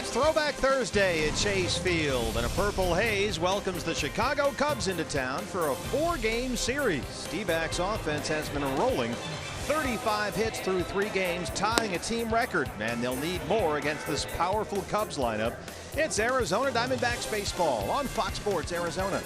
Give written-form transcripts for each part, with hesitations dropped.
It's Throwback Thursday at Chase Field, and a purple haze welcomes the Chicago Cubs into town for a 4-game series. D-backs offense has been rolling. 35 hits through 3 games, tying a team record, and they'll need more against this powerful Cubs lineup. It's Arizona Diamondbacks baseball on Fox Sports Arizona.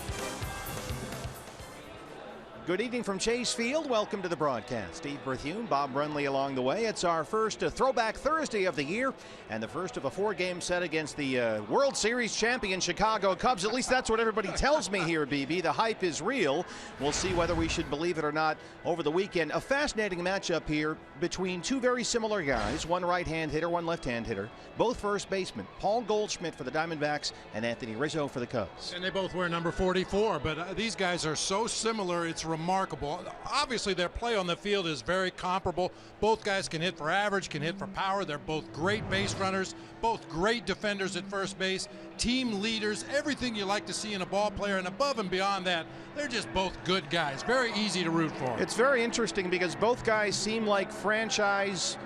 Good evening from Chase Field. Welcome to the broadcast. Steve Berthune, Bob Brunley along the way. It's our first Throwback Thursday of the year and the first of a 4-game set against the World Series champion Chicago Cubs. At least that's what everybody tells me here, BB. The hype is real. We'll see whether we should believe it or not over the weekend. A fascinating matchup here between two very similar guys, one right-hand hitter, one left-hand hitter, both first basemen. Paul Goldschmidt for the Diamondbacks and Anthony Rizzo for the Cubs. And they both wear number 44, but these guys are so similar, it's remarkable. Obviously, their play on the field is very comparable. Both guys can hit for average, can hit for power. They're both great base runners, both great defenders at first base, team leaders, everything you like to see in a ball player, and above and beyond that, they're just both good guys. Very easy to root for. It's very interesting because both guys seem like franchise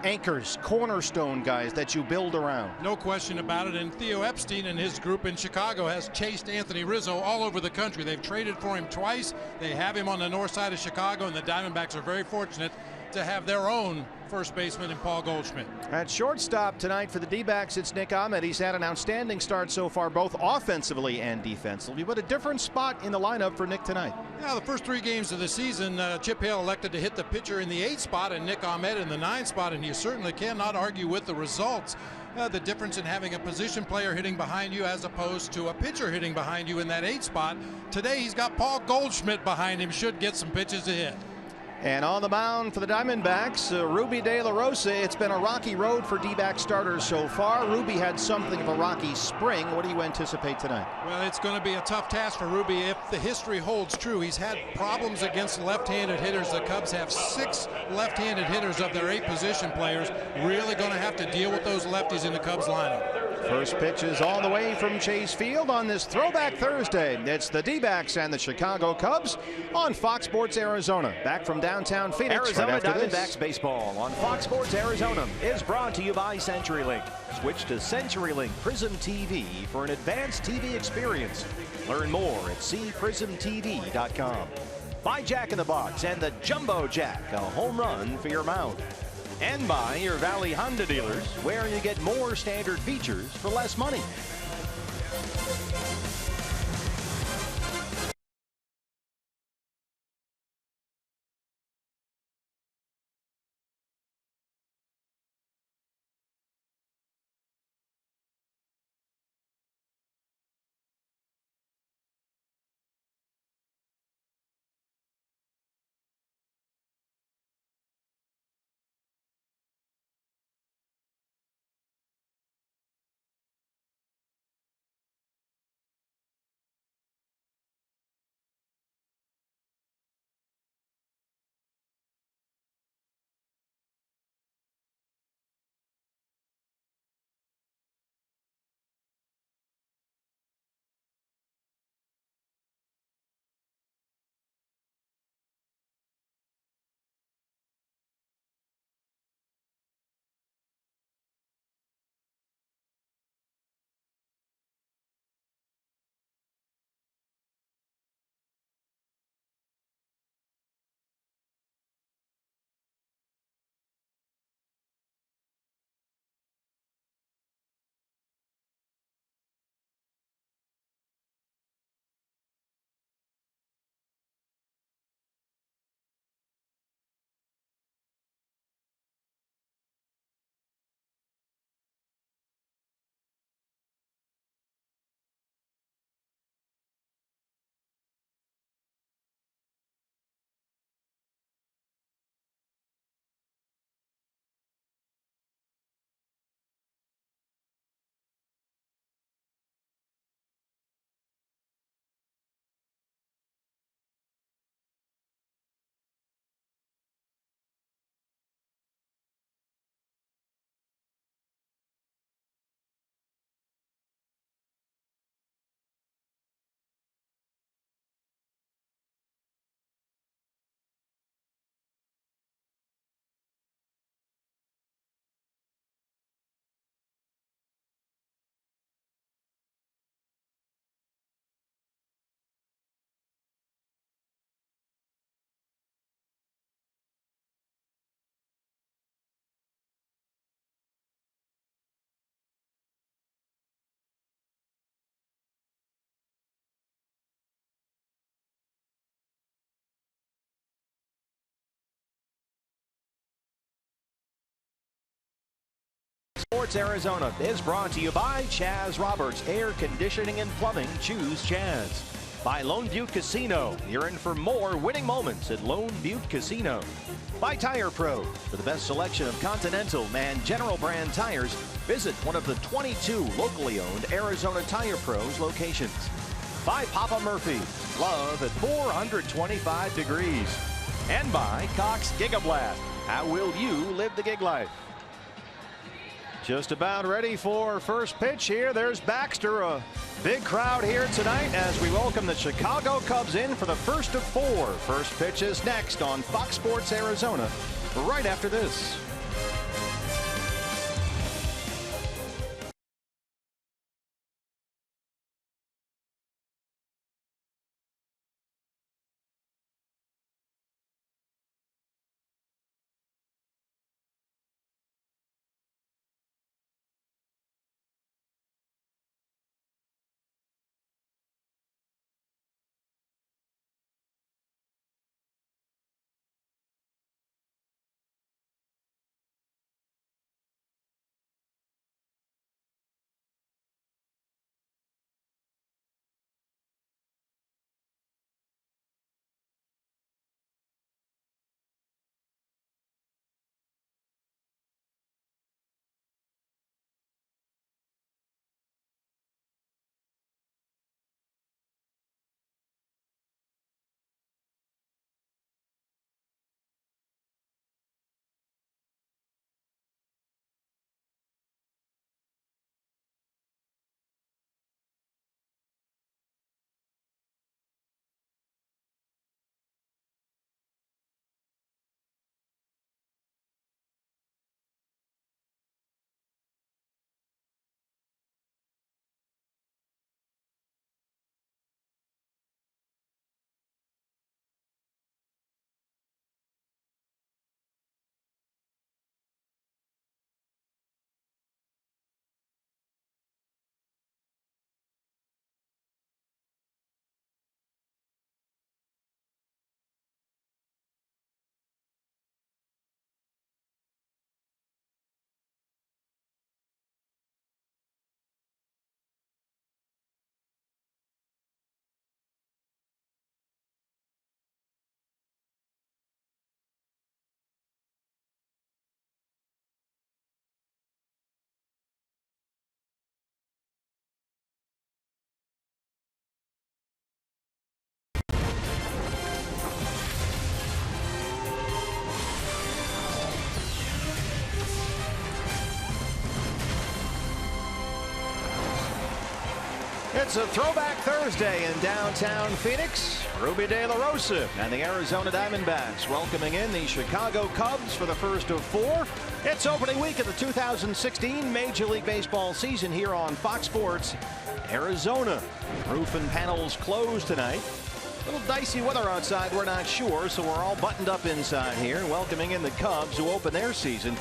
anchors, cornerstone guys that you build around. No question about it. And Theo Epstein and his group in Chicago has chased Anthony Rizzo all over the country. They've traded for him twice. They have him on the north side of Chicago, and the Diamondbacks are very fortunate to have their own first baseman in Paul Goldschmidt. At shortstop tonight for the D-backs, it's Nick Ahmed. He's had an outstanding start so far, both offensively and defensively, but a different spot in the lineup for Nick tonight. Yeah, the first 3 games of the season, Chip Hale elected to hit the pitcher in the 8th spot and Nick Ahmed in the 9th spot, and you certainly cannot argue with the results. The difference in having a position player hitting behind you as opposed to a pitcher hitting behind you in that 8th spot. Today he's got Paul Goldschmidt behind him, should get some pitches to hit. And on the mound for the Diamondbacks, Ruby De La Rosa. It's been a rocky road for D-back starters so far. Ruby had something of a rocky spring. What do you anticipate tonight? Well, it's going to be a tough task for Ruby if the history holds true. He's had problems against left-handed hitters. The Cubs have 6 left-handed hitters of their 8 position players. Really going to have to deal with those lefties in the Cubs lineup. First pitch is all the way from Chase Field on this Throwback Thursday. It's the D-backs and the Chicago Cubs on Fox Sports Arizona. Back from downtown Phoenix. Arizona right Diamondbacks baseball on Fox Sports Arizona is brought to you by CenturyLink. Switch to CenturyLink Prism TV for an advanced TV experience. Learn more at cprismtv.com. By Jack in the Box and the Jumbo Jack, a home run for your mound. And by your Valley Honda dealers, where you get more standard features for less money. Sports Arizona is brought to you by Chaz Roberts, Air Conditioning and Plumbing. Choose Chaz. By Lone Butte Casino. You're in for more winning moments at Lone Butte Casino. By Tire Pro. For the best selection of Continental and General Brand tires, visit one of the 22 locally owned Arizona Tire Pros locations. By Papa Murphy. Love at 425 degrees. And by Cox Gigablast. How will you live the gig life? Just about ready for first pitch here. There's Baxter. A big crowd here tonight as we welcome the Chicago Cubs in for the first of 4. First pitch is next on Fox Sports Arizona right after this. It's a throwback Thursday in downtown Phoenix. Ruby De La Rosa and the Arizona Diamondbacks welcoming in the Chicago Cubs for the first of 4. It's opening week of the 2016 Major League Baseball season here on Fox Sports Arizona. Roof and panels closed tonight. A little dicey weather outside, we're not sure, so we're all buttoned up inside here, welcoming in the Cubs who open their season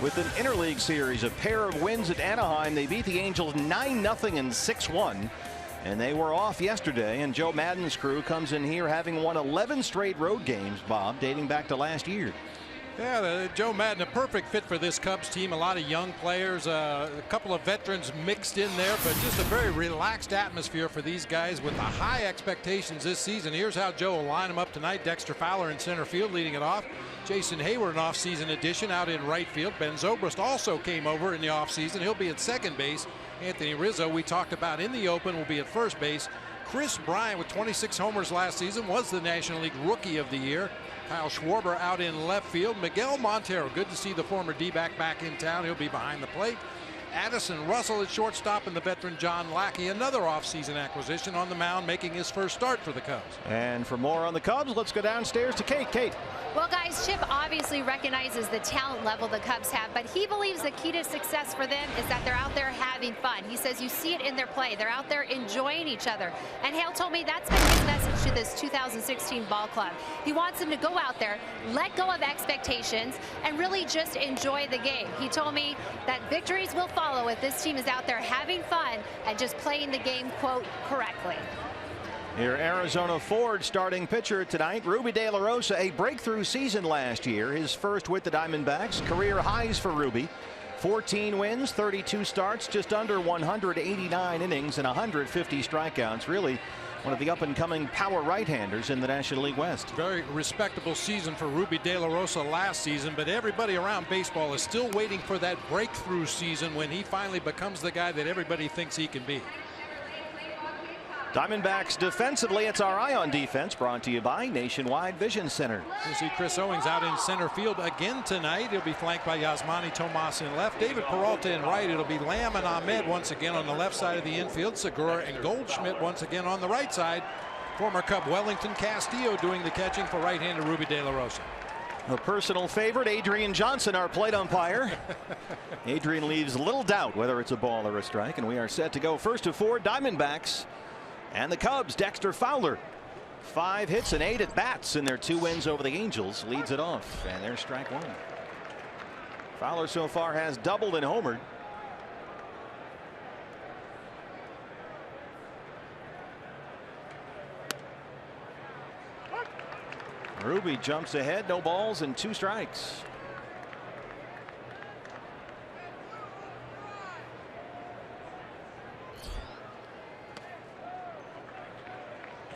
with an interleague series, a pair of wins at Anaheim. They beat the Angels 9-0 and 6-1. And they were off yesterday, and Joe Maddon's crew comes in here having won 11 straight road games, Bob, dating back to last year. Yeah, Joe Maddon, a perfect fit for this Cubs team. A lot of young players, a couple of veterans mixed in there, but just a very relaxed atmosphere for these guys with the high expectations this season. Here's how Joe will line them up tonight. Dexter Fowler in center field leading it off. Jason Hayward, an offseason addition, out in right field. Ben Zobrist also came over in the offseason. He'll be at second base. Anthony Rizzo, we talked about in the open, will be at first base. Chris Bryant, with 26 homers last season, was the National League Rookie of the Year. Kyle Schwarber out in left field. Miguel Montero, good to see the former D-back back in town. He'll be behind the plate. Addison Russell at shortstop, and the veteran John Lackey, another offseason acquisition, on the mound, making his first start for the Cubs. And for more on the Cubs, let's go downstairs to Kate. Kate. Well, guys, Chip obviously recognizes the talent level the Cubs have, but he believes the key to success for them is that they're out there having fun. He says you see it in their play. They're out there enjoying each other. And Hale told me that's been his message to this 2016 ball club. He wants them to go out there, let go of expectations, and really just enjoy the game. He told me that victories will follow if this team is out there having fun and just playing the game, quote, correctly. Your Arizona Ford starting pitcher tonight, Ruby De La Rosa, a breakthrough season last year. His first with the Diamondbacks. Career highs for Ruby. 14 wins, 32 starts, just under 189 innings and 150 strikeouts. Really one of the up-and-coming power right-handers in the National League West. Very respectable season for Ruby De La Rosa last season, but everybody around baseball is still waiting for that breakthrough season when he finally becomes the guy that everybody thinks he can be. Diamondbacks defensively, it's our eye on defense, brought to you by Nationwide Vision Center. You see Chris Owings out in center field again tonight. He'll be flanked by Yasmani Tomas in left, David Peralta in right. It'll be Lamb and Ahmed once again on the left side of the infield. Segura and Goldschmidt once again on the right side. Former Cub Wellington Castillo doing the catching for right-hander Ruby De La Rosa. A personal favorite, Adrian Johnson, our plate umpire. Adrian leaves little doubt whether it's a ball or a strike, and we are set to go first of 4 Diamondbacks. And the Cubs, Dexter Fowler, 5 hits and 8 at bats in their 2 wins over the Angels, leads it off, and there's strike 1. Fowler so far has doubled and homered. Ruby jumps ahead, no balls and 2 strikes.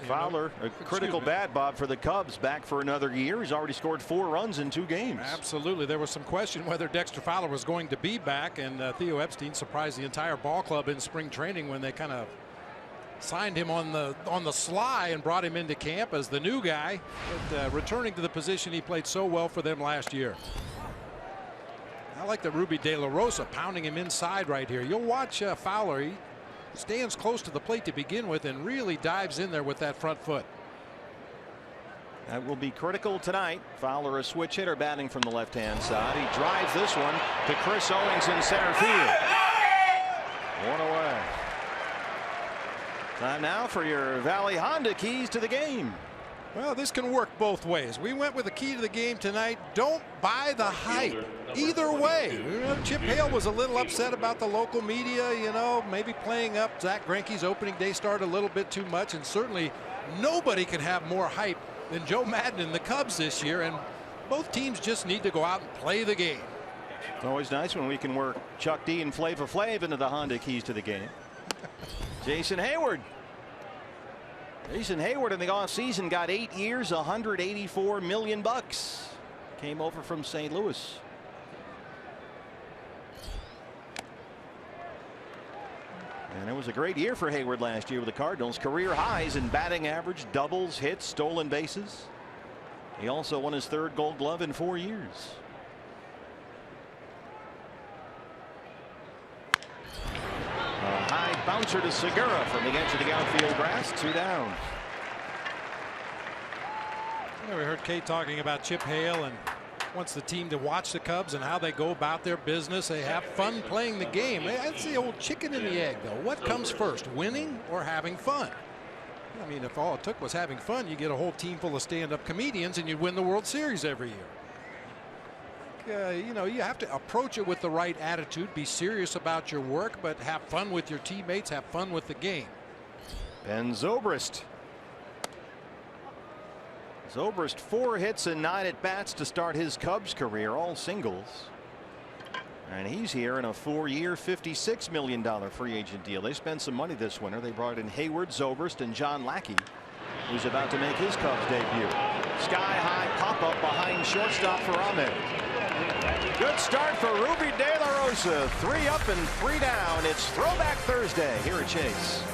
Fowler, a critical bat, Bob, for the Cubs, back for another year. He's already scored 4 runs in 2 games. Absolutely. There was some question whether Dexter Fowler was going to be back, and Theo Epstein surprised the entire ball club in spring training when they kind of signed him on the sly and brought him into camp as the new guy, but returning to the position he played so well for them last year. I like the Ruby De La Rosa pounding him inside right here. You'll watch Fowler. He stands close to the plate to begin with and really dives in there with that front foot. That will be critical tonight. Fowler, a switch hitter, batting from the left-hand side. He drives this one to Chris Owings in center field. 1 away. Time now for your Valley Honda keys to the game. Well, this can work both ways. We went with the key to the game tonight. Don't buy the hype. Either way. Chip Hale was a little upset about the local media, maybe playing up Zach Greinke's opening day start a little bit too much, and certainly nobody can have more hype than Joe Maddon and the Cubs this year, and both teams just need to go out and play the game. It's always nice when we can work Chuck D and Flava Flav into the Honda keys to the game. Jason Hayward. Jason Hayward in the offseason got 8 years, $184 million. Came over from St. Louis. And it was a great year for Hayward last year with the Cardinals. Career highs in batting average, doubles, hits, stolen bases. He also won his 3rd Gold Glove in 4 years. A high bouncer to Segura from the edge of the outfield grass. 2 down. We heard Kate talking about Chip Hale and wants the team to watch the Cubs and how they go about their business. They have fun playing the game. That's the old chicken and the egg, though. What comes first, winning or having fun? I mean, if all it took was having fun, you get a whole team full of stand-up comedians and you'd win the World Series every year. You have to approach it with the right attitude, be serious about your work, but have fun with your teammates, have fun with the game. Ben Zobrist. Zobrist 4 hits and 9 at bats to start his Cubs career, all singles. And he's here in a 4-year, $56 million free agent deal. They spent some money this winter. They brought in Hayward, Zobrist, and John Lackey, who's about to make his Cubs debut. Sky-high pop-up behind shortstop for Ahmed. Good start for Ruby De La Rosa. 3 up and 3 down. It's Throwback Thursday here at Chase.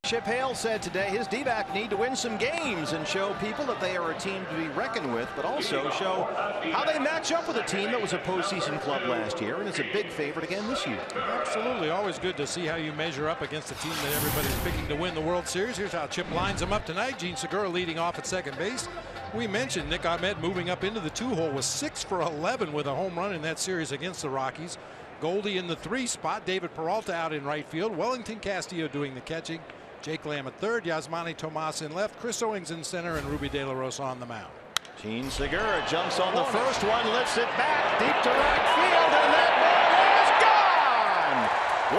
Chip Hale said today his D-back need to win some games and show people that they are a team to be reckoned with, but also show how they match up with a team that was a postseason club last year and is a big favorite again this year. Absolutely. Always good to see how you measure up against a team that everybody's picking to win the World Series. Here's how Chip lines them up tonight. Gene Segura leading off at second base. We mentioned Nick Ahmed moving up into the 2-hole was 6 for 11 with a home run in that series against the Rockies. Goldie in the 3 spot. David Peralta out in right field. Wellington Castillo doing the catching. Jake Lamb at third, Yasmani Tomas in left, Chris Owings in center, and Ruby De La Rosa on the mound. Gene Segura jumps on the first one, lifts it back deep to right field, and that ball is gone!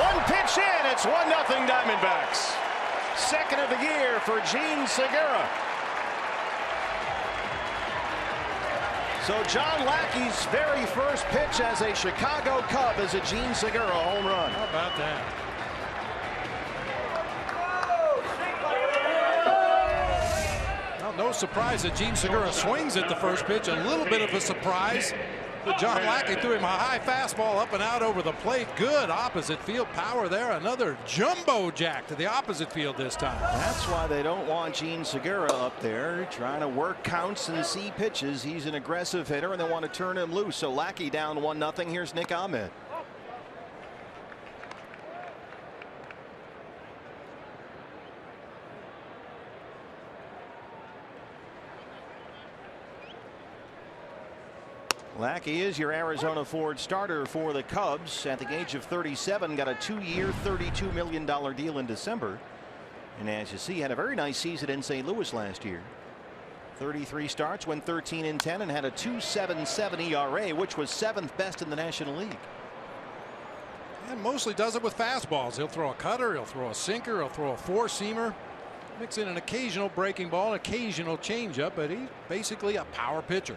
One pitch in, it's 1-0 Diamondbacks. Second of the year for Gene Segura. So John Lackey's very first pitch as a Chicago Cub is a Gene Segura home run. How about that? No surprise that Gene Segura swings at the first pitch. A little bit of a surprise that John Lackey threw him a high fastball up and out over the plate. Good opposite field power there. Another jumbo jack to the opposite field this time. That's why they don't want Gene Segura up there trying to work counts and see pitches. He's an aggressive hitter and they want to turn him loose. So Lackey down 1-0. Here's Nick Ahmed. Lackey is your Arizona Ford starter for the Cubs. At the age of 37, got a 2-year, $32 million deal in December. And as you see, had a very nice season in St. Louis last year. 33 starts, went 13-10, and had a 2.77 ERA, which was 7th best in the National League. And mostly does it with fastballs. He'll throw a cutter, he'll throw a sinker, he'll throw a four-seamer. Mix in an occasional breaking ball, an occasional changeup, but he's basically a power pitcher.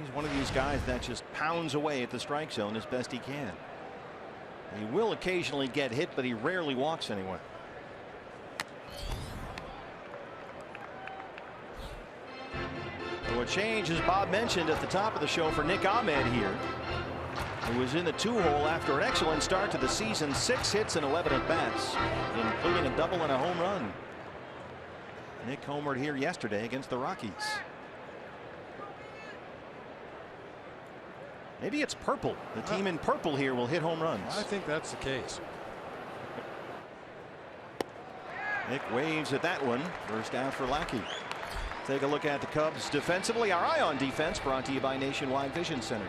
He's one of these guys that just pounds away at the strike zone as best he can. He will occasionally get hit, but he rarely walks anyone. So a change, as Bob mentioned at the top of the show, for Nick Ahmed here, who was in the 2-hole after an excellent start to the season. 6 hits and 11 at-bats, including a double and a home run. Nick homered here yesterday against the Rockies. Maybe it's purple. The team in purple here will hit home runs. I think that's the case. Nick waves at that one. First out for Lackey. Take a look at the Cubs defensively. Our eye on defense brought to you by Nationwide Vision Center.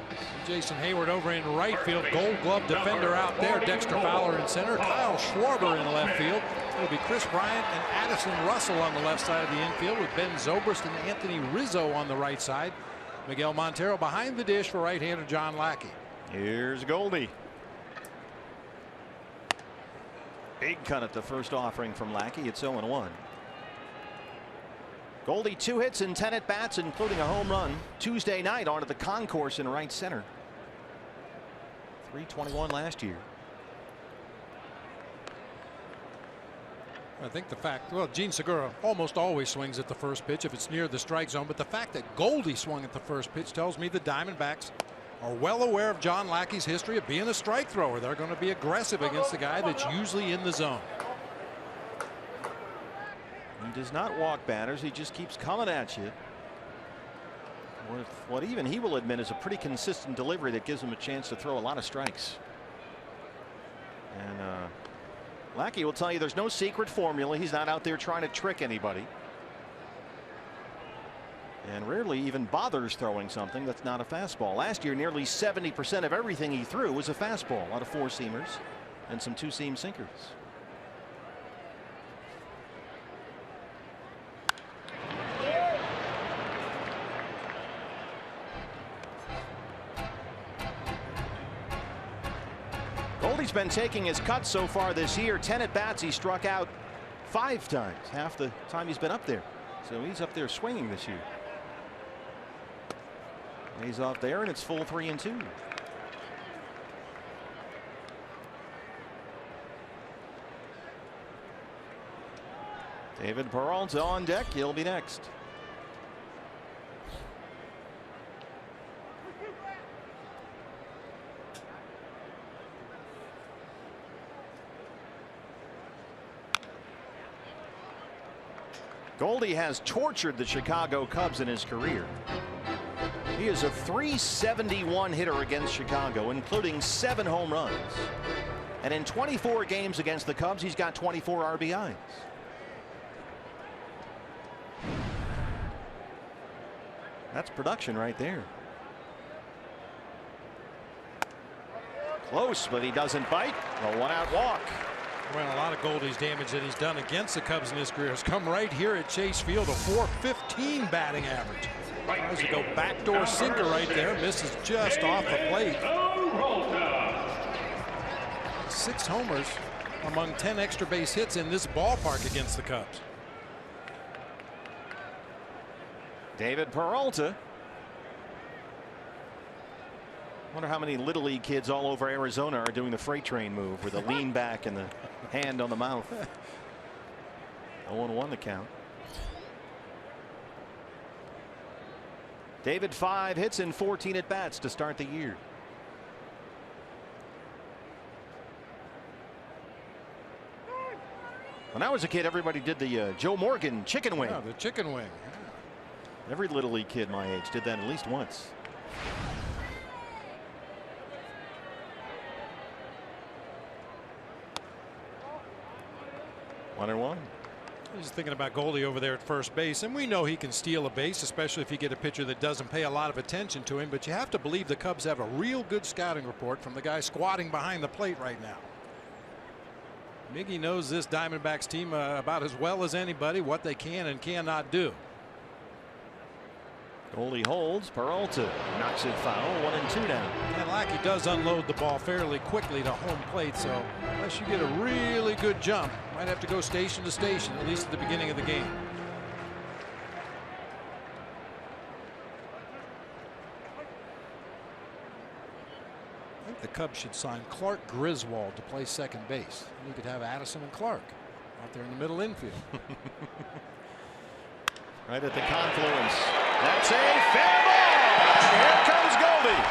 Jason Hayward over in right field. Gold Glove defender out there. Dexter Fowler in center. Kyle Schwarber in the left field. It'll be Chris Bryant and Addison Russell on the left side of the infield, with Ben Zobrist and Anthony Rizzo on the right side. Miguel Montero behind the dish for right-hander John Lackey. Here's Goldie. Big cut at the first offering from Lackey. It's 0-1. Goldie 2 hits and 10 at-bats, including a home run Tuesday night onto the concourse in right center. 321 last year. I think the fact, well, Gene Segura almost always swings at the first pitch if it's near the strike zone, but the fact that Goldie swung at the first pitch tells me the Diamondbacks are well aware of John Lackey's history of being a strike thrower. They're going to be aggressive against the guy that's usually in the zone. He does not walk batters. He just keeps coming at you. With what even he will admit is a pretty consistent delivery that gives him a chance to throw a lot of strikes. And Lackey will tell you there's no secret formula. He's not out there trying to trick anybody. And rarely even bothers throwing something that's not a fastball. Last year, nearly 70% of everything he threw was a fastball. A lot of four-seamers and some two-seam sinkers. Goldie's been taking his cuts so far this year. 10 at-bats. He struck out 5 times, half the time he's been up there. So he's up there swinging this year. He's off there, and it's full 3-2. David Peralta on deck. He'll be next. Goldie has tortured the Chicago Cubs in his career. He is a .371 hitter against Chicago, including 7 home runs. And in 24 games against the Cubs, he's got 24 RBIs. That's production right there. Close, but he doesn't bite. A 1-out walk. Well, a lot of Goldie's damage that he's done against the Cubs in his career has come right here at Chase Field, a .415 batting average. Tries to go backdoor sinker right there, misses just off the plate. 6 homers among 10 extra base hits in this ballpark against the Cubs. David Peralta. Wonder how many Little League kids all over Arizona are doing the freight train move with the lean back and the hand on the mouth. 0-1 the count. David 5 hits in 14 at bats to start the year. When I was a kid, everybody did the Joe Morgan chicken wing. Yeah, the chicken wing. Every Little League kid my age did that at least once. One and one. I was thinking about Goldie over there at first base, and we know he can steal a base, especially if you get a pitcher that doesn't pay a lot of attention to him. But you have to believe the Cubs have a real good scouting report from the guy squatting behind the plate right now. Miggy knows this Diamondbacks team about as well as anybody, what they can and cannot do. Goldie holds. Peralta knocks it foul. 1-2 now. And Lackey does unload the ball fairly quickly to home plate, so unless you get a really good jump, might have to go station to station, at least at the beginning of the game. I think the Cubs should sign Clark Griswold to play second base. You could have Addison and Clark out there in the middle infield. Right at the confluence. That's a fair ball. Here comes Goldie.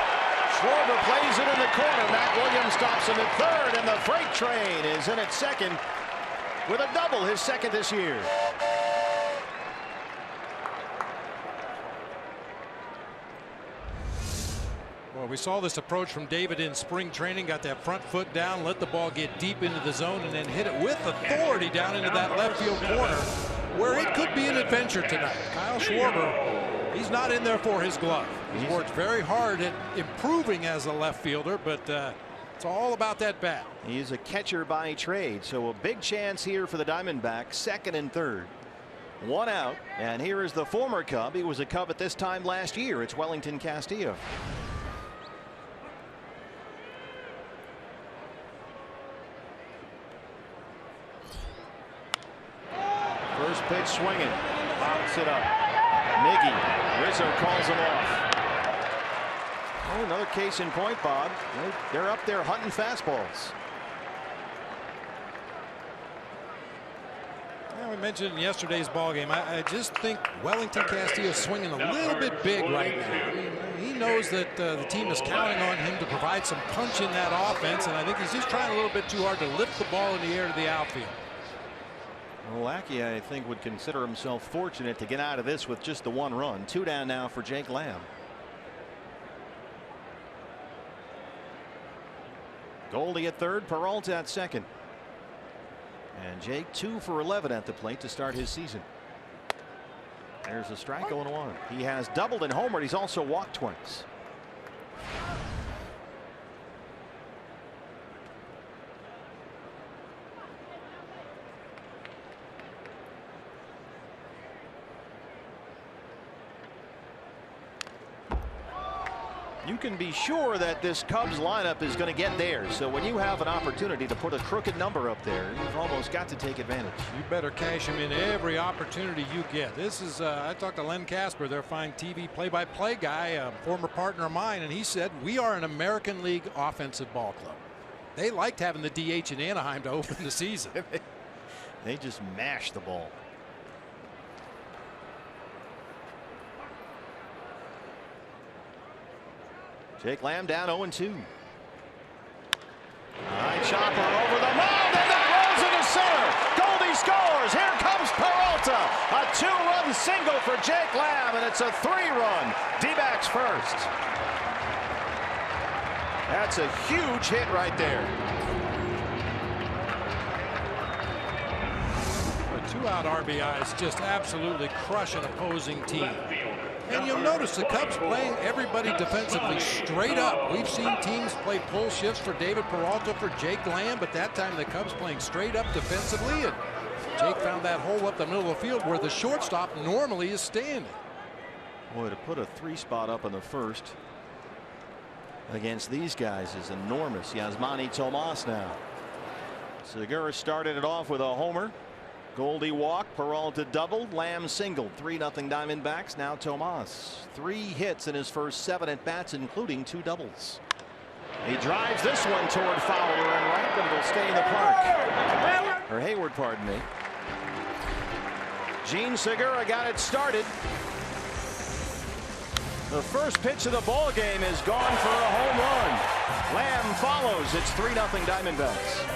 Schwarber plays it in the corner. Matt Williams stops him at third, and the freight train is in at second with a double, his second this year. Well, we saw this approach from David in spring training. Got that front foot down, let the ball get deep into the zone, and then hit it with authority down into that left field corner, where it could be an adventure tonight. Kyle Schwarber, he's not in there for his glove. He's worked very hard at improving as a left fielder, but it's all about that bat. He's a catcher by trade, so a big chance here for the Diamondbacks, second and third. 1 out, and here is the former Cub. He was a Cub at this time last year. It's Wellington Castillo. First pitch swinging, pops it up. Miggy, Rizzo calls him off. Oh, another case in point, Bob. They're up there hunting fastballs. Yeah, we mentioned in yesterday's ball game. I just think Wellington Castillo is swinging a little bit big right now. I mean, he knows that the team is counting on him to provide some punch in that offense, and I think he's just trying a little bit too hard to lift the ball in the air to the outfield. Well, Lackey, I think, would consider himself fortunate to get out of this with just the 1 run. 2 down now for Jake Lamb. Goldie at third, Peralta at second. And Jake 2 for 11 at the plate to start his season. There's a strike, 0-1. He has doubled and homered. He's also walked twice. You can be sure that this Cubs lineup is going to get there. So when you have an opportunity to put a crooked number up there, you've almost got to take advantage. You better cash him in every opportunity you get. This is I talked to Len Casper, their fine TV play-by-play guy, a former partner of mine, and he said we are an American League offensive ball club. They liked having the DH in Anaheim to open the season. They just mash the ball. Jake Lamb down 0-2. High chopper over the mound, and that rolls into center. Goldie scores. Here comes Peralta. A single for Jake Lamb, and it's a 3-run. D-backs first. That's a huge hit right there. A 2-out RBIs just absolutely crush an opposing team. And you'll notice the Cubs playing everybody defensively straight up. We've seen teams play pull shifts for David Peralta, for Jake Lamb, but that time the Cubs playing straight up defensively, and Jake found that hole up the middle of the field where the shortstop normally is standing. Boy, to put a 3-spot up in the first against these guys is enormous. Yasmani Tomas now. Segura started it off with a homer. Goldie walked, Peralta doubled, Lamb singled. 3-0 Diamondbacks. Now Tomas. 3 hits in his first 7 at-bats, including 2 doubles. He drives this one toward Fowler and right, but it'll stay in the park. Or Hayward, pardon me. Gene Segura got it started. The first pitch of the ball game is gone for a home run. Lamb follows. It's 3-0 Diamondbacks.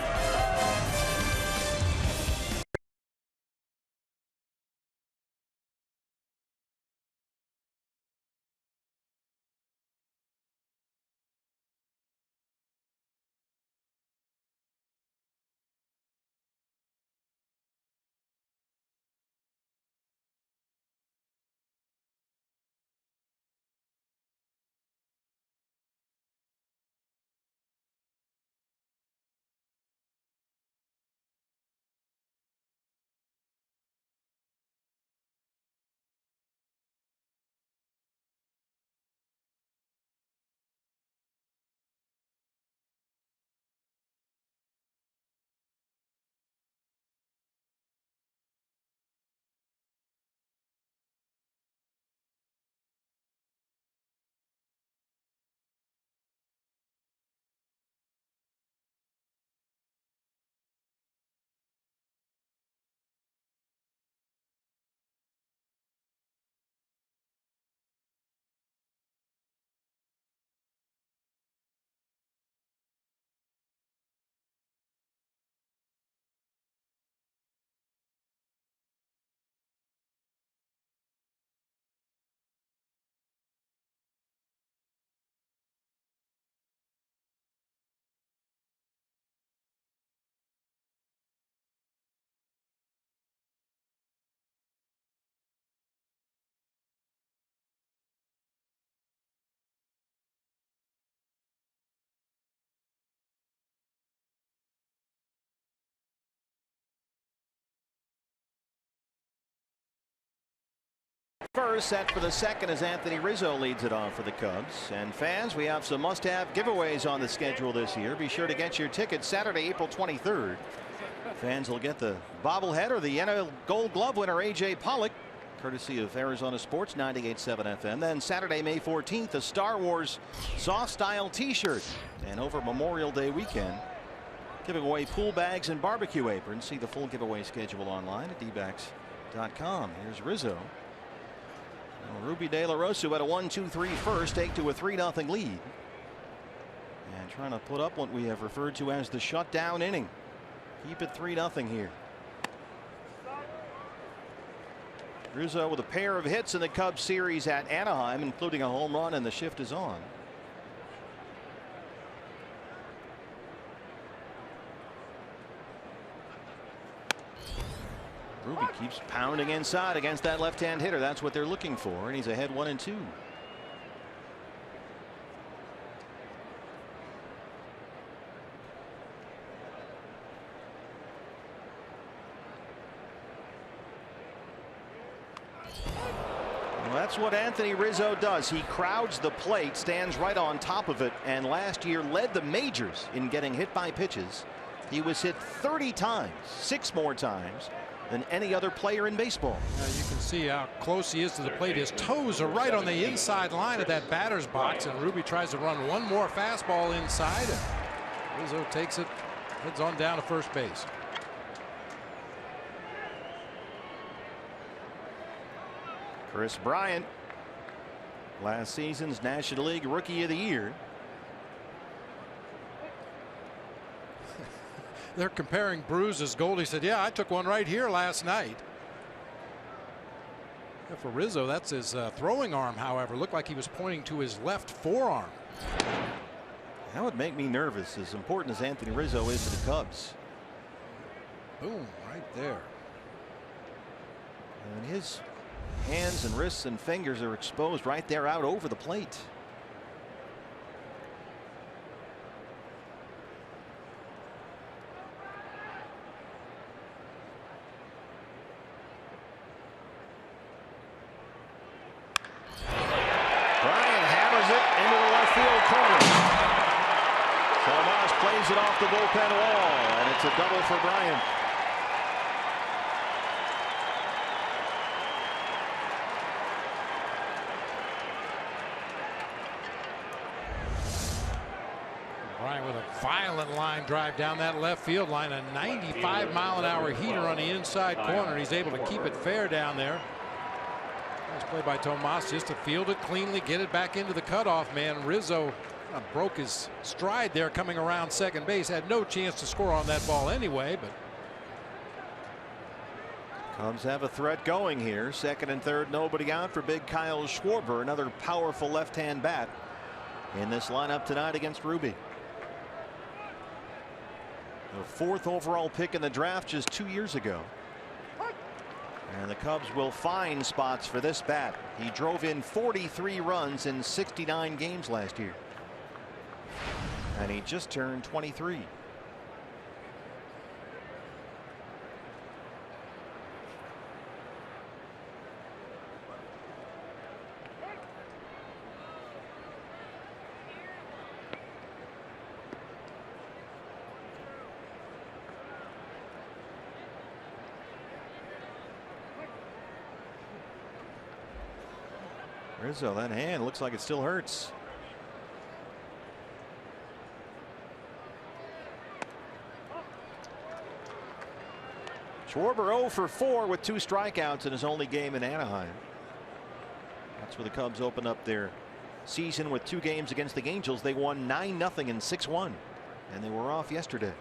First, set for the second as Anthony Rizzo leads it off for the Cubs. And fans, we have some must-have giveaways on the schedule this year. Be sure to get your tickets Saturday, April 23rd. Fans will get the bobblehead or the NL Gold Glove winner AJ Pollock, courtesy of Arizona Sports 98.7 FM. Then Saturday, May 14th, a Star Wars soft style T-shirt. And over Memorial Day weekend, giving away pool bags and barbecue aprons. See the full giveaway schedule online at dbacks.com. Here's Rizzo. Ruby De La Rosa had a 1-2-3 first, take to a 3-0 lead. And trying to put up what we have referred to as the shutdown inning. Keep it 3-0 here. Rizzo with a pair of hits in the Cubs series at Anaheim, including a home run, and the shift is on. Ruby keeps pounding inside against that left-hand hitter. That's what they're looking for, and he's ahead 1-2. Well, that's what Anthony Rizzo does. He crowds the plate, stands right on top of it, and last year led the majors in getting hit by pitches. He was hit 30 times, 6 more times than any other player in baseball. Now you can see how close he is to the plate. His toes are right on the inside line of that batter's box, and Ruby tries to run one more fastball inside, and Rizzo takes it, heads on down to first base. Chris Bryant, last season's National League Rookie of the Year. They're comparing bruises. Goldie said, yeah, I took one right here last night. For Rizzo, that's his throwing arm, however. Looked like he was pointing to his left forearm. That would make me nervous, as important as Anthony Rizzo is to the Cubs. Boom, right there. And his hands and wrists and fingers are exposed right there out over the plate. Bryant hammers it into the left field corner. Tomas plays it off the bullpen wall, and it's a double for Bryant. Bryant with a violent line drive down that left field line, a 95-mile-an-hour heater on the inside corner. He's able to keep it fair down there. Nice play by Tomas just to field it cleanly, get it back into the cutoff man. Rizzo broke his stride there coming around second base. Had no chance to score on that ball anyway, but Cubs have a threat going here. Second and third, nobody out for big Kyle Schwarber, another powerful left-hand bat in this lineup tonight against Ruby. The 4th overall pick in the draft just 2 years ago. And the Cubs will find spots for this bat. He drove in 43 runs in 69 games last year. And he just turned 23. Rizzo, that hand looks like it still hurts. Schwarber 0 for 4 with 2 strikeouts in his only game in Anaheim. That's where the Cubs open up their season with 2 games against the Angels. They won 9-0 and 6-1, and they were off yesterday.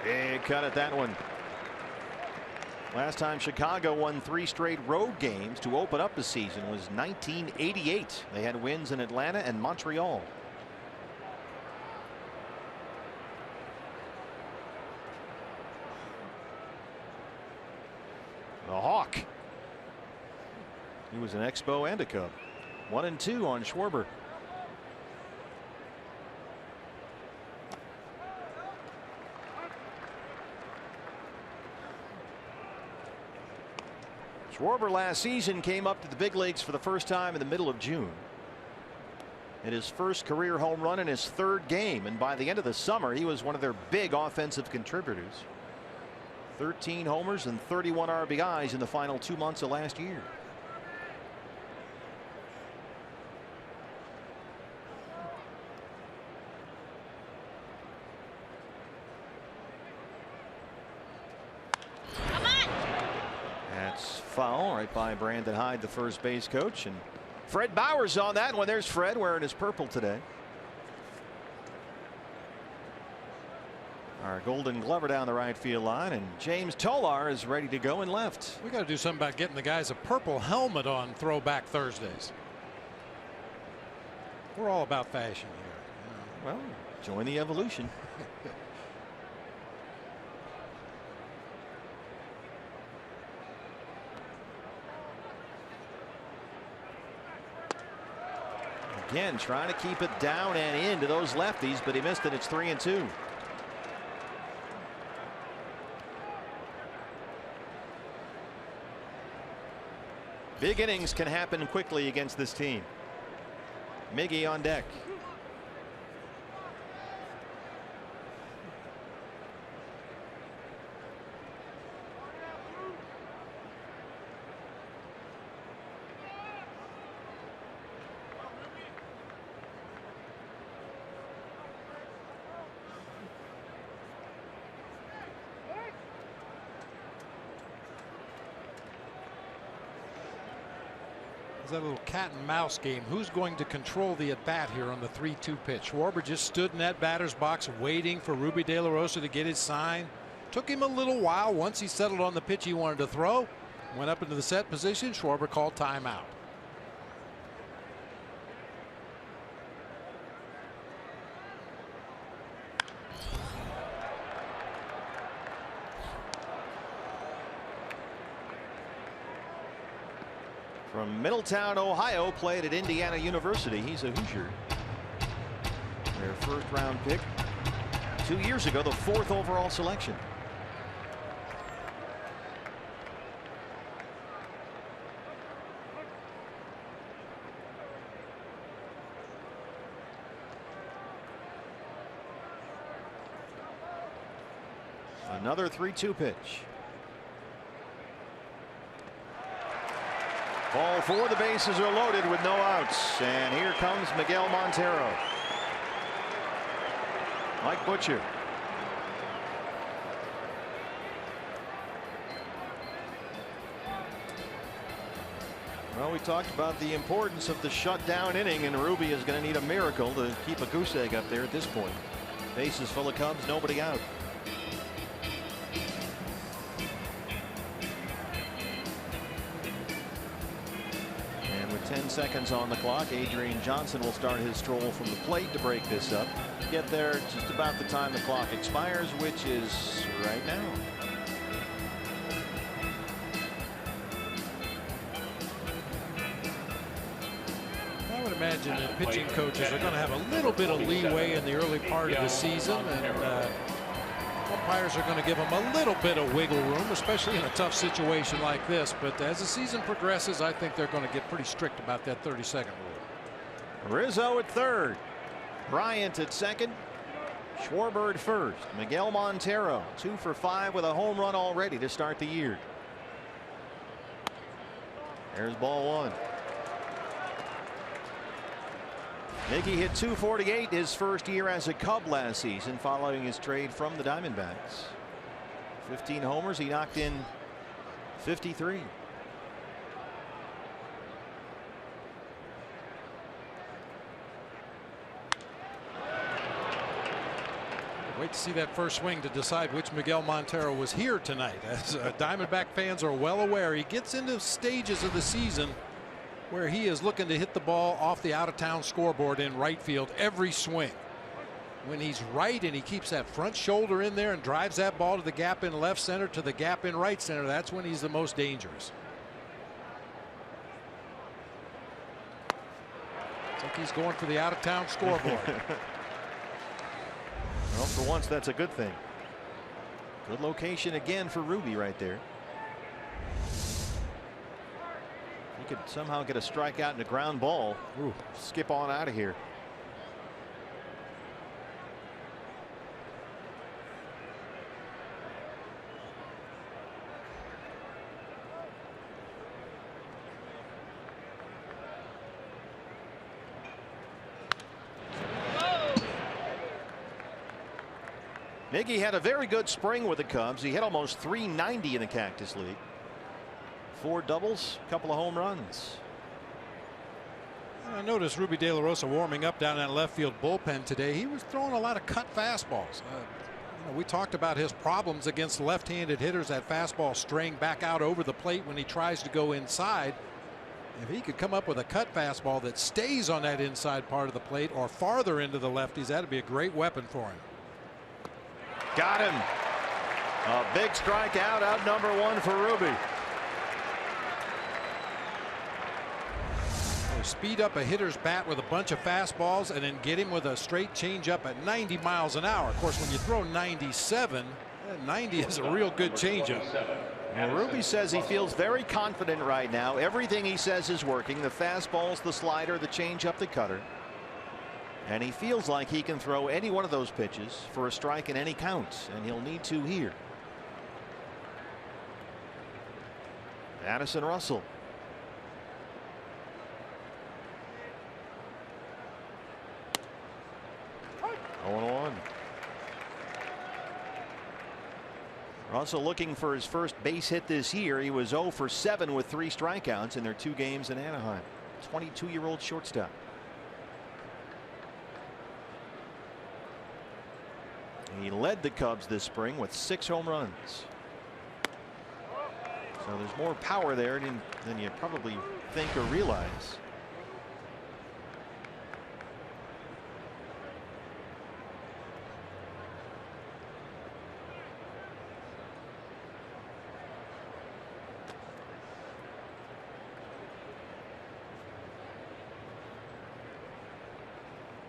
Big cut at that one. Last time Chicago won 3 straight road games to open up the season was 1988. They had wins in Atlanta and Montreal. The Hawk. He was an Expo and a Cub. 1-2 on Schwarber. Schwarber last season came up to the big leagues for the first time in the middle of June. In his first career home run in his 3rd game, and by the end of the summer he was one of their big offensive contributors. 13 homers and 31 RBIs in the final 2 months of last year. Foul right by Brandon Hyde, the first base coach, and Fred Bauer's on that one. There's Fred wearing his purple today. Our Golden Glover down the right field line, and James Tolar is ready to go in left. We got to do something about getting the guys a purple helmet on Throwback Thursdays. We're all about fashion here. Well, join the evolution. Again, trying to keep it down and into those lefties, but he missed it. It's 3-2. Big innings can happen quickly against this team. Miggy on deck. It's that little cat and mouse game. Who's going to control the at bat here on the 3-2 pitch? Schwarber just stood in that batter's box waiting for Ruby De La Rosa to get his sign. Took him a little while. Once he settled on the pitch he wanted to throw, went up into the set position. Schwarber called timeout. From Middletown, Ohio, played at Indiana University. He's a Hoosier. Their first-round pick 2 years ago, the 4th overall selection. Another 3-2 pitch. Ball 4, the bases are loaded with no outs, and here comes Miguel Montero. Mike Butcher. Well, we talked about the importance of the shutdown inning, and Ruby is going to need a miracle to keep a goose egg up there at this point. Bases full of Cubs, nobody out. And with 10 seconds on the clock, Adrian Johnson will start his stroll from the plate to break this up. Get there just about the time the clock expires, which is right now. I would imagine that pitching coaches are going to have a little bit of leeway in the early part of the season, and umpires are going to give them a little bit of wiggle room, especially in a tough situation like this. But as the season progresses, I think they're going to get pretty strict about that 30-second rule. Rizzo at third, Bryant at second, Schwarber at first. Miguel Montero 2 for 5 with a home run already to start the year. There's ball 1. Miggy hit .248 his first year as a Cub last season following his trade from the Diamondbacks. 15 homers, he knocked in 53. Wait to see that first swing to decide which Miguel Montero was here tonight. As Diamondback fans are well aware, he gets into stages of the season where he is looking to hit the ball off the out-of-town scoreboard in right field every swing. When he's right and he keeps that front shoulder in there and drives that ball to the gap in left center to the gap in right center, that's when he's the most dangerous. I think he's going for the out-of-town scoreboard. Well, for once, that's a good thing. Good location again for Ruby right there. He could somehow get a strikeout and a ground ball. Ooh, skip on out of here. Miggy had a very good spring with the Cubs. He hit almost .390 in the Cactus League. 4 doubles, a couple of home runs. I noticed Ruby De La Rosa warming up down that left field bullpen today. He was throwing a lot of cut fastballs. We talked about his problems against left-handed hitters. That fastball straying back out over the plate when he tries to go inside. If he could come up with a cut fastball that stays on that inside part of the plate or farther into the lefties, that'd be a great weapon for him. Got him. A big strikeout, out number 1 for Ruby. Speed up a hitter's bat with a bunch of fastballs and then get him with a straight changeup at 90 miles an hour. Of course, when you throw 97, 90 is a real good changeup. Well, Ruby says he feels very confident right now. Everything he says is working. The fastballs, the slider, the changeup, the cutter. And he feels like he can throw any one of those pitches for a strike in any count, and he'll need to here. Addison Russell. On. Russell looking for his first base hit this year. He was 0 for 7 with 3 strikeouts in their 2 games in Anaheim. 22-year-old shortstop. He led the Cubs this spring with 6 home runs. So there's more power there than you probably think or realize.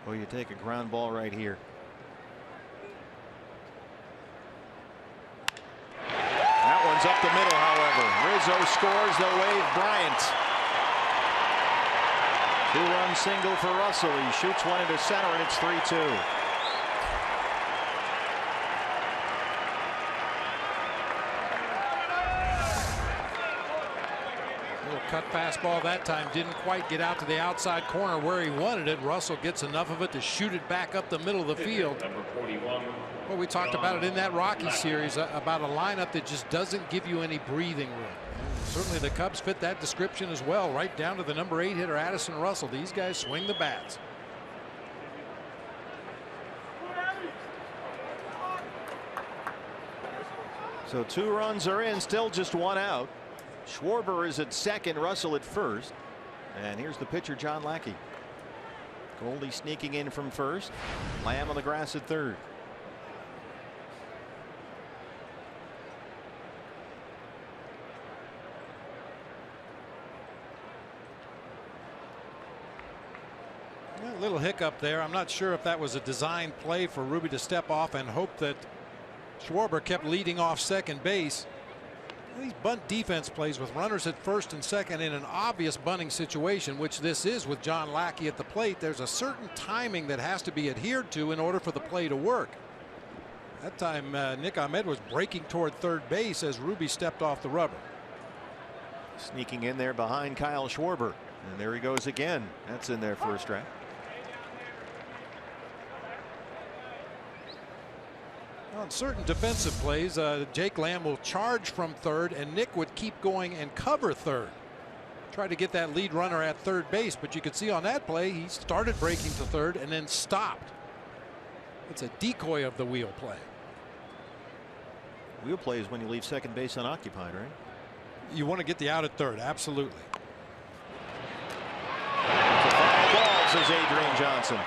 Oh, you take a ground ball right here. That one's up the middle, however. Rizzo scores. They'll wave Bryant. 2-run single for Russell. He shoots one into center, and it's 3-2. Cut fastball that time, didn't quite get out to the outside corner where he wanted it. Russell gets enough of it to shoot it back up the middle of the field. Number 41. Well, we talked about it in that Rockies series about a lineup that just doesn't give you any breathing room. And certainly the Cubs fit that description as well, right down to the number 8 hitter Addison Russell. These guys swing the bats. So 2 runs are in, still just 1 out. Schwarber is at second, Russell at first. And here's the pitcher, John Lackey. Goldie sneaking in from first. Lamb on the grass at third. A little hiccup there. I'm not sure if that was a designed play for Ruby to step off and hope that Schwarber kept leading off second base. These bunt defense plays with runners at first and second in an obvious bunting situation, which this is with John Lackey at the plate. There's a certain timing that has to be adhered to in order for the play to work. That time Nick Ahmed was breaking toward third base as Ruby stepped off the rubber. Sneaking in there behind Kyle Schwarber, and there he goes again. That's in their first round. On certain defensive plays, Jake Lamb will charge from third, and Nick would keep going and cover third. Try to get that lead runner at third base, but you could see on that play he started breaking to third and then stopped. It's a decoy of the wheel play. Wheel play is when you leave second base unoccupied, right? You want to get the out at third, absolutely. It's a foul ball, says Adrian Johnson.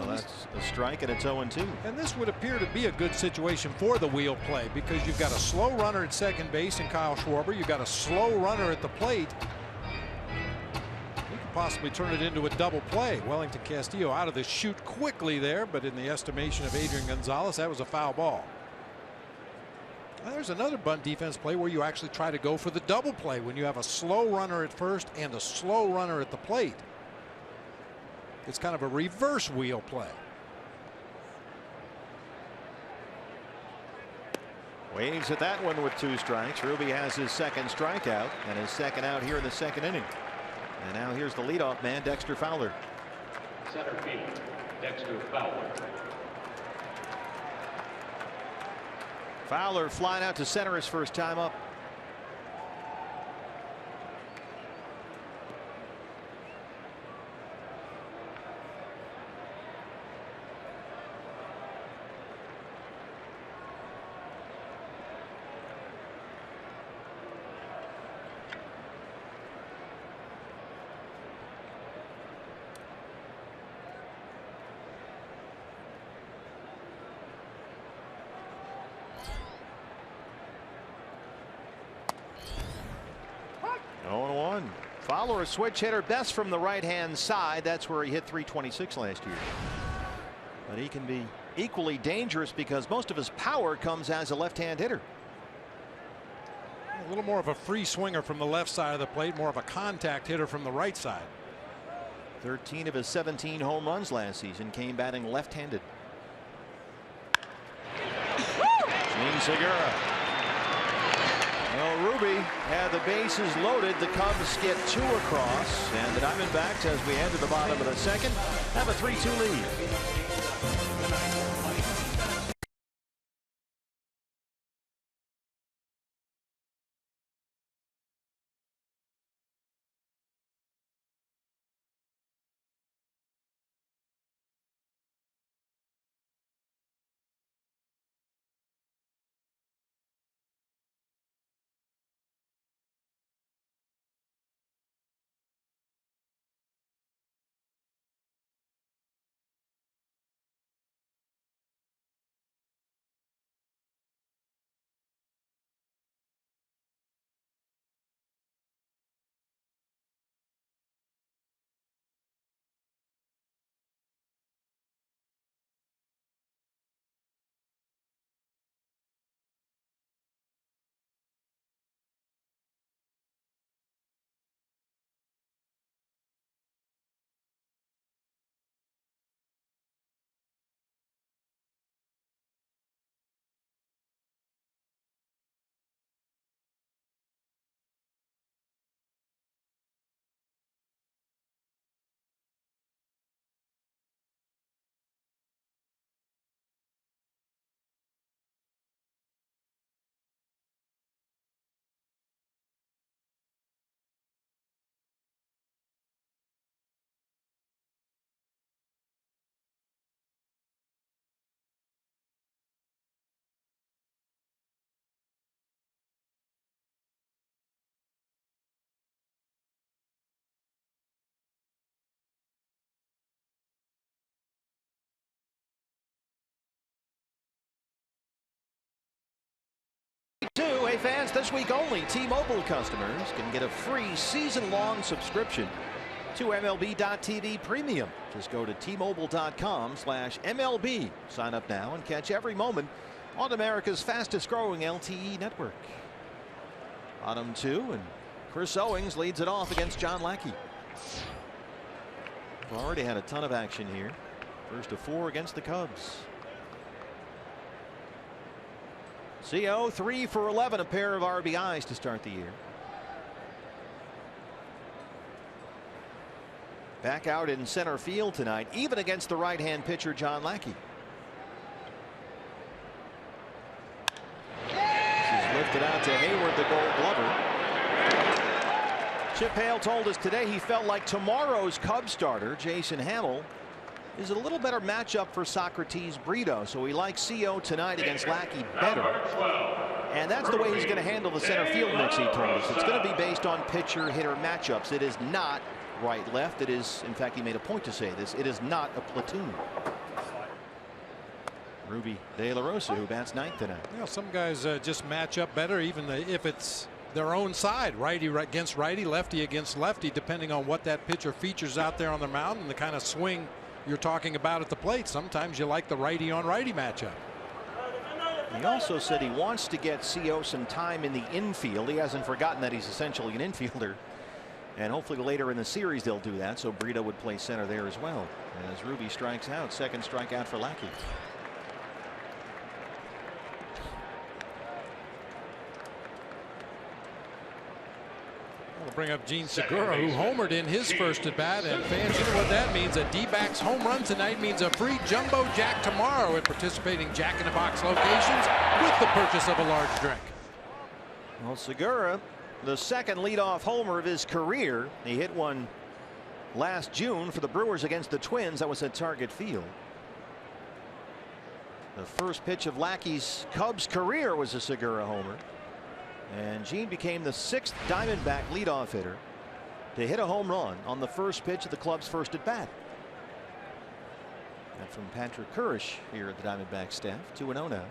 That's a strike, and it's 0-2. And this would appear to be a good situation for the wheel play because you've got a slow runner at second base in Kyle Schwarber. You've got a slow runner at the plate. You could possibly turn it into a double play. Wellington Castillo out of the chute quickly there, but in the estimation of Adrian Gonzalez, that was a foul ball. Now, there's another bunt defense play where you actually try to go for the double play when you have a slow runner at first and a slow runner at the plate. It's kind of a reverse wheel play. Waves at that one with 2 strikes. Ruby has his second strikeout and his second out here in the second inning. And now here's the leadoff man, Dexter Fowler. Center field, Dexter Fowler. Fowler flying out to center his first time up. Fowler, a switch hitter, best from the right-hand side. That's where he hit .326 last year. But he can be equally dangerous because most of his power comes as a left-hand hitter. A little more of a free swinger from the left side of the plate, more of a contact hitter from the right side. 13 of his 17 home runs last season came batting left-handed. Gene Segura. Well, Ruby had the bases loaded. The Cubs get 2 across, and the Diamondbacks, as we head to the bottom of the second, have a 3-2 lead. Hey fans, this week only T-Mobile customers can get a free season-long subscription to MLB.TV Premium. Just go to T-Mobile.com/MLB. Sign up now and catch every moment on America's fastest-growing LTE network. Bottom 2, and Chris Owings leads it off against John Lackey. We've already had a ton of action here. First of 4 against the Cubs. CO 3 for 11, a pair of RBIs to start the year. Back out in center field tonight, even against the right-hand pitcher John Lackey. This is lifted out to Hayward, the Gold Glover. Chip Hale told us today he felt like tomorrow's Cubs starter, Jason Hamill, is a little better matchup for Socrates Brito, so he likes CO tonight against Lackey better. And that's the way he's going to handle the center field mix, he told us. It's going to be based on pitcher-hitter matchups. It is not right-left. It is, in fact, he made a point to say this, it is not a platoon. Ruby De La Rosa, who bats ninth tonight. You know, some guys just match up better, even if it's their own side, righty against righty, lefty against lefty, depending on what that pitcher features out there on the mound and the kind of swing you're talking about at the plate. Sometimes you like the righty on righty matchup. He also said he wants to get CO some time in the infield. He hasn't forgotten that he's essentially an infielder, and hopefully later in the series they'll do that, so Brito would play center there as well. As Ruby strikes out, second strikeout for Lackey. We'll bring up Gene Segura, who homered in his first at bat, and fans, you know what that means. A D-backs home run tonight means a free jumbo jack tomorrow at participating Jack in the Box locations with the purchase of a large drink. Well, Segura, the second leadoff homer of his career. He hit one last June for the Brewers against the Twins. That was at Target Field. The first pitch of Lackey's Cubs career was a Segura homer. And Gene became the 6th Diamondback leadoff hitter to hit a home run on the first pitch of the club's first at bat. And from Patrick Kurish here at the Diamondback staff, 2-0 now.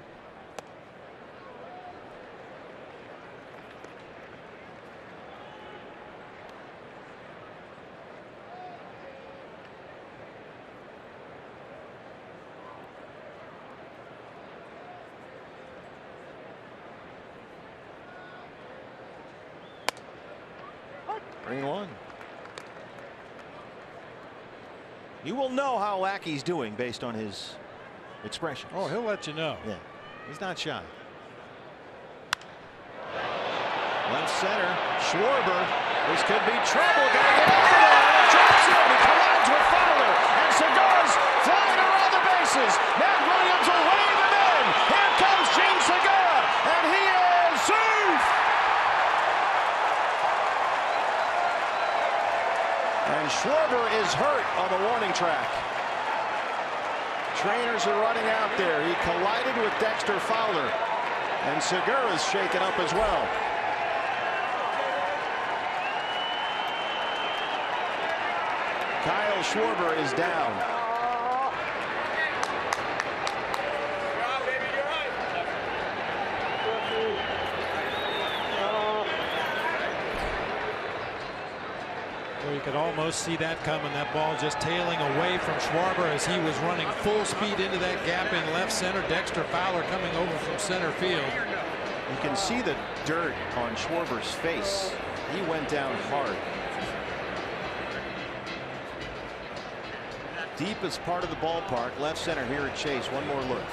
Bring one. You will know how Lackey's doing based on his expression. Oh, he'll let you know. Yeah, he's not shy. Left center, Schwarber. This could be trouble. Got to get out of there. And it drops in. He collides with Fowler. And Segura's flying around the bases. Matt Williams will wave him in. Here comes Gene Segura. And he is safe. And Schwarber is hurt on the warning track. Trainers are running out there. He collided with Dexter Fowler. And Segura's shaken up as well. Kyle Schwarber is down. Well, you could almost see that coming. That ball just tailing away from Schwarber as he was running full speed into that gap in left center. Dexter Fowler coming over from center field. You can see the dirt on Schwarber's face. He went down hard. Deepest part of the ballpark, left center here at Chase. One more look.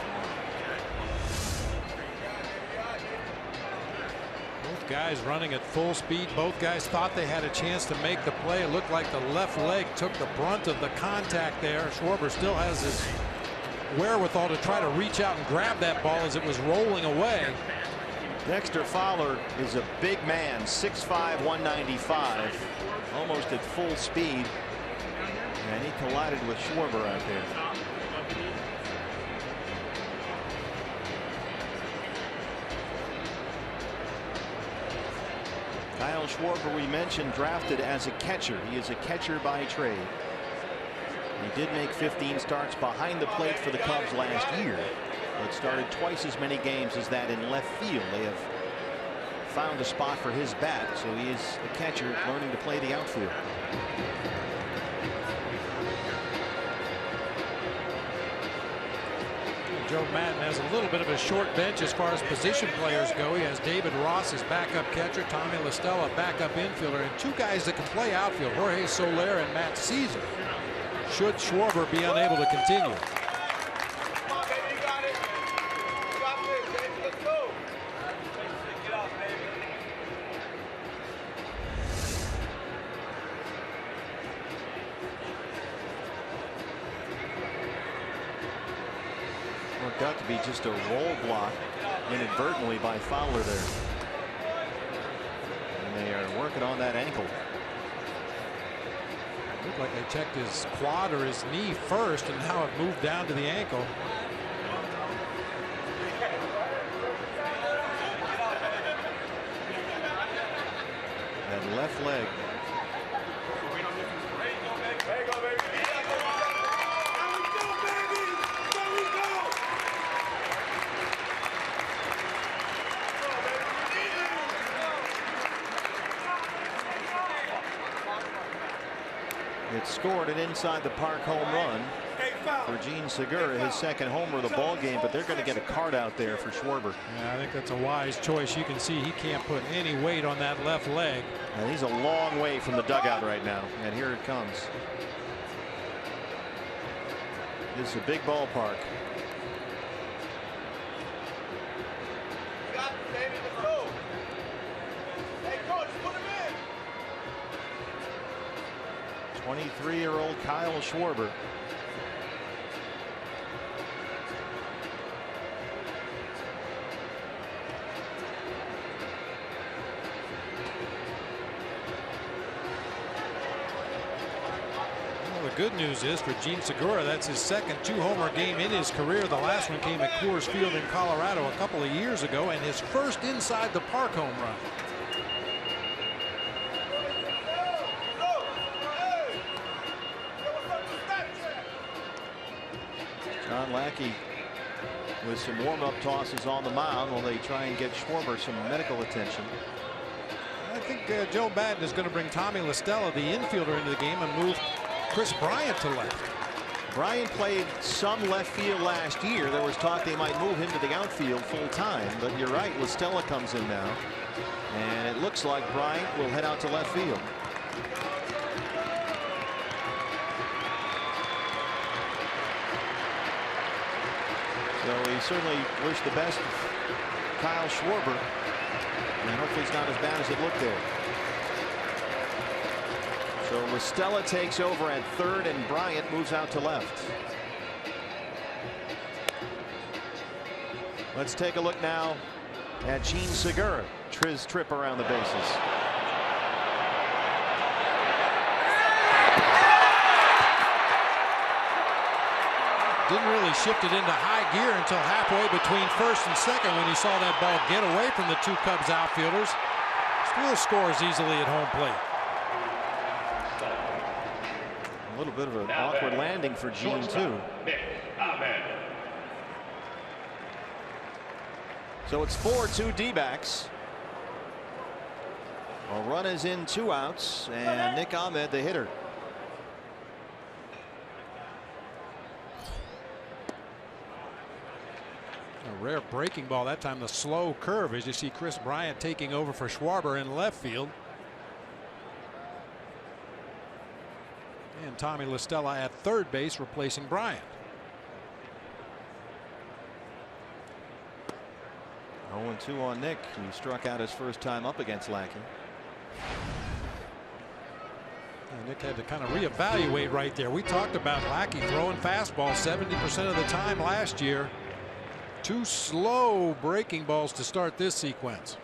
Both guys running at full speed. Both guys thought they had a chance to make the play. It looked like the left leg took the brunt of the contact there. Schwarber still has his wherewithal to try to reach out and grab that ball as it was rolling away. Dexter Fowler is a big man, 6'5", 195, almost at full speed. And he collided with Schwarber out there. Kyle Schwarber, we mentioned, drafted as a catcher. He is a catcher by trade. He did make 15 starts behind the plate for the Cubs last year, but started twice as many games as that in left field. They have found a spot for his bat, so he is a catcher learning to play the outfield. Joe Madden has a little bit of a short bench as far as position players go. He has David Ross as backup catcher, Tommy La Stella backup infielder, and two guys that can play outfield, Jorge Soler and Matt Caesar, should Schwarber be unable to continue. Worked out to be just a roll block inadvertently by Fowler there. And they are working on that ankle. Looked like they checked his quad or his knee first, and now have moved down to the ankle. That left leg. It scored an inside the park home run for Gene Segura, his second homer of the ball game, but they're going to get a card out there for Schwarber. Yeah, I think that's a wise choice. You can see he can't put any weight on that left leg. And he's a long way from the dugout right now, and here it comes. This is a big ballpark. Got it, baby. Let's go. Hey, coach, put him in. 23-year-old Kyle Schwarber. Well, the good news is for Gene Segura, that's his second two-homer game in his career. The last one came at Coors Field in Colorado a couple of years ago, and his first inside the park home run. John Lackey with some warm-up tosses on the mound while they try and get Schwarber some medical attention. I think Joe Madden is going to bring Tommy La Stella, the infielder, into the game and move Chris Bryant to left. Bryant played some left field last year. There was talk they might move him to the outfield full time, but you're right, La Stella comes in now, and it looks like Bryant will head out to left field. So we certainly wish the best of Kyle Schwarber, and hopefully it's not as bad as it looked there. So La Stella takes over at third, and Bryant moves out to left. Let's take a look now at Gene Segura. His trip around the bases. Didn't really shift it into high gear until halfway between first and second when he saw that ball get away from the two Cubs outfielders. Still scores easily at home plate. A little bit of an awkward landing for Gene, too. So it's 4-2 D-backs. A run is in, 2 outs, and Nick Ahmed, the hitter. A rare breaking ball, that time the slow curve, as you see Chris Bryant taking over for Schwarber in left field. And Tommy La Stella at third base, replacing Bryant. 0-2 on Nick, who struck out his first time up against Lackey. And Nick had to kind of reevaluate right there. We talked about Lackey throwing fastballs 70% of the time last year. 2 slow breaking balls to start this sequence.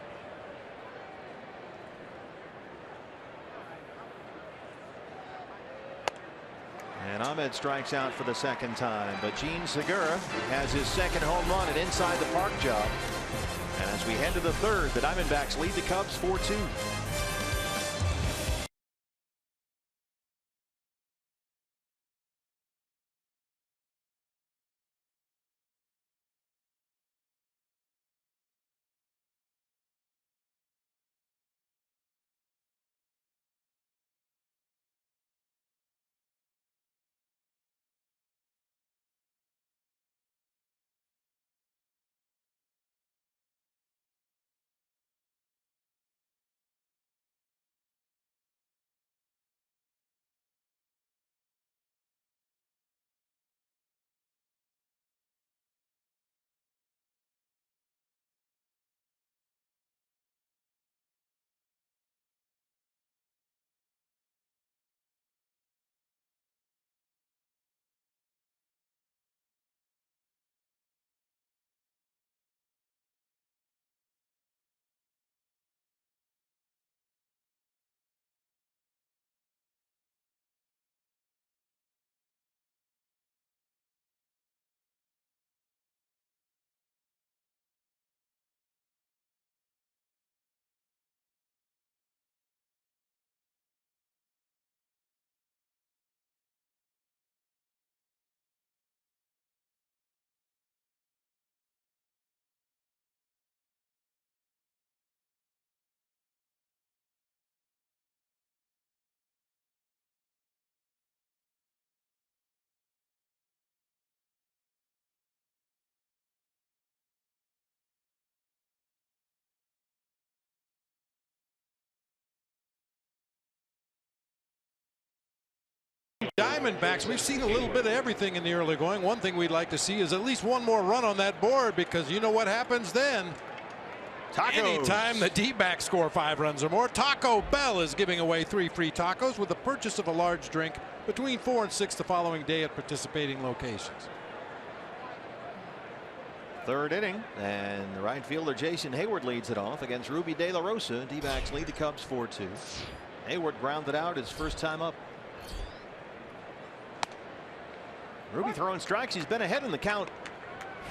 And Ahmed strikes out for the second time, but Gene Segura has his second home run, an inside the park job. And as we head to the third, the Diamondbacks lead the Cubs 4-2. Diamondbacks, we've seen a little bit of everything in the early going. One thing we'd like to see is at least one more run on that board, because you know what happens then. Tacos. Anytime the D-backs score 5 runs or more, Taco Bell is giving away 3 free tacos with the purchase of a large drink between 4 and 6 the following day at participating locations. Third inning, and the right fielder Jason Hayward leads it off against Ruby De La Rosa. D-backs lead the Cubs 4-2. Hayward grounded out his first time up. Ruby throwing strikes. He's been ahead in the count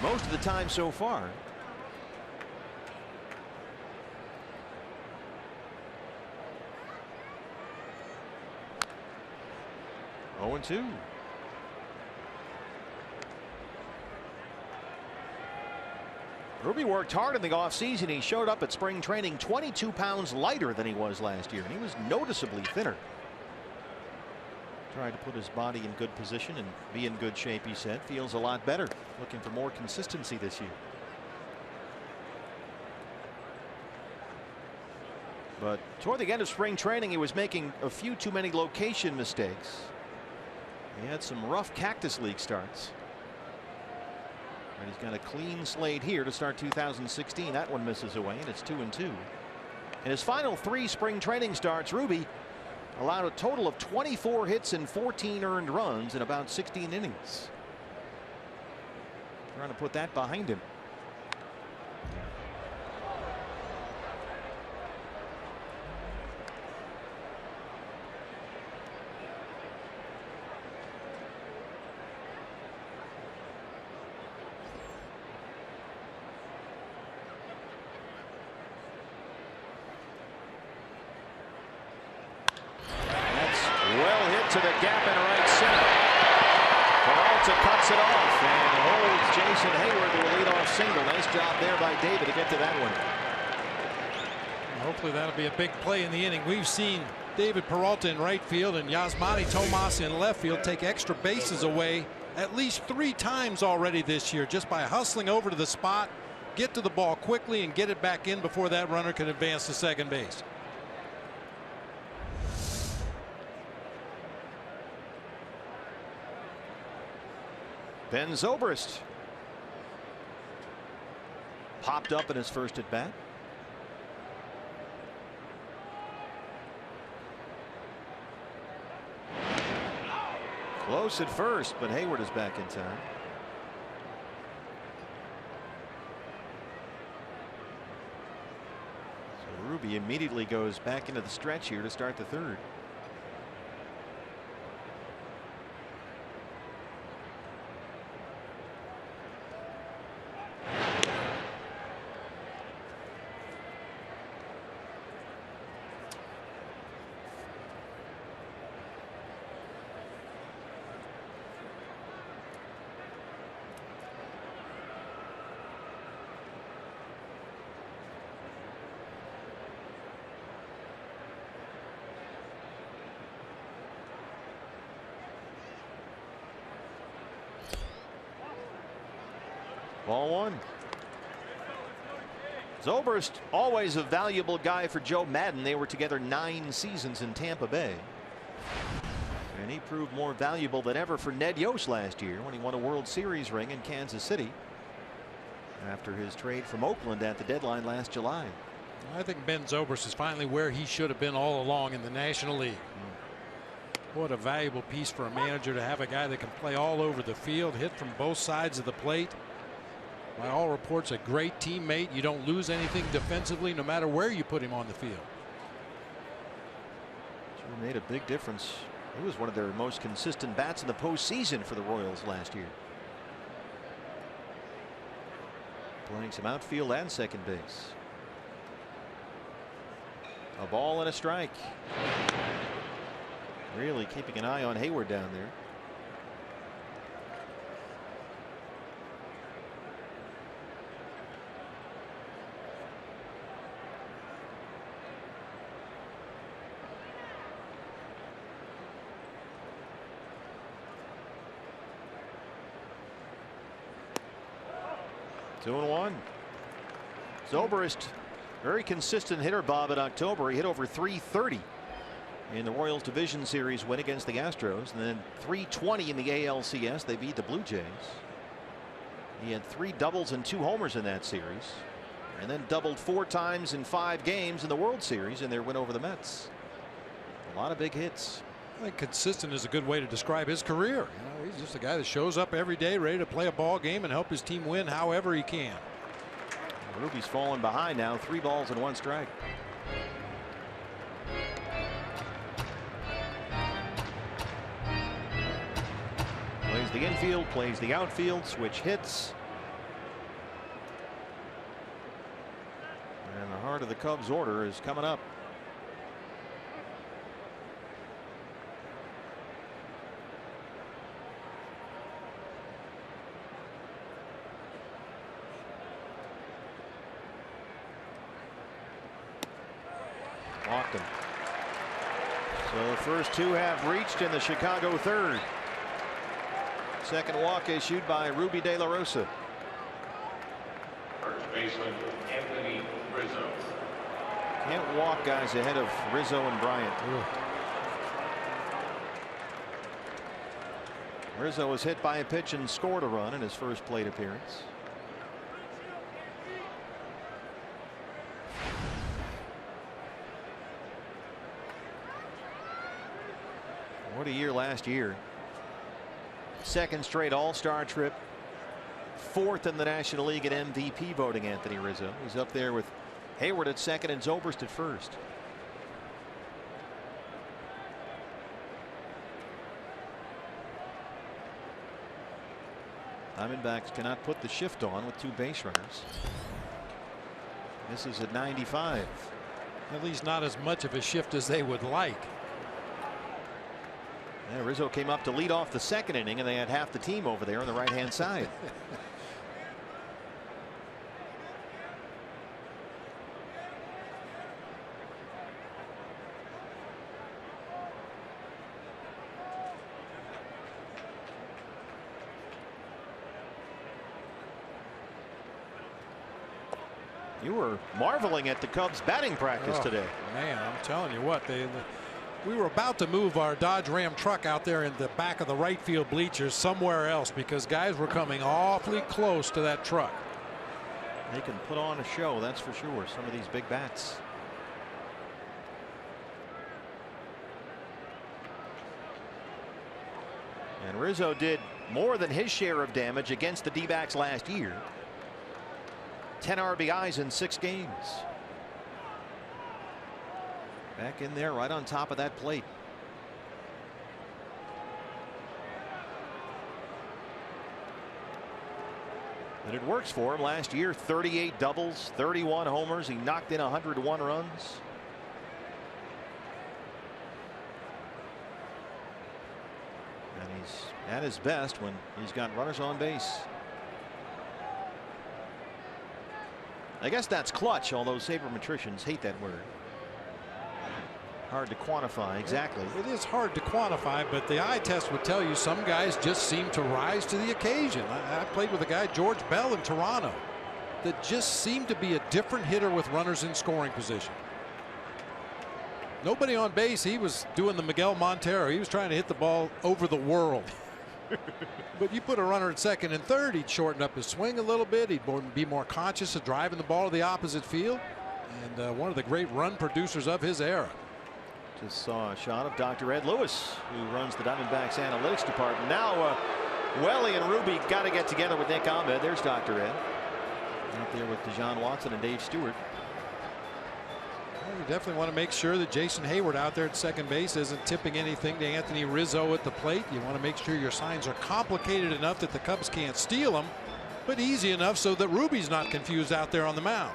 most of the time so far. Oh, 0-2. Ruby worked hard in the offseason. He showed up at spring training 22 pounds lighter than he was last year, and he was noticeably thinner. Tried to put his body in good position and be in good shape, he said. Feels a lot better. Looking for more consistency this year. But toward the end of spring training, he was making a few too many location mistakes. He had some rough Cactus League starts. And he's got a clean slate here to start 2016. That one misses away, and it's 2-2. In his final 3 spring training starts, Ruby allowed a total of 24 hits and 14 earned runs in about 16 innings. Trying to put that behind him. To the gap in right center. Peralta cuts it off and holds Jason Hayward to a leadoff single. Nice job there by David to get to that one. Hopefully that'll be a big play in the inning. We've seen David Peralta in right field and Yasmani Tomas in left field take extra bases away at least 3 times already this year, just by hustling over to the spot, get to the ball quickly and get it back in before that runner can advance to second base. Ben Zobrist popped up in his first at bat. Close at first, but Hayward is back in time. So Ruby immediately goes back into the stretch here to start the third. Ball 1. Zobrist, always a valuable guy for Joe Madden. They were together 9 seasons in Tampa Bay. And he proved more valuable than ever for Ned Yost last year when he won a World Series ring in Kansas City after his trade from Oakland at the deadline last July. I think Ben Zobrist is finally where he should have been all along in the National League. What a valuable piece for a manager to have a guy that can play all over the field, hit from both sides of the plate. By all reports, a great teammate. You don't lose anything defensively no matter where you put him on the field. Sure made a big difference. He was one of their most consistent bats in the postseason for the Royals last year. Playing some outfield and second base. A ball and a strike. Really keeping an eye on Hayward down there. Two and one. Zobrist, very consistent hitter, Bob, in October. He hit over 330 in the Royals division series win against the Astros, and then 320 in the ALCS. They beat the Blue Jays. He had 3 doubles and 2 homers in that series, and then doubled 4 times in 5 games in the World Series in their win over the Mets. A lot of big hits. I think consistent is a good way to describe his career. He's just a guy that shows up every day ready to play a ball game and help his team win however he can. Ruby's fallen behind now, 3 balls and 1 strike. Plays the infield, plays the outfield, switch hits. And the heart of the Cubs order is coming up. Walked him. So the first 2 have reached in the Chicago third. Second walk issued by Ruby De La Rosa. First baseman Anthony Rizzo. Can't walk guys ahead of Rizzo and Bryant. Rizzo was hit by a pitch and scored a run in his first plate appearance. What a year last year. 2nd straight All-Star trip. 4th in the National League in MVP voting, Anthony Rizzo. He's up there with Hayward at 2nd and Zobrist at 1st. Diamondbacks cannot put the shift on with 2 base runners. This is at 95. At least not as much of a shift as they would like. Yeah, Rizzo came up to lead off the 2nd inning, and they had half the team over there on the right-hand side. You were marveling at the Cubs batting practice today. Man, I'm telling you what, we were about to move our Dodge Ram truck out there in the back of the right field bleachers somewhere else because guys were coming awfully close to that truck. They can put on a show, that's for sure, some of these big bats. And Rizzo did more than his share of damage against the D-backs last year. 10 RBIs in 6 games. Back in there right on top of that plate. And it works for him. Last year 38 doubles, 31 homers. He knocked in 101 runs. And he's at his best when he's got runners on base. I guess that's clutch, although sabermetricians hate that word. Hard to quantify exactly. It is hard to quantify, but the eye test would tell you some guys just seem to rise to the occasion. I played with a guy, George Bell, in Toronto, that just seemed to be a different hitter with runners in scoring position. Nobody on base. He was doing the Miguel Montero. He was trying to hit the ball over the world. But you put a runner at 2nd and 3rd, he'd shorten up his swing a little bit. He'd be more conscious of driving the ball to the opposite field. And one of the great run producers of his era. Just saw a shot of Dr. Ed Lewis, who runs the Diamondbacks analytics department. Now Welly and Ruby got to get together with Nick Ahmed. There's Dr. Ed out there with DeJohn Watson and Dave Stewart. Well, you definitely want to make sure that Jason Hayward out there at 2nd base isn't tipping anything to Anthony Rizzo at the plate. You want to make sure your signs are complicated enough that the Cubs can't steal them, but easy enough so that Ruby's not confused out there on the mound.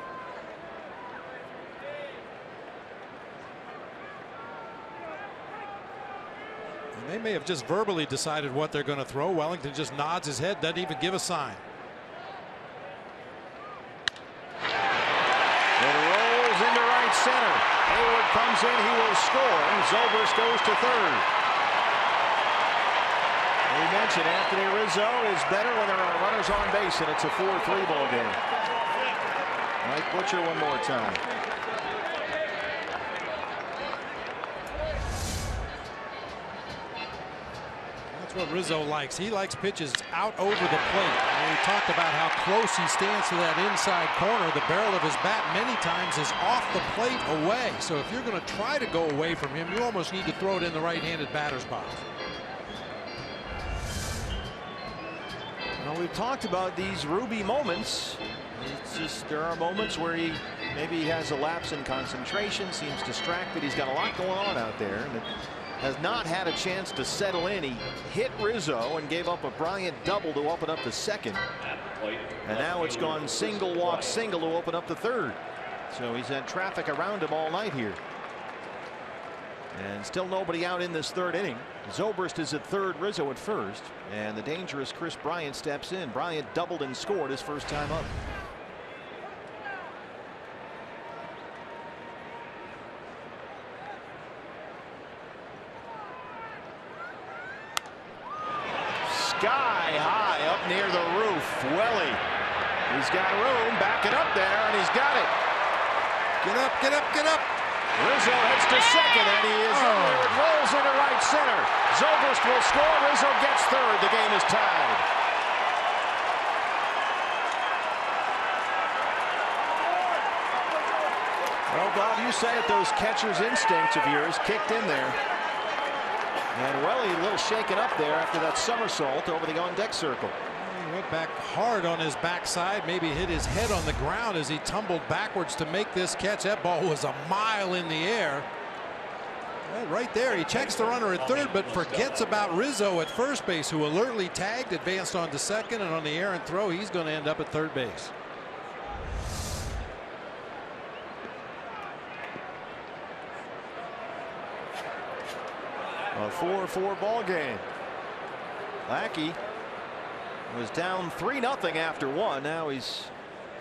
They may have just verbally decided what they're going to throw. Wellington just nods his head, doesn't even give a sign. It rolls into right center. Hayward comes in, he will score. Zobrist goes to 3rd. We mentioned Anthony Rizzo is better when there are runners on base, and it's a 4-3 ball game. Mike Butcher one more time. That's what Rizzo likes. He likes pitches out over the plate. And we talked about how close he stands to that inside corner. The barrel of his bat many times is off the plate away. So if you're going to try to go away from him, you almost need to throw it in the right-handed batter's box. Well, we've talked about these Ruby moments. It's just there are moments where maybe he has a lapse in concentration, seems distracted. He's got a lot going on out there, and has not had a chance to settle in. He hit Rizzo and gave up a Bryant double to open up the second, and now it's gone single walk single to open up the third. So he's had traffic around him all night here, and still nobody out in this third inning. Zobrist is at third, Rizzo at first, and the dangerous Chris Bryant steps in. Bryant doubled and scored his first time up. Sky high up near the roof. Welly, he's got room, back it up there, and he's got it. Get up, get up, get up. Rizzo heads to second, and he is in there. It rolls into right center. Zobrist will score. Rizzo gets third. The game is tied. Well, Bob, you said it. Those catcher's instincts of yours kicked in there. And Welly a little shaken up there after that somersault over the on-deck circle. He went back hard on his backside, maybe hit his head on the ground as he tumbled backwards to make this catch. That ball was a mile in the air. Well, right there, he checks the runner at third, but forgets about Rizzo at first base, who alertly tagged, advanced on to second, and on the errant throw, he's going to end up at third base. A 4-4 ball game. Lackey was down 3-0 after one. Now he's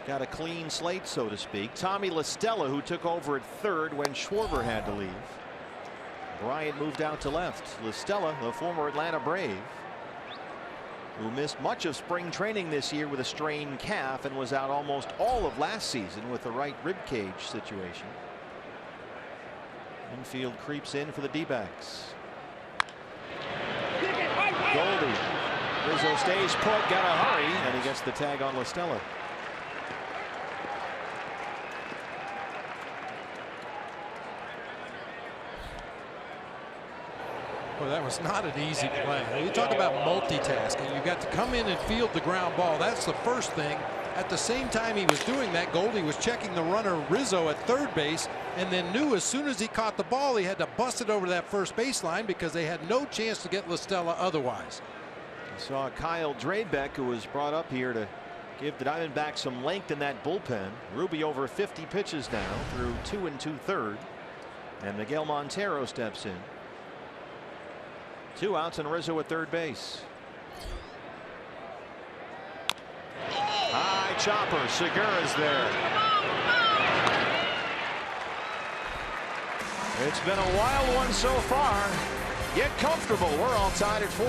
got a clean slate, so to speak. Tommy La Stella, who took over at third when Schwarber had to leave. Bryant moved out to left. La Stella, the former Atlanta Brave, who missed much of spring training this year with a strained calf and was out almost all of last season with the right rib cage situation. Infield creeps in for the D-backs. Goldie. Rizzo stays put, got to hurry, and he gets the tag on La Stella. Well, that was not an easy play. You talk about multitasking. You got to come in and field the ground ball. That's the first thing. At the same time he was doing that, Goldie was checking the runner Rizzo at third base, and then knew as soon as he caught the ball he had to bust it over that first baseline because they had no chance to get La Stella otherwise. You saw Kyle Drabeck, who was brought up here to give the Diamondbacks some length in that bullpen. Ruby over 50 pitches now through 2 2/3, and Miguel Montero steps in. 2 outs and Rizzo at third base. High chopper. Segura's there. It's been a wild one so far. Get comfortable. We're all tied at 4.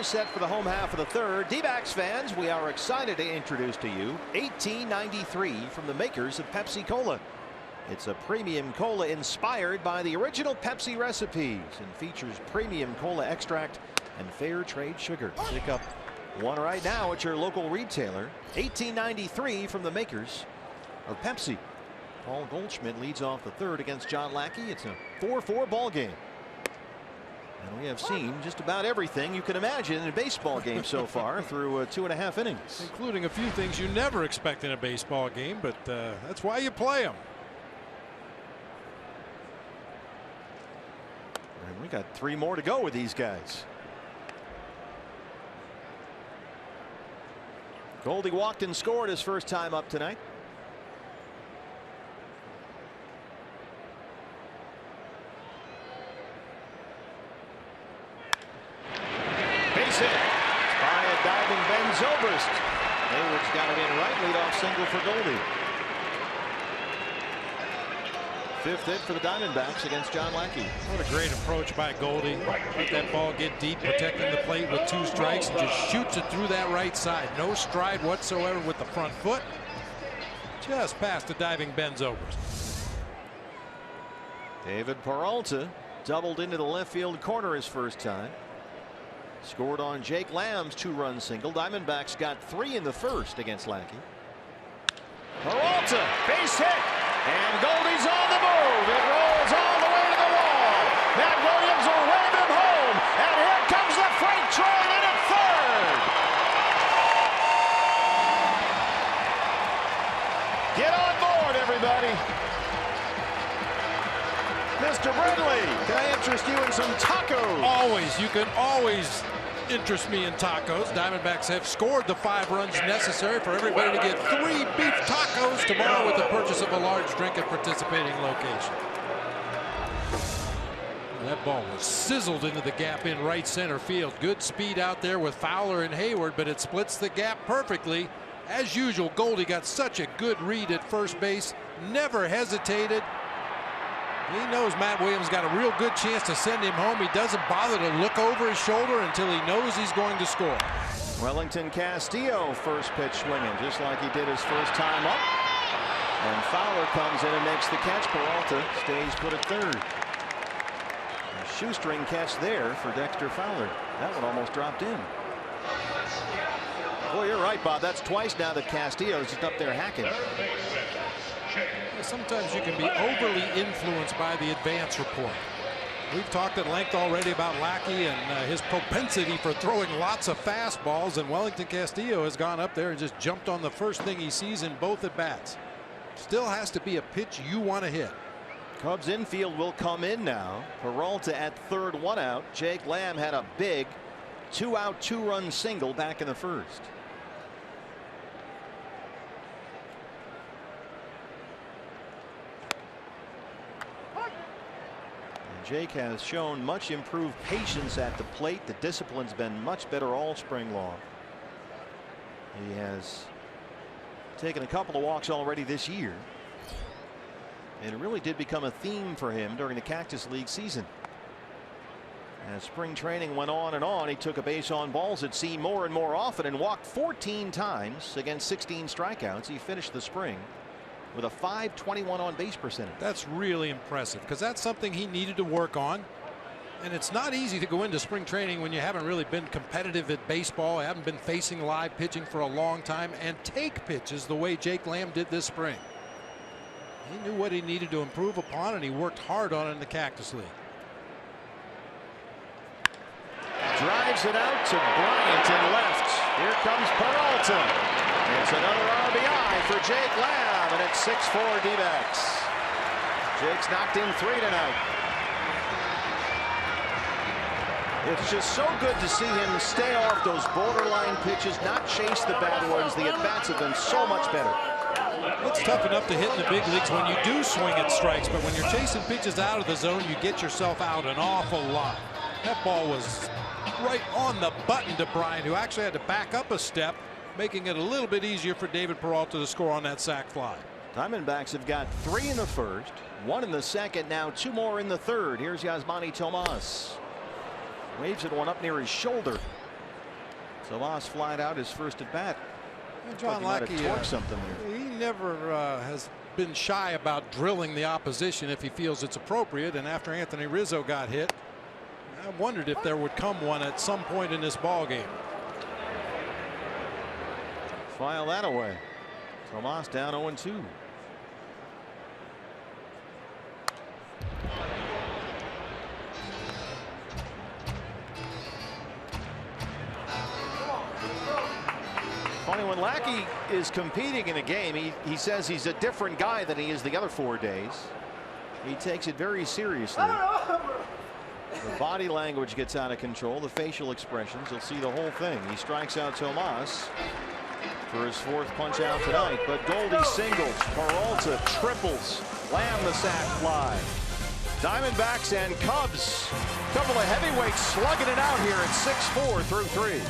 Set for the home half of the third. D-backs fans, we are excited to introduce to you 1893 from the makers of Pepsi Cola. It's a premium cola inspired by the original Pepsi recipes and features premium cola extract and fair trade sugar. Pick up one right now at your local retailer. 1893 from the makers of Pepsi. Paul Goldschmidt leads off the third against John Lackey. It's a 4-4 ball game. And we have seen just about everything you can imagine in a baseball game so far through 2.5 innings. Including a few things you never expect in a baseball game, but that's why you play them. And we got 3 more to go with these guys. Goldie walked and scored his first time up tonight. Base hit by a diving Ben Zobrist. Hayward's got it in right. Leadoff single for Goldie. 5th hit for the Diamondbacks against John Lackey. What a great approach by Goldie. Let that ball get deep, protecting the plate with 2 strikes, and just shoots it through that right side. No stride whatsoever with the front foot. Just past the diving Ben Zobrist. David Peralta doubled into the left field corner his first time. Scored on Jake Lamb's 2-run single. Diamondbacks got 3 in the first against Lackey. Peralta, base hit, and Goldie's on the move. It rolls all the way to the wall. Matt Williams will wave him home, and here comes the freight train in at third. Get on board, everybody. Mr. Brindley, can I interest you in some tacos? Always. You can always interest me in tacos. Diamondbacks have scored the 5 runs necessary for everybody to get 3 beef tacos tomorrow with the purchase of a large drink at participating location. That ball was sizzled into the gap in right center field. Good speed out there with Fowler and Hayward, but it splits the gap perfectly. As usual, Goldie got such a good read at first base, never hesitated. He knows Matt Williams got a real good chance to send him home. He doesn't bother to look over his shoulder until he knows he's going to score. Wellington Castillo first pitch swinging just like he did his first time up. And Fowler comes in and makes the catch. Peralta stays put at third. A shoestring catch there for Dexter Fowler. That one almost dropped in. Boy, you're right, Bob. That's twice now that Castillo's just up there hacking. Sometimes you can be overly influenced by the advance report. We've talked at length already about Lackey and his propensity for throwing lots of fastballs, and Wellington Castillo has gone up there and just jumped on the first thing he sees in both at bats. Still has to be a pitch you want to hit. Cubs infield will come in now. Peralta at third, 1 out. Jake Lamb had a big 2-out 2-run single back in the first. Jake has shown much improved patience at the plate. The discipline's been much better all spring long. He has taken a couple of walks already this year. And it really did become a theme for him during the Cactus League season. As spring training went on and on, he took a base on balls at seam more and more often and walked 14 times against 16 strikeouts. He finished the spring with a .521 on base percentage. That's really impressive because that's something he needed to work on. And it's not easy to go into spring training when you haven't really been competitive at baseball, haven't been facing live pitching for a long time, and take pitches the way Jake Lamb did this spring. He knew what he needed to improve upon, and he worked hard on it in the Cactus League. Drives it out to Bryant in left. Here comes Peralta. It's another RBI for Jake Lamb, and it's 6-4 D-backs. Jake's knocked in 3 tonight. It's just so good to see him stay off those borderline pitches, not chase the bad ones. The at-bats have been so much better. It's tough enough to hit in the big leagues when you do swing at strikes, but when you're chasing pitches out of the zone, you get yourself out an awful lot. That ball was right on the button to Bryant, who actually had to back up a step, making it a little bit easier for David Peralta to score on that sac fly. Diamondbacks have got 3 in the first, 1 in the second, now 2 more in the third. Here's Yasmani Tomas. Waves it one up near his shoulder. Tomas flied out his first at bat. John Lackey something there. He never has been shy about drilling the opposition if he feels it's appropriate. And after Anthony Rizzo got hit, I wondered if there would come one at some point in this ball game. File that away. Tomas down 0-2. Funny, when Lackey is competing in a game, he says he's a different guy than he is the other 4 days. He takes it very seriously. The body language gets out of control. The facial expressions. You'll see the whole thing. He strikes out Tomas for his 4th punch out tonight. But Goldie singles. Peralta triples. Lamb the sac fly. Diamondbacks and Cubs. Couple of heavyweights slugging it out here at 6-4 through 3.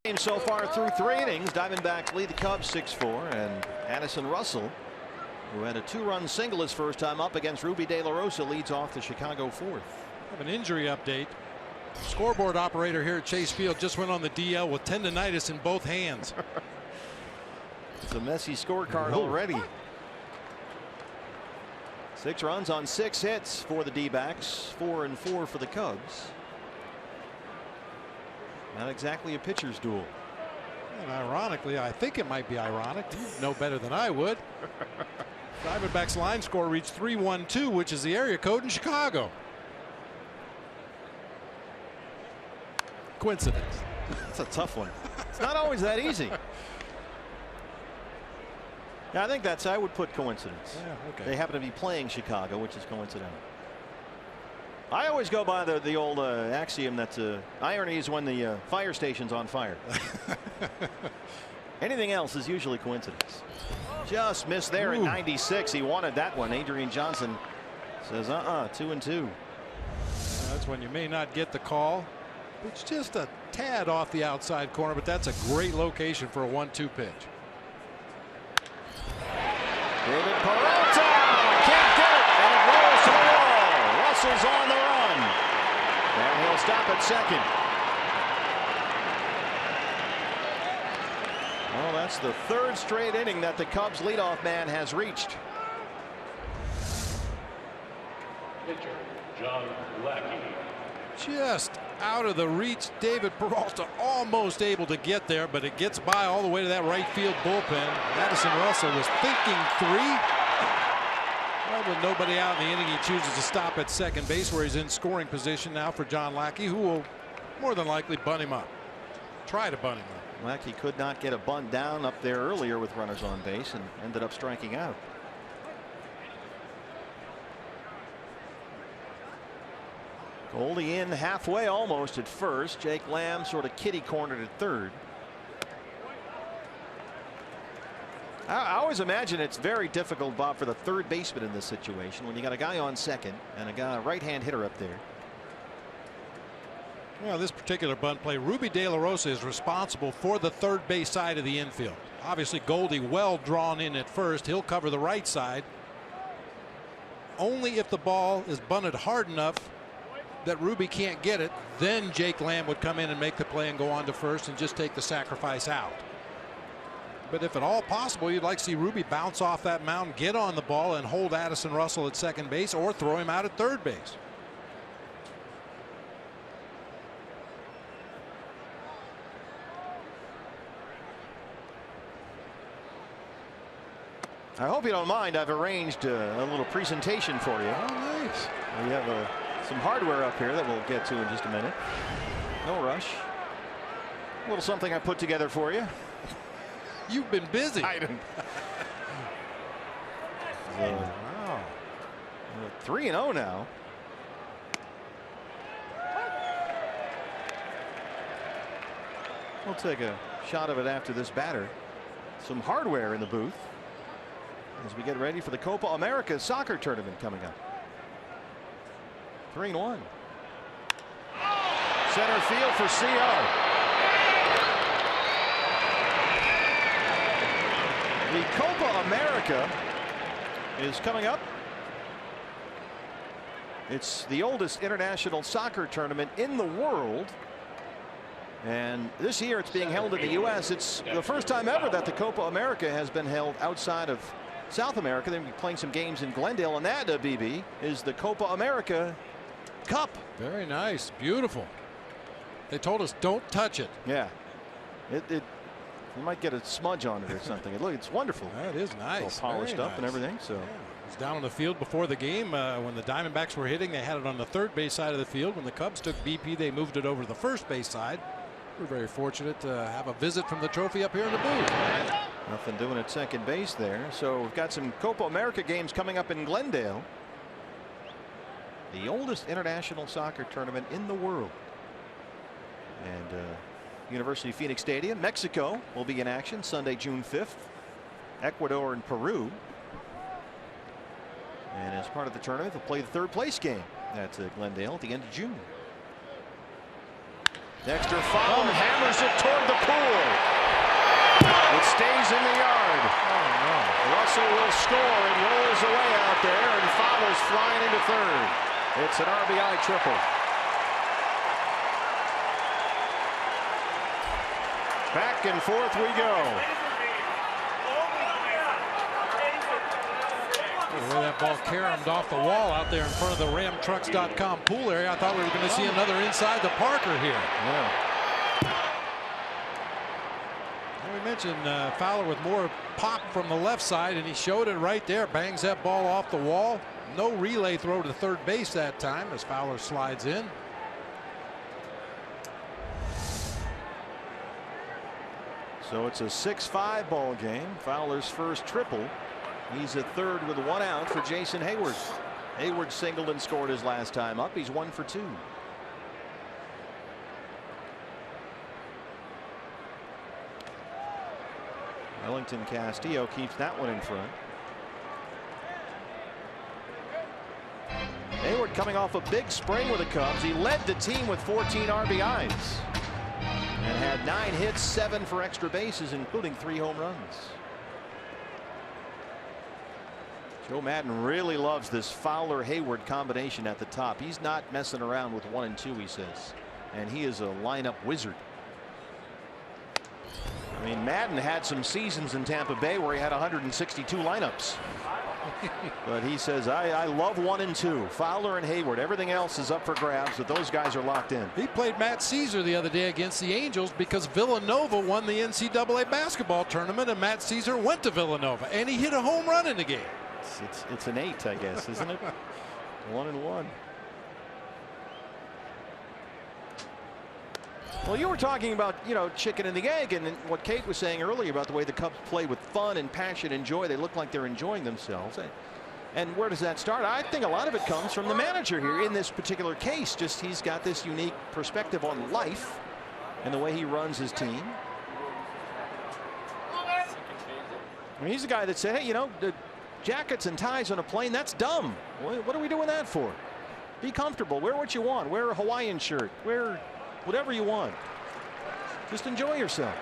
Game so far through 3 innings. Diamondbacks lead the Cubs 6-4, and Addison Russell, who had a 2-run single his first time up against Ruby De La Rosa, leads off the Chicago 4th. I have an injury update. Scoreboard operator here at Chase Field just went on the DL with tendonitis in both hands. It's a messy scorecard already. 6 runs on 6 hits for the D-backs, 4 and 4 for the Cubs. Not exactly a pitcher's duel. And ironically, I think it might be ironic. You know better than I would. Diamondbacks line score reached 312, which is the area code in Chicago. Coincidence. That's a tough one. It's not always that easy. Yeah, I think I would put coincidence. Yeah, okay. They happen to be playing Chicago, which is coincidental. I always go by the old axiom that irony is when the fire station's on fire. Anything else is usually coincidence. Just missed there at 96. He wanted that one. Adrian Johnson says 2-2. That's when you may not get the call. It's just a tad off the outside corner, but that's a great location for a 1-2 pitch. David Peralta can't get it, and it rolls to the wall. Russell's on the run, and he'll stop at second. Well, that's the 3rd straight inning that the Cubs leadoff man has reached. Pitcher, John Lackey. Just out of the reach. David Peralta almost able to get there, but it gets by all the way to that right field bullpen. Addison Russell was thinking 3. Well, with nobody out in the inning, he chooses to stop at second base, where he's in scoring position now for John Lackey, who will more than likely bunt him up. Try to bunt him up. Lackey could not get a bunt down up there earlier with runners on base and ended up striking out. Goldie in halfway almost at first. Jake Lamb sort of kitty cornered at third. I always imagine it's very difficult, Bob, for the third baseman in this situation when you got a guy on second and a right-hand hitter up there. Well, this particular bunt play, Ruby De La Rosa is responsible for the third base side of the infield. Obviously, Goldie well drawn in at first. He'll cover the right side. Only if the ball is bunted hard enough that Ruby can't get it, then Jake Lamb would come in and make the play and go on to first and just take the sacrifice out. But if at all possible, you'd like to see Ruby bounce off that mound, get on the ball, and hold Addison Russell at second base or throw him out at third base. I hope you don't mind. I've arranged a little presentation for you. Oh, nice. We have some hardware up here that we'll get to in just a minute. No rush. A little something I put together for you. You've been busy. I didn't. Wow. 3-0 now. We'll take a shot of it after this batter. Some hardware in the booth as we get ready for the Copa America soccer tournament coming up. 3-1. Center field for CO. The Copa America is coming up. It's the oldest international soccer tournament in the world. And this year it's being held in the U.S. It's the first time ever that the Copa America has been held outside of South America. They'll be playing some games in Glendale, and that, BB, is the Copa America Cup. Very nice. Beautiful. They told us don't touch it. Yeah. You might get a smudge on it or something. It's wonderful. That is nice. All polished Very up nice. and everything. So yeah. It was down on the field before the game when the Diamondbacks were hitting. They had it on the third base side of the field. When the Cubs took BP, they moved it over to the first base side. We're very fortunate to have a visit from the trophy up here in the booth. Nothing doing at second base there. So we've got some Copa America games coming up in Glendale. The oldest international soccer tournament in the world. And University of Phoenix Stadium. Mexico will be in action Sunday, June 5th. Ecuador and Peru. And as part of the tournament, they'll play the third place game at Glendale at the end of June. Dexter Fowler hammers it toward the pool. It stays in the yard. Oh, no. Russell will score and rolls away out there, and Fowler's flying into third. It's an RBI triple. Back and forth we go. The way that ball caromed off the wall out there in front of the RamTrucks.com pool area, I thought we were going to see another inside the Parker here. Yeah. And we mentioned Fowler with more pop from the left side, and he showed it right there. Bangs that ball off the wall. No relay throw to third base that time as Fowler slides in. So it's a 6-5 ball game. Fowler's first triple. He's at third with 1 out for Jason Hayward. Hayward singled and scored his last time up. He's 1 for 2. Wellington Castillo keeps that one in front. Hayward coming off a big spring with the Cubs. He led the team with 14 RBIs and had 9 hits, 7 for extra bases, including 3 home runs. Joe Madden really loves this Fowler-Hayward combination at the top. He's not messing around with 1 and 2, he says, and he is a lineup wizard. I mean, Madden had some seasons in Tampa Bay where he had 162 lineups. But he says, I love 1 and 2. Fowler and Hayward. Everything else is up for grabs, but those guys are locked in. He played Matt Caesar the other day against the Angels because Villanova won the NCAA basketball tournament, and Matt Caesar went to Villanova, and he hit a home run in the game. It's an 8, I guess, isn't it? 1 and 1. Well, you were talking about, chicken and the egg, and what Kate was saying earlier about the way the Cubs play with fun and passion and joy. They look like they're enjoying themselves. And where does that start? I think a lot of it comes from the manager here in this particular case. Just he's got this unique perspective on life and the way he runs his team. I mean, he's the guy that said, hey, you know, the jackets and ties on a plane, that's dumb. What are we doing that for? Be comfortable. Wear what you want. Wear a Hawaiian shirt. Wear whatever you want. Just enjoy yourself.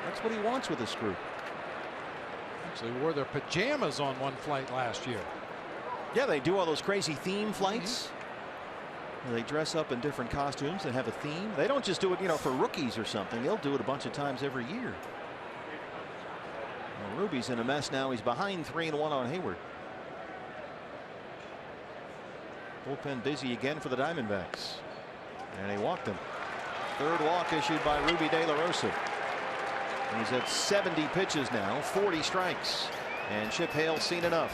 That's what he wants with this group. Actually wore their pajamas on one flight last year. Yeah, they do all those crazy theme flights. They dress up in different costumes and have a theme. They don't just do it, you know, for rookies or something. They'll do it a bunch of times every year. Well, Ruby's in a mess now. He's behind 3-1 on Hayward. Bullpen busy again for the Diamondbacks. And he walked him. Third walk issued by Ruby De La Rosa. He's at 70 pitches now, 40 strikes. And Chip Hale's seen enough.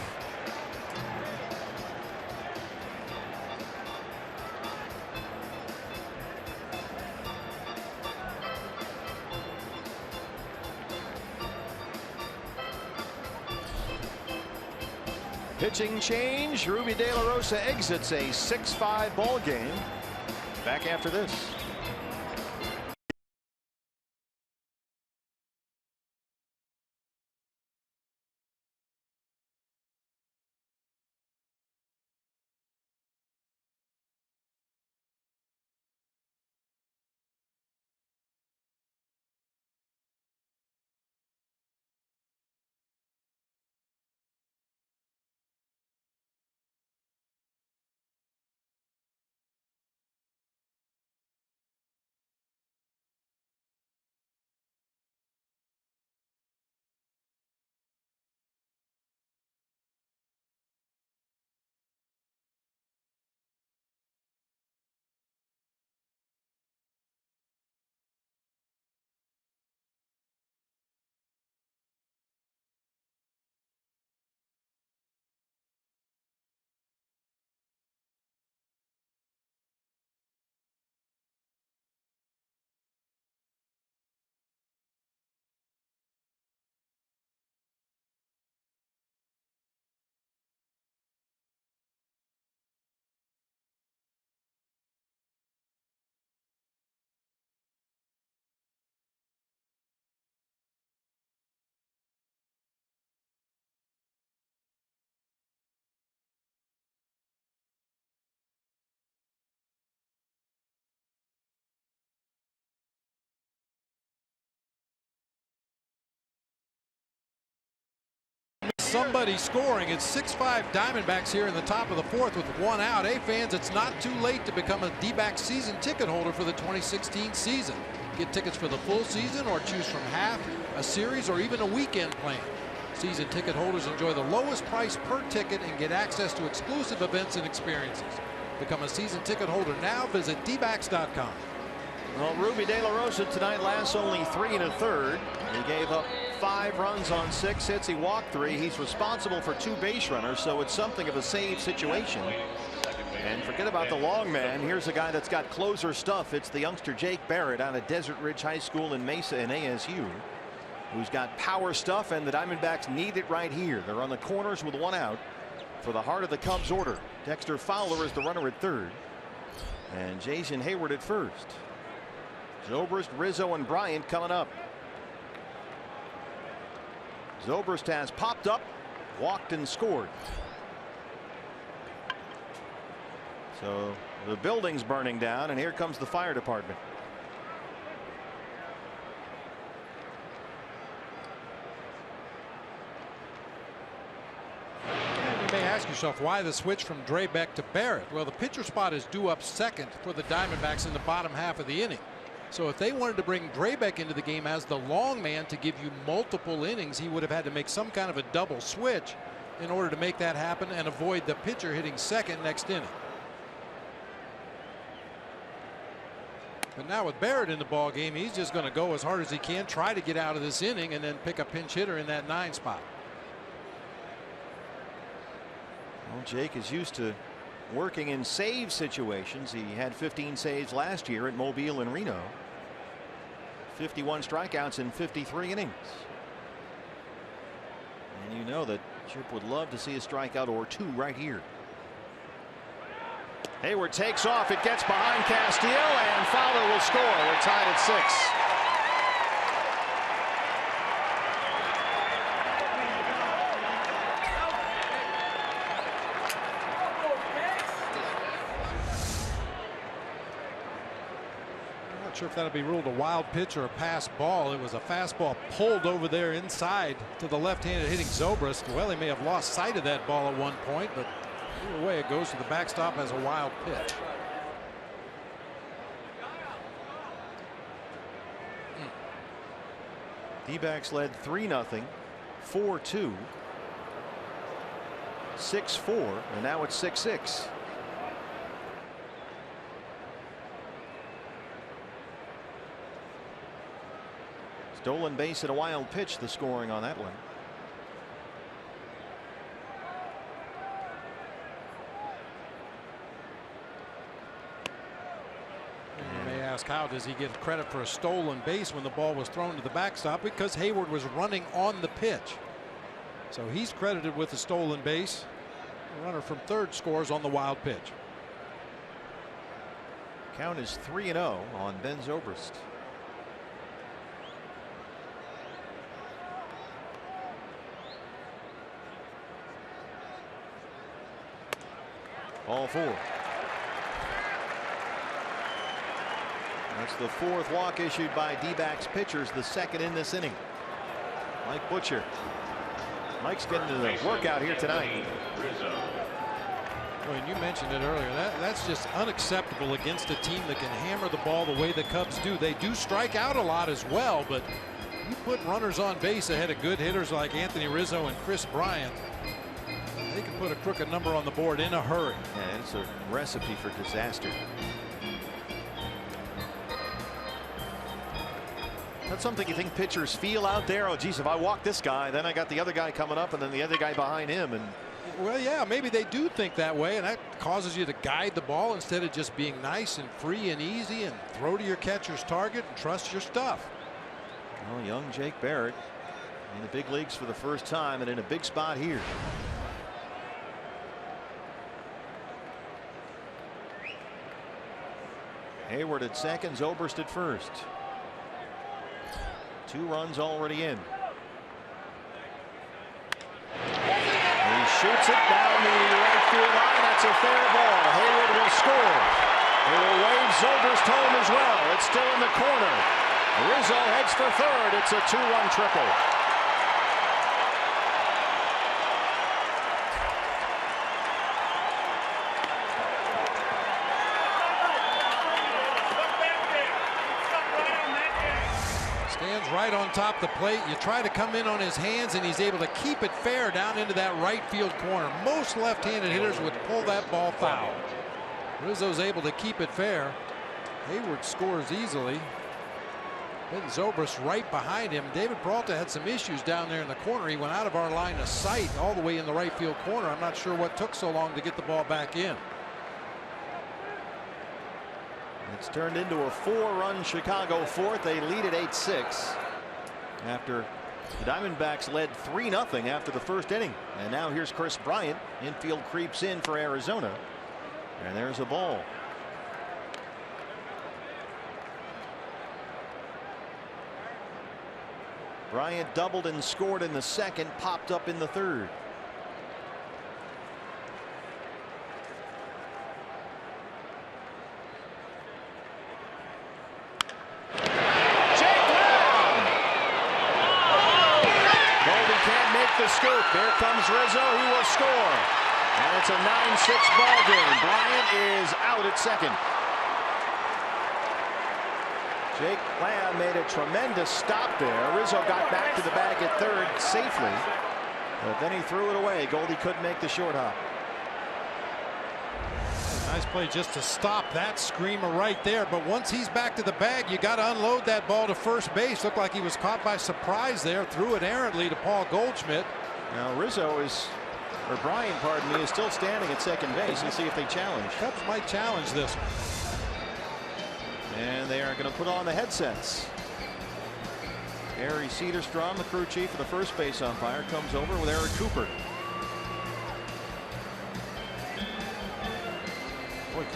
Pitching change. Ruby De La Rosa exits a 6-5 ball game. Back after this. Somebody scoring. It's 6-5 Diamondbacks here in the top of the fourth with one out. Hey fans, it's not too late to become a D-back season ticket holder for the 2016 season. Get tickets for the full season or choose from half, a series, or even a weekend plan. Season ticket holders enjoy the lowest price per ticket and get access to exclusive events and experiences. Become a season ticket holder now. Visit dbacks.com. Well, Ruby De La Rosa tonight lasts only 3 1/3. He gave up 5 runs on 6 hits. He walked 3. He's responsible for 2 base runners, so it's something of a save situation. And forget about the long man. Here's a guy that's got closer stuff. It's the youngster Jake Barrett out of Desert Ridge High School in Mesa and ASU, who's got power stuff, and the Diamondbacks need it right here. They're on the corners with 1 out for the heart of the Cubs order. Dexter Fowler is the runner at third, and Jason Hayward at first. Zobrist, Rizzo, and Bryant coming up. Zobrist has popped up, walked, and scored. So the building's burning down, and here comes the fire department. You may ask yourself why the switch from Drabek to Barrett. Well, the pitcher spot is due up second for the Diamondbacks in the bottom half of the inning. So if they wanted to bring Drabek into the game as the long man to give you multiple innings, he would have had to make some kind of a double switch in order to make that happen and avoid the pitcher hitting second next inning. But now with Barrett in the ball game, he's just going to go as hard as he can, try to get out of this inning, and then pick a pinch hitter in that 9 spot. Well, Jake is used to working in save situations. He had 15 saves last year at Mobile and Reno. 51 strikeouts in 53 innings. And you know that Chip would love to see a strikeout or two right here. Hayward takes off. It gets behind Castillo, and Fowler will score. We're tied at 6. Sure if that'll be ruled a wild pitch or a pass ball. It was a fastball pulled over there inside to the left-handed hitting Zobrist. Well, he may have lost sight of that ball at one point, but either way it goes to the backstop as a wild pitch. D-backs led 3-0, 4-2, 6-4, and now it's 6-6. Stolen base and a wild pitch, the scoring on that one. You may ask, how does he get credit for a stolen base when the ball was thrown to the backstop? Because Hayward was running on the pitch. So he's credited with the stolen base. The runner from third scores on the wild pitch. Count is 3-0 on Ben Zobrist. All 4. That's the 4th walk issued by D-backs pitchers, the 2nd in this inning. Mike Butcher. Mike's getting to the workout here tonight. Well, and you mentioned it earlier. That's just unacceptable against a team that can hammer the ball the way the Cubs do. They do strike out a lot as well, but you put runners on base ahead of good hitters like Anthony Rizzo and Chris Bryant, they can put a crooked number on the board in a hurry. Yeah, it's a recipe for disaster. That's something you think pitchers feel out there. Oh, geez, if I walk this guy, then I got the other guy coming up, and then the other guy behind him. And well, yeah, maybe they do think that way, and that causes you to guide the ball instead of just being nice and free and easy and throw to your catcher's target and trust your stuff. Well, young Jake Barrett in the big leagues for the first time and in a big spot here. Hayward at second, Zobrist at first. 2 runs already in. He shoots it down the right field line. That's a fair ball. Hayward will score. He will wave Zobrist home as well. It's still in the corner. Rizzo heads for third. It's a 2-run triple. Right on top of the plate. You try to come in on his hands, and he's able to keep it fair down into that right field corner. Most left-handed hitters would pull that ball foul. Rizzo's able to keep it fair. Hayward scores easily. Ben Zobrist right behind him. David Peralta had some issues down there in the corner. He went out of our line of sight all the way in the right field corner. I'm not sure what took so long to get the ball back in. It's turned into a 4-run Chicago 4th. They lead at 8-6 after the Diamondbacks led 3-0 after the first inning. And now here's Chris Bryant. Infield creeps in for Arizona, and there's a ball. Bryant doubled and scored in the second, popped up in the third. The scoop. Here comes Rizzo. He will score. And it's a 9-6 ball game. Bryant is out at second. Jake Lamb made a tremendous stop there. Rizzo got back to the bag at third safely, but then he threw it away. Goldie couldn't make the short hop. Nice play just to stop that screamer right there. But once he's back to the bag, you got to unload that ball to first base. Looked like he was caught by surprise there. Threw it errantly to Paul Goldschmidt. Now Rizzo is, or Bryant, pardon me, is still standing at second base. Let's see if they challenge. Cubs might challenge this one. And they are going to put on the headsets. Harry Cedarstrom, the crew chief of the first base umpire, comes over with Eric Cooper.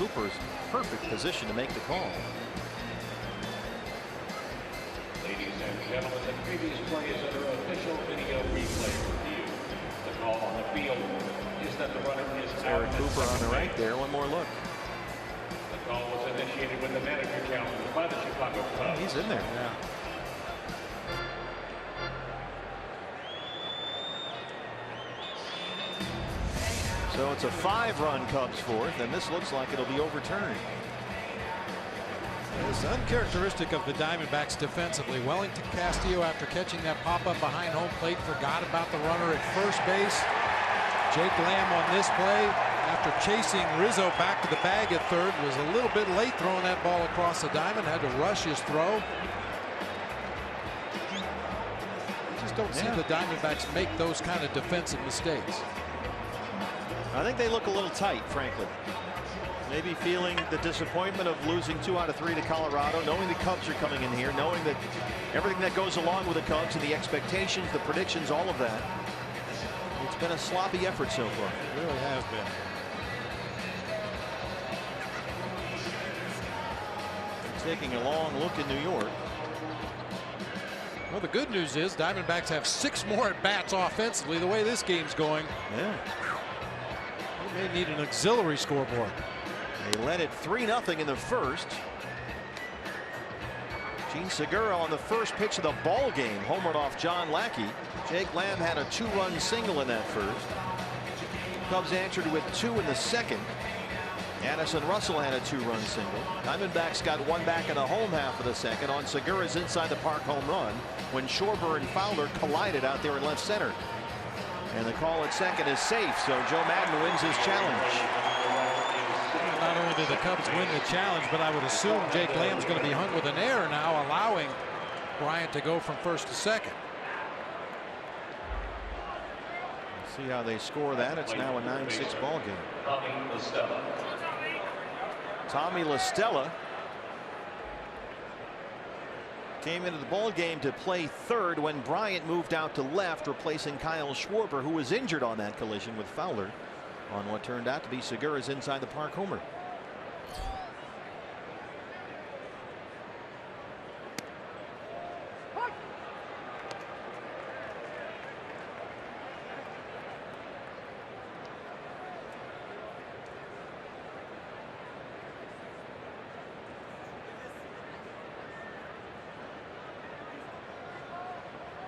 Cooper's perfect position to make the call. Ladies and gentlemen, the previous play is under official video replay review. The call on the field is that the runner is out. Eric Cooper on the right there. One more look. The call was initiated when the manager challenged by the Chicago Cubs. He's in there. Yeah. So it's a 5-run Cubs fourth, and this looks like it'll be overturned. It's uncharacteristic of the Diamondbacks defensively. Wellington Castillo, after catching that pop-up behind home plate, forgot about the runner at first base. Jake Lamb on this play, after chasing Rizzo back to the bag at third, was a little bit late throwing that ball across the diamond, had to rush his throw. Just don't see the Diamondbacks make those kind of defensive mistakes. I think they look a little tight, frankly. Maybe feeling the disappointment of losing 2 out of 3 to Colorado, knowing the Cubs are coming in here, knowing that everything that goes along with the Cubs and the expectations, the predictions, all of that. It's been a sloppy effort so far. It really has been. Taking a long look in New York. Well, the good news is Diamondbacks have 6 more at bats offensively the way this game's going. Yeah. They may need an auxiliary scoreboard. They led it 3-0 in the first. Gene Segura on the first pitch of the ball game homered off John Lackey. Jake Lamb had a 2-run single in that first. Cubs answered with 2 in the second. Addison Russell had a 2-run single. Diamondbacks got 1 back in the home half of the second on Segura's inside the park home run when Schwarber and Fowler collided out there in left center. And the call at second is safe, so Joe Madden wins his challenge. Not only did the Cubs win the challenge, but I would assume Jake Lamb's going to be hung with an error now, allowing Bryant to go from first to second. See how they score that. It's now a 9-6 ball game. Tommy La Stella came into the ball game to play third when Bryant moved out to left, replacing Kyle Schwarber, who was injured on that collision with Fowler on what turned out to be Segura's inside the park homer.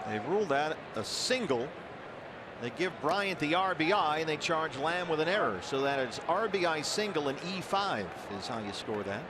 They ruled that a single. They give Bryant the RBI and they charge Lamb with an error, so that it's RBI single and E5 is how you score that.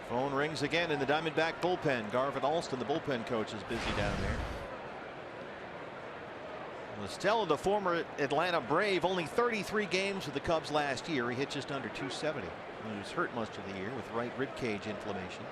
Phone rings again in the Diamondback bullpen. Garvin Alston, the bullpen coach, is busy down there. Stella, the former Atlanta Brave, only 33 games with the Cubs last year. He hit just under 270. He was hurt much of the year with right rib cage inflammation.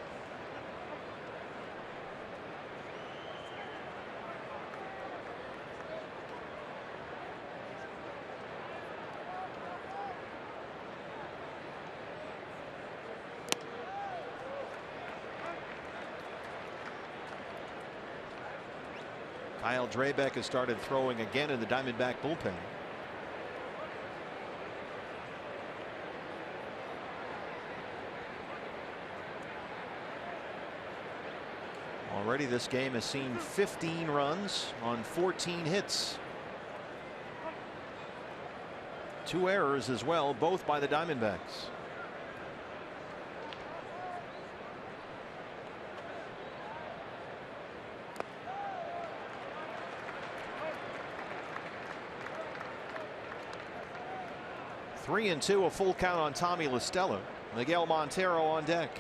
Kyle Drabek has started throwing again in the Diamondback bullpen. Already this game has seen 15 runs on 14 hits. 2 errors as well, both by the Diamondbacks. Three and 2, a full count on Tommy La Stella. Miguel Montero on deck.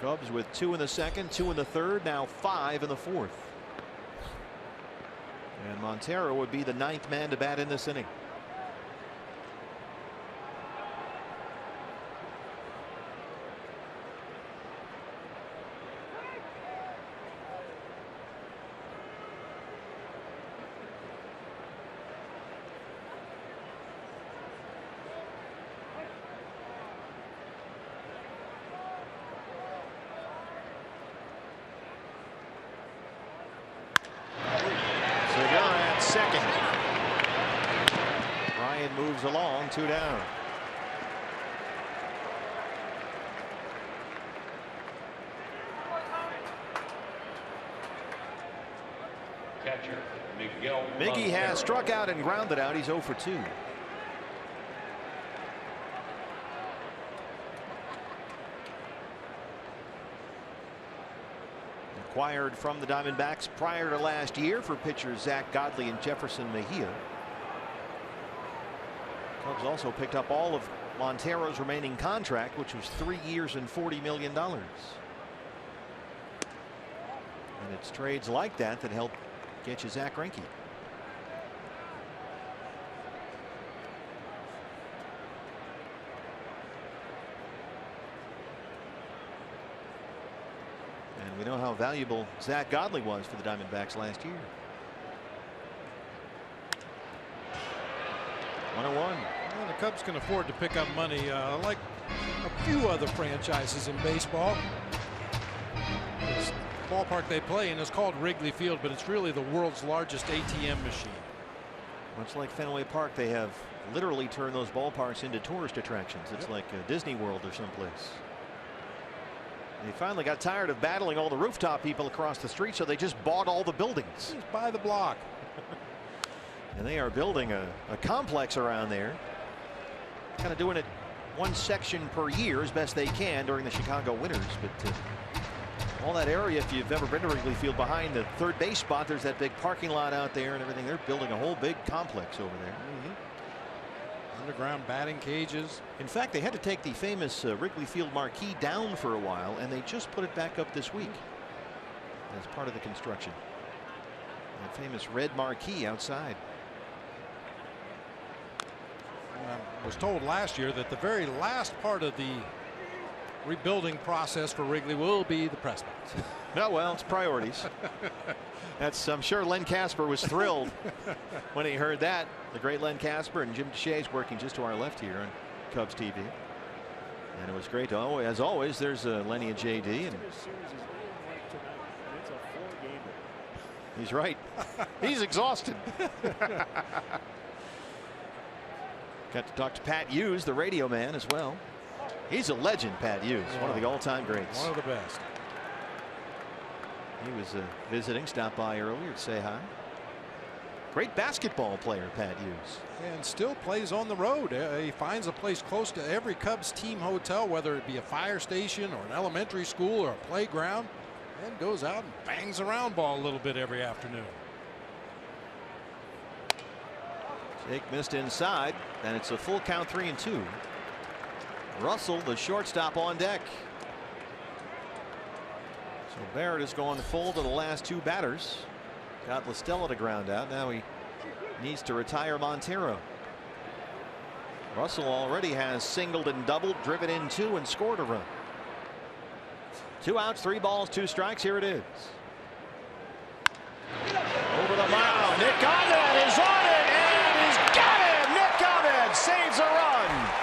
Cubs with 2 in the second, 2 in the third, now 5 in the fourth. And Montero would be the 9th man to bat in this inning. second. Ryan moves along, 2 down. Catcher, Miguel. Miggy has struck out and grounded out. He's 0 for 2. Acquired from the Diamondbacks prior to last year for pitchers Zach Godley and Jefferson Mejia. Cubs also picked up all of Montero's remaining contract, which was 3 years and $40 million. And it's trades like that that help get you Zach Greinke. And we know how valuable Zach Godley was for the Diamondbacks last year. 1-1. Well, the Cubs can afford to pick up money like a few other franchises in baseball. This ballpark they play in is called Wrigley Field, but it's really the world's largest ATM machine. Much like Fenway Park, they have literally turned those ballparks into tourist attractions. It's like Disney World or someplace. They finally got tired of battling all the rooftop people across the street, so they just bought all the buildings. Just buy the block. And they are building a complex around there. Kind of doing it one section per year as best they can during the Chicago winters. But all that area, if you've ever been to Wrigley Field, behind the third base spot, there's that big parking lot out there and everything. They're building a whole big complex over there. Underground batting cages. In fact, they had to take the famous Wrigley Field marquee down for a while, and they just put it back up this week as part of the construction. That famous red marquee outside. I was told last year that the very last part of the rebuilding process for Wrigley will be the press box. No, well, it's priorities. I'm sure Len Casper was thrilled when he heard that. The great Len Casper, and Jim Deshaies is working just to our left here on Cubs TV. And it was great. As always, there's Lenny and JD. And he's right. He's exhausted. Got to talk to Pat Hughes, the radio man, as well. He's a legend, Pat Hughes, one of the all-time greats. One of the best. He was visiting, stopped by earlier to say hi. Great basketball player, Pat Hughes. And still plays on the road. He finds a place close to every Cubs team hotel, whether it be a fire station or an elementary school or a playground, and goes out and bangs around ball a little bit every afternoon. Jake missed inside, and it's a full count, 3-2. Russell, the shortstop, on deck. So Barrett has gone full to the last 2 batters. Got La Stella to ground out. Now he needs to retire Montero. Russell already has singled and doubled, driven in 2, and scored a run. 2 outs, 3 balls, 2 strikes. Here it is. Over the mound, Nick Ahmed is on it, and he's got him. Nick Ahmed saves a run.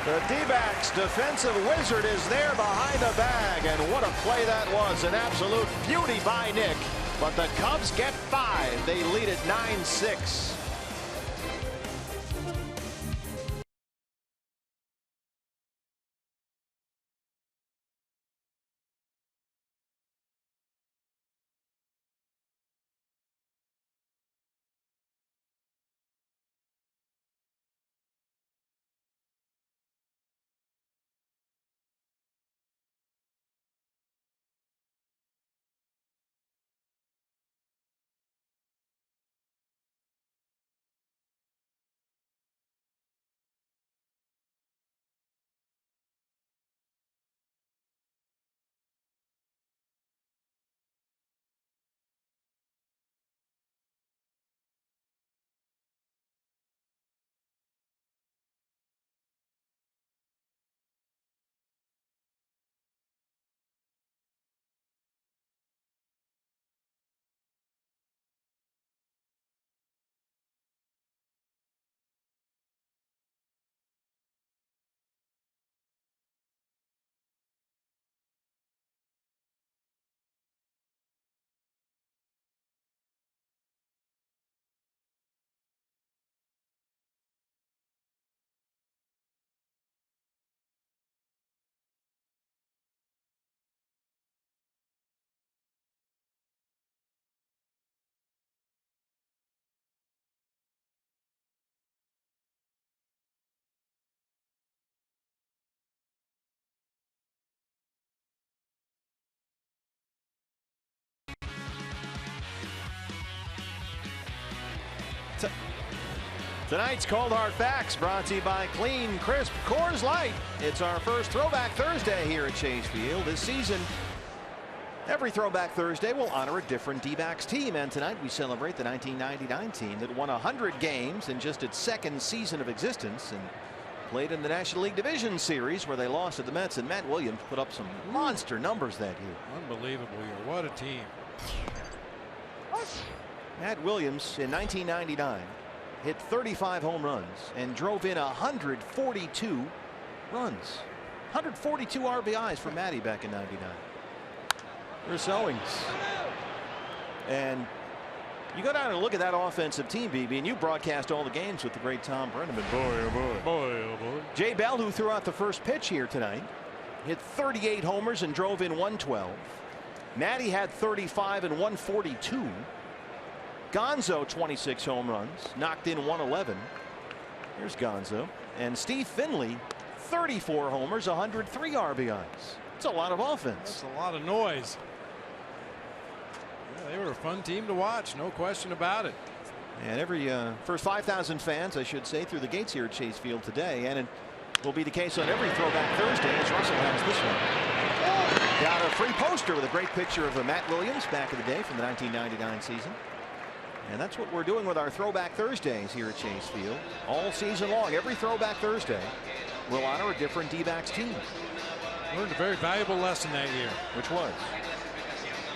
The D-backs defensive wizard is there behind the bag, and what a play that was. An absolute beauty by Nick, but the Cubs get 5. They lead it 9-6. Tonight's Cold Hard Facts brought to you by Clean, Crisp Coors Light. It's our first Throwback Thursday here at Chase Field this season. Every Throwback Thursday will honor a different D-backs team, and tonight we celebrate the 1999 team that won 100 games in just its second season of existence and played in the National League Division Series where they lost to the Mets, and Matt Williams put up some monster numbers that year. Unbelievable year. What a team. Matt Williams in 1999 hit 35 home runs and drove in 142 runs. 142 RBIs for Matty back in '99. Chris Owings. And you go down and look at that offensive team, BB, and you broadcast all the games with the great Tom Brenneman. Boy, oh boy. Boy, oh boy. Jay Bell, who threw out the first pitch here tonight, hit 38 homers and drove in 112. Matty had 35 and 142. Gonzo 26 home runs, knocked in 111. Here's Gonzo. And Steve Finley 34 homers, 103 RBIs. It's a lot of offense. That's a lot of noise. Yeah, they were a fun team to watch, no question about it. And every first 5,000 fans, I should say, through the gates here at Chase Field today, and it will be the case on every Throwback Thursday as Russell has this one. Got a free poster with a great picture of Matt Williams back in the day from the 1999 season. And that's what we're doing with our Throwback Thursdays here at Chase Field. All season long, every Throwback Thursday, we'll honor a different D-backs team. Learned a very valuable lesson that year. Which was?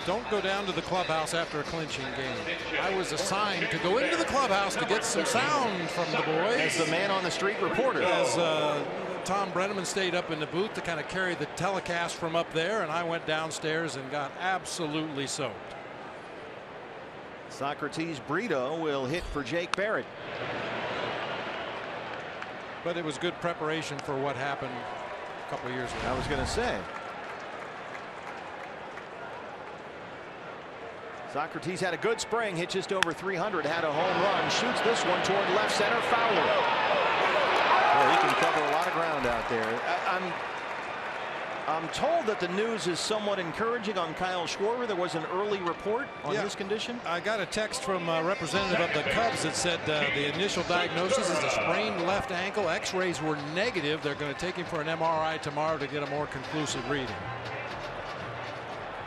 Don't go down to the clubhouse after a clinching game. I was assigned to go into the clubhouse to get some sound from the boys. As the man on the street reporter. As Tom Brenneman stayed up in the booth to kind of carry the telecast from up there, and I went downstairs and got absolutely soaked. Socrates Brito will hit for Jake Barrett. But it was good preparation for what happened a couple of years ago. I was going to say. Socrates had a good spring, hit just over 300, had a home run, shoots this one toward left center, Fowler. Well, he can cover a lot of ground out there. I'm told that the news is somewhat encouraging on Kyle Schwarber. There was an early report on his condition. I got a text from a representative of the Cubs that said the initial diagnosis is a sprained left ankle. X-rays were negative. They're going to take him for an MRI tomorrow to get a more conclusive reading.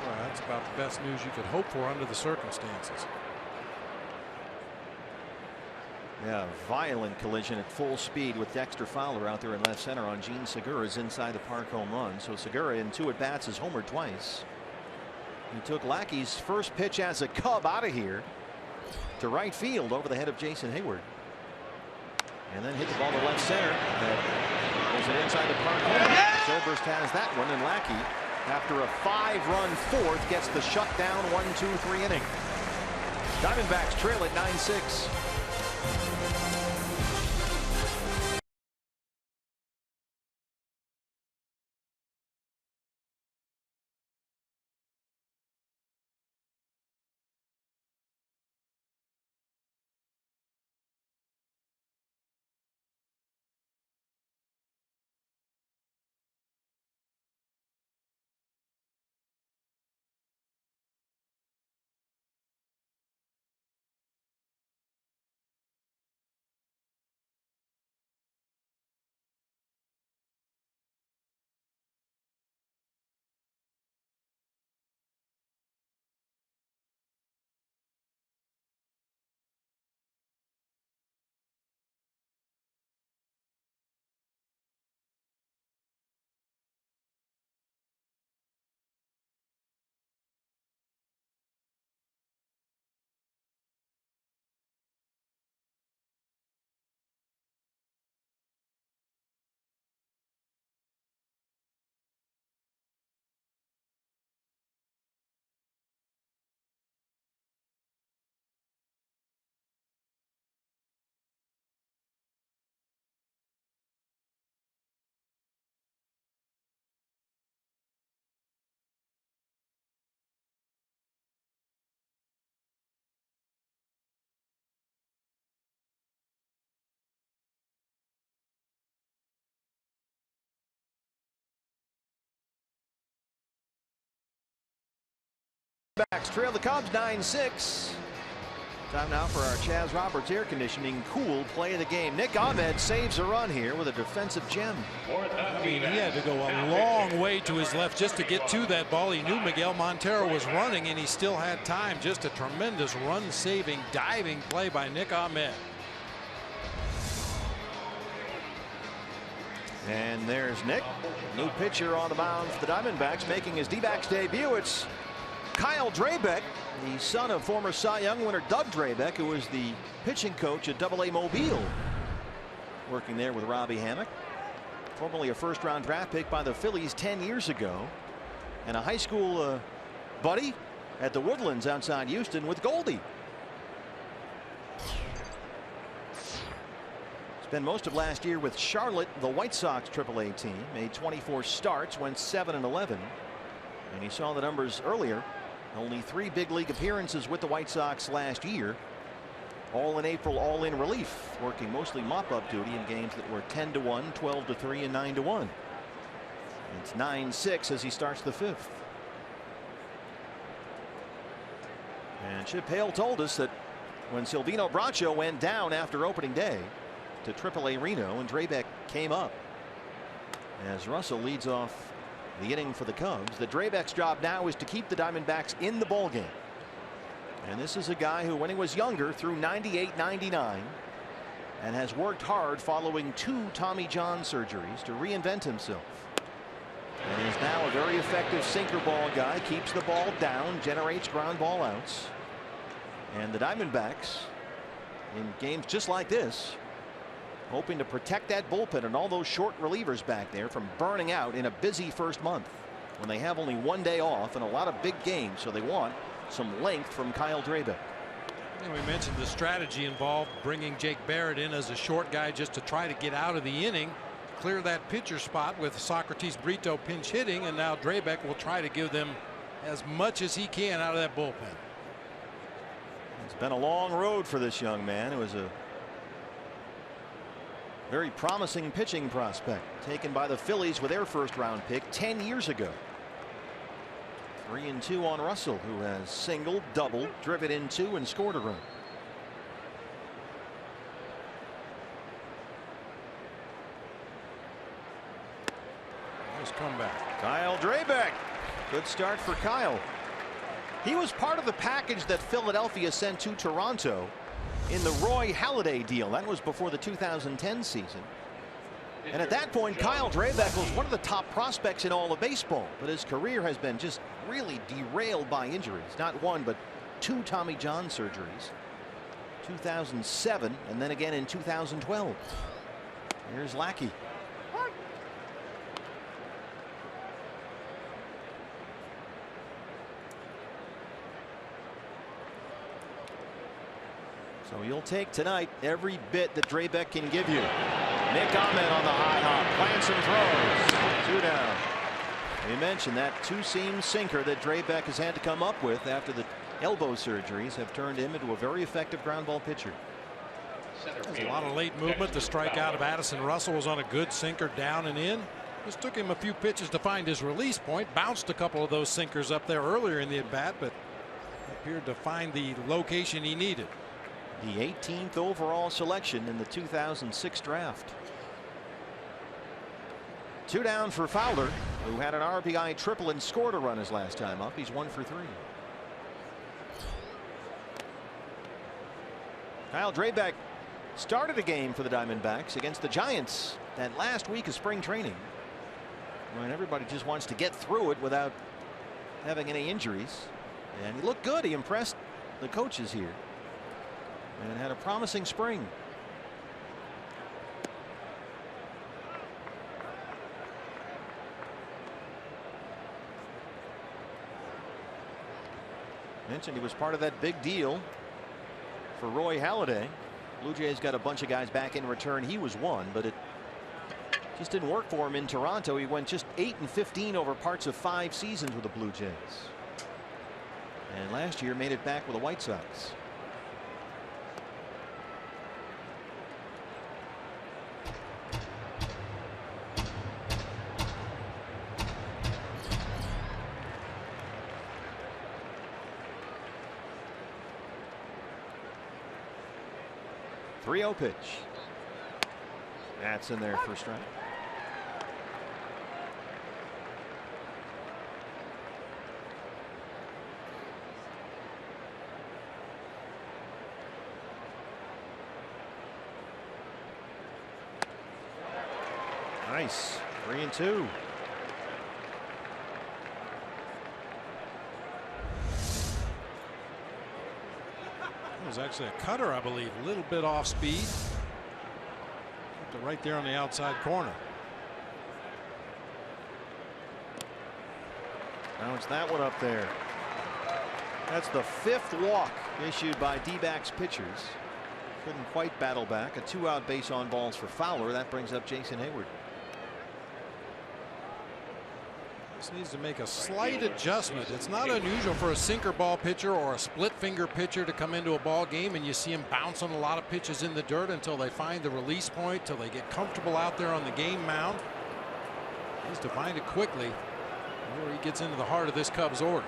Well, that's about the best news you could hope for under the circumstances. Yeah, violent collision at full speed with Dexter Fowler out there in left center on Gene Segura's inside the park home run. So Segura in 2 at-bats has homered twice. He took Lackey's first pitch as a Cub out of here to right field over the head of Jason Hayward. And then hit the ball to left center. There's an inside the park home run. Zobrist has that one, and Lackey, after a 5-run fourth, gets the shutdown 1-2-3 inning. Diamondbacks trail at 9-6. Backs trail the Cubs 9-6. Time now for our Chaz Roberts air conditioning cool play of the game. Nick Ahmed saves a run here with a defensive gem. I mean, he had to go a long way to his left just to get to that ball. He knew Miguel Montero was running, and he still had time. Just a tremendous run-saving, diving play by Nick Ahmed. And there's Nick, new pitcher on the mound for the Diamondbacks, making his D-backs debut. It's Kyle Drabek, the son of former Cy Young winner Doug Drabek, who was the pitching coach at AA Mobile, working there with Robbie Hammock, formerly a first-round draft pick by the Phillies 10 years ago, and a high school buddy at the Woodlands outside Houston with Goldie. Spent most of last year with Charlotte, the White Sox AAA team, made 24 starts, went 7-11, and he saw the numbers earlier. Only 3 big league appearances with the White Sox last year, all in April, all in relief, working mostly mop-up duty in games that were 10-1, 12-3, and 9-1. It's 9-6 as he starts the 5th. And Chip Hale told us that when Silvino Bracho went down after opening day to AAA Reno, and Drabek came up as Russell leads off the inning for the Cubs, that Drabek's job now is to keep the Diamondbacks in the ballgame. And this is a guy who, when he was younger, threw 98, 99, and has worked hard following 2 Tommy John surgeries to reinvent himself. And is now a very effective sinker ball guy, keeps the ball down, generates ground ball outs. And the Diamondbacks, in games just like this, hoping to protect that bullpen and all those short relievers back there from burning out in a busy first month when they have only 1 day off and a lot of big games. So they want some length from Kyle Drabek. And we mentioned the strategy involved, bringing Jake Barrett in as a short guy just to try to get out of the inning, clear that pitcher spot with Socrates Brito pinch hitting, and now Drabek will try to give them as much as he can out of that bullpen. It's been a long road for this young man. It was a very promising pitching prospect taken by the Phillies with their first-round pick 10 years ago. 3-2 on Russell, who has singled, doubled, driven in 2, and scored a run. Nice comeback. Kyle Drabek. Good start for Kyle. He was part of the package that Philadelphia sent to Toronto in the Roy Halladay deal. That was before the 2010 season. And at that point, Kyle Drabek was one of the top prospects in all of baseball. But his career has been just really derailed by injuries. Not 1, but 2 Tommy John surgeries. 2007 and then again in 2012. Here's Lackey. So you'll take tonight every bit that Drabek can give you. Nick Ahmed on the high hop, plants and throws. 2 down. We mentioned that 2-seam sinker that Drabek has had to come up with after the elbow surgeries have turned him into a very effective ground ball pitcher. There's a lot of late movement. The strikeout of Addison Russell was on a good sinker down and in. Just took him a few pitches to find his release point. Bounced a couple of those sinkers up there earlier in the at bat, but appeared to find the location he needed. The 18th overall selection in the 2006 draft. 2 down for Fowler, who had an RBI triple and scored a run his last time up. He's 1 for 3. Kyle Drabek started a game for the Diamondbacks against the Giants that last week of spring training, when everybody just wants to get through it without having any injuries. And he looked good. He impressed the coaches here and had a promising spring. Mentioned he was part of that big deal for Roy Halladay. Blue Jays got a bunch of guys back in return. He was one, but it just didn't work for him in Toronto. He went just 8-15 over parts of 5 seasons with the Blue Jays, and last year made it back with the White Sox. 3-0 pitch. That's in there for a strike. Nice. 3-2. It was actually a cutter, I believe. A little bit off speed. Right there on the outside corner. Bounce that one up there. That's the 5th walk issued by D-backs pitchers. Couldn't quite battle back. A 2-out base on balls for Fowler. That brings up Jason Hayward. This needs to make a slight adjustment. It's not unusual for a sinker ball pitcher or a split finger pitcher to come into a ball game and you see him bouncing a lot of pitches in the dirt until they find the release point, till they get comfortable out there on the game mound. He needs to find it quickly before he gets into the heart of this Cubs order.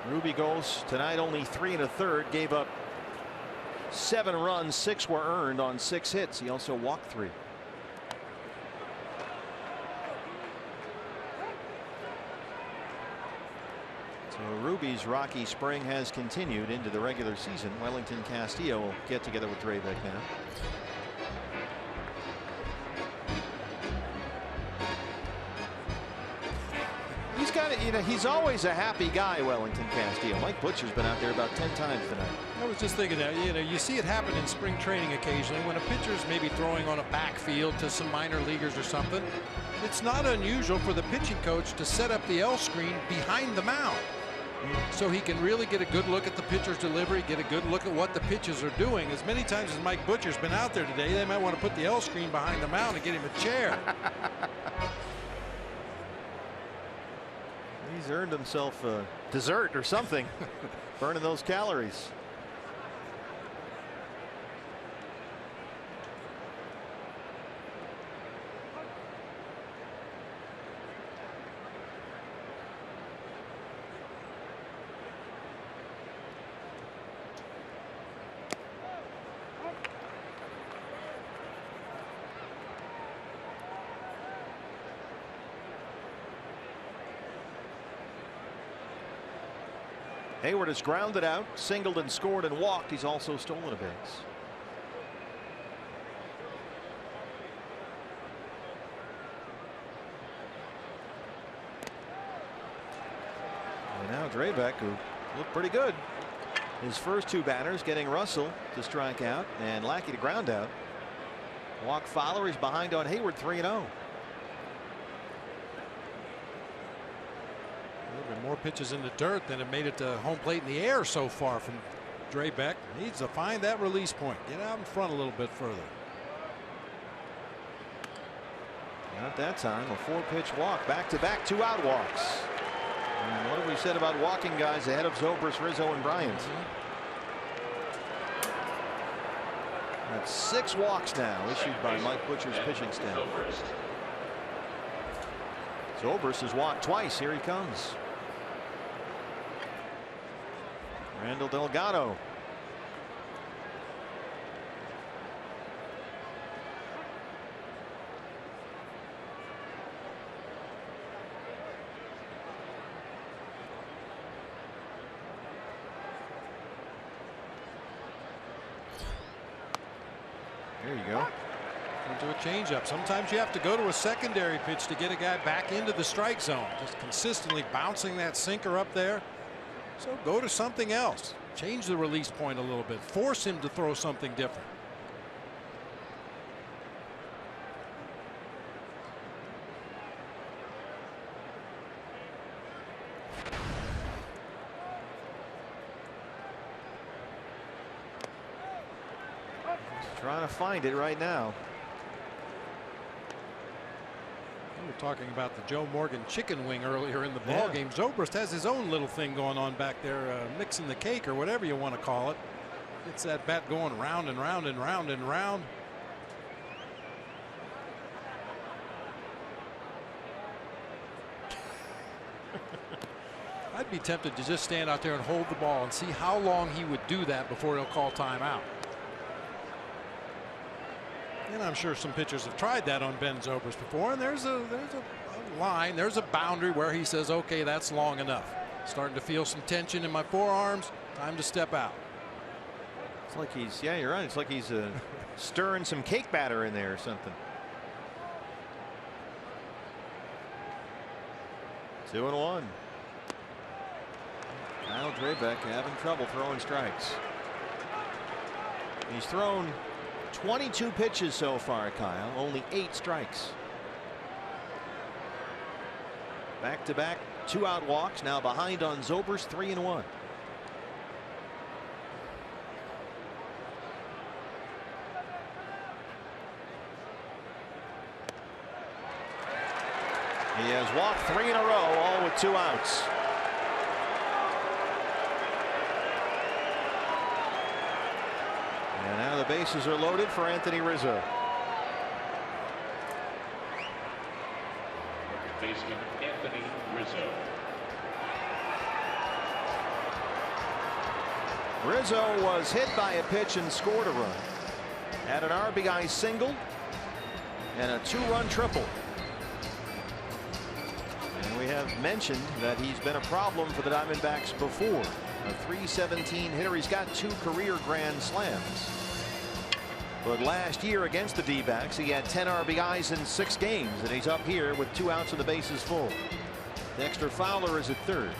Ruby goes tonight only 3 1/3, gave up 7 runs, 6 were earned on 6 hits. He also walked 3. So Ruby's rocky spring has continued into the regular season. Wellington Castillo will get together with Drabek now. He's got it, you know, he's always a happy guy, Wellington Castillo. Mike Butcher's been out there about 10 times tonight. I was just thinking that, you know, you see it happen in spring training occasionally when a pitcher's maybe throwing on a backfield to some minor leaguers or something. It's not unusual for the pitching coach to set up the L screen behind the mound, so he can really get a good look at the pitcher's delivery, get a good look at what the pitches are doing. As many times as Mike Butcher's been out there today, they might want to put the L screen behind the mound and get him a chair. He's earned himself a dessert or something. Burning those calories. Hayward has grounded out, singled and scored and walked. He's also stolen a base. And now Drabek, who looked pretty good. His first 2 batters getting Russell to strike out and Lackey to ground out. Walk Fowler. He's behind on Hayward 3-0. More pitches in the dirt than have made it to home plate in the air so far from Drabek. Needs to find that release point. Get out in front a little bit further. Not that time. A 4-pitch walk. Back-to-back 2-out walks. And what have we said about walking guys ahead of Zobrist, Rizzo, and Bryant? That's 6 walks now issued by Mike Butcher's pitching staff. Zobrist has walked twice. Here he comes. Randall Delgado. There you go. Into a changeup. Sometimes you have to go to a secondary pitch to get a guy back into the strike zone. Just consistently bouncing that sinker up there. So go to something else. Change the release point a little bit. Force him to throw something different. Trying to find it right now. We were talking about the Joe Morgan chicken wing earlier in the ball game. Zobrist has his own little thing going on back there, mixing the cake or whatever you want to call it. Gets that bat going round and round and round and round. I'd be tempted to just stand out there and hold the ball and see how long he would do that before he'll call timeout. And I'm sure some pitchers have tried that on Ben Zobrist before, and there's a line, there's a boundary where he says, okay, that's long enough. Starting to feel some tension in my forearms, time to step out. It's like he's, yeah, you're right, it's like he's stirring some cake batter in there or something. 2-1. Kyle Drabek having trouble throwing strikes. He's thrown 22 pitches so far, Kyle. Only 8 strikes. Back-to-back 2-out walks. Now behind on Zobrist, 3-1. He has walked 3 in a row, all with 2 outs. And now the bases are loaded for Anthony Rizzo. Baseman Anthony Rizzo. Rizzo was hit by a pitch and scored a run. Had an RBI single and a 2-run triple. And we have mentioned that he's been a problem for the Diamondbacks before. A .317 hitter. He's got 2 career grand slams. But last year against the D-backs, he had 10 RBIs in 6 games, and he's up here with 2 outs and the bases full. Dexter Fowler is at third.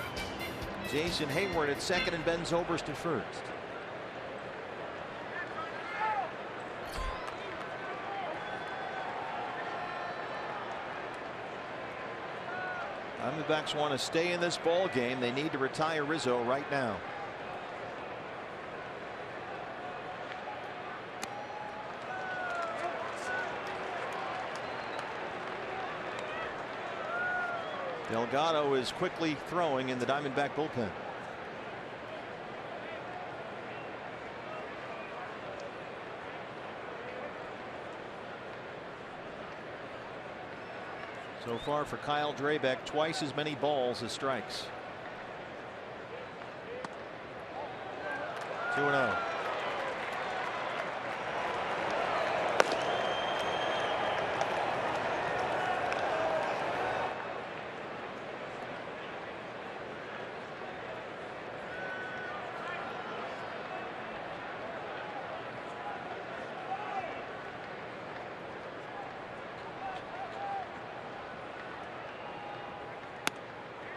Jason Hayward at second, and Ben Zobrist at first. Diamondbacks want to stay in this ball game. They need to retire Rizzo right now. Delgado is quickly throwing in the Diamondback bullpen. So far for Kyle Drabek, twice as many balls as strikes. 2-0.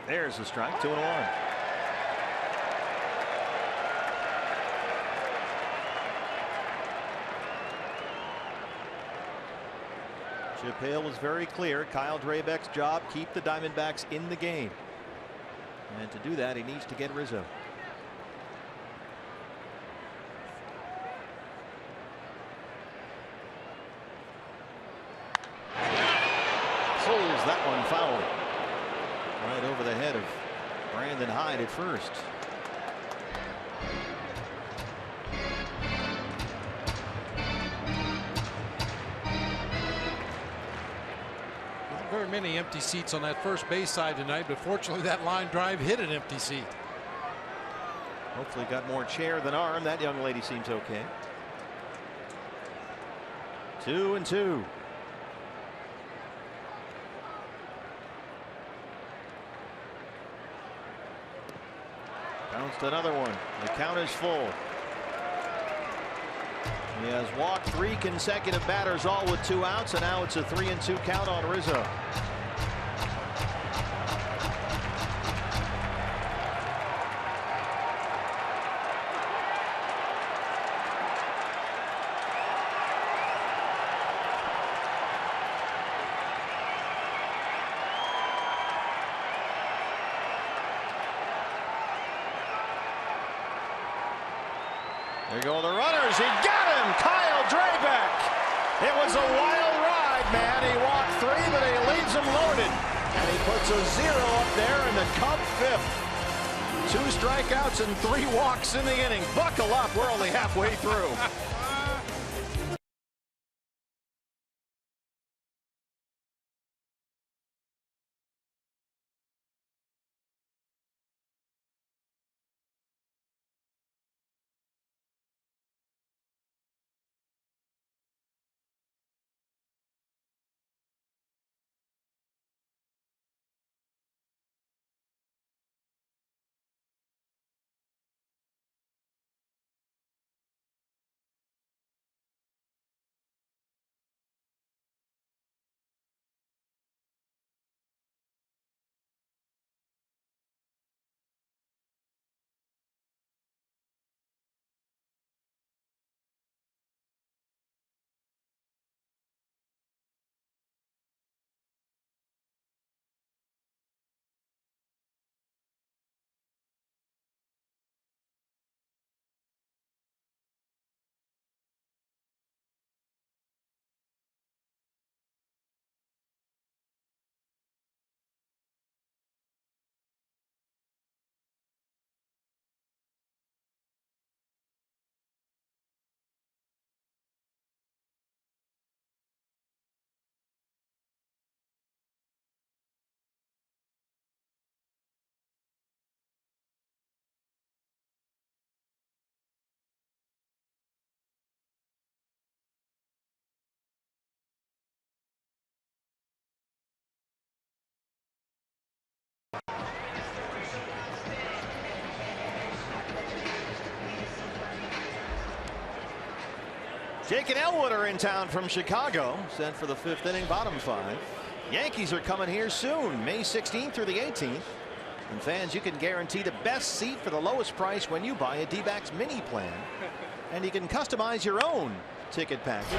There's a strike. 2-1. Chip Hale was very clear. Kyle Drabek's job, keep the Diamondbacks in the game. And to do that, he needs to get Rizzo. Pulls that one foul. Right over the head of Brandon Hyde at first. Not very many empty seats on that first base side tonight, but fortunately that line drive hit an empty seat. Hopefully got more chair than arm. That young lady seems okay. 2-2. Bounced another one. The count is full. He has walked 3 consecutive batters, all with 2 outs, and now it's a 3-2 count on Rizzo. There go the runners. He got him. Kyle Drabek. It was a wild ride, man. He walked 3, but he leaves him loaded. And he puts a 0 up there in the Cub 5th. 2 strikeouts and 3 walks in the inning. Buckle up. We're only halfway through. Jake and Elwood are in town from Chicago, sent for the 5th inning, bottom 5. Yankees are coming here soon, May 16th through the 18th. And fans, you can guarantee the best seat for the lowest price when you buy a D-backs mini plan. And you can customize your own ticket package.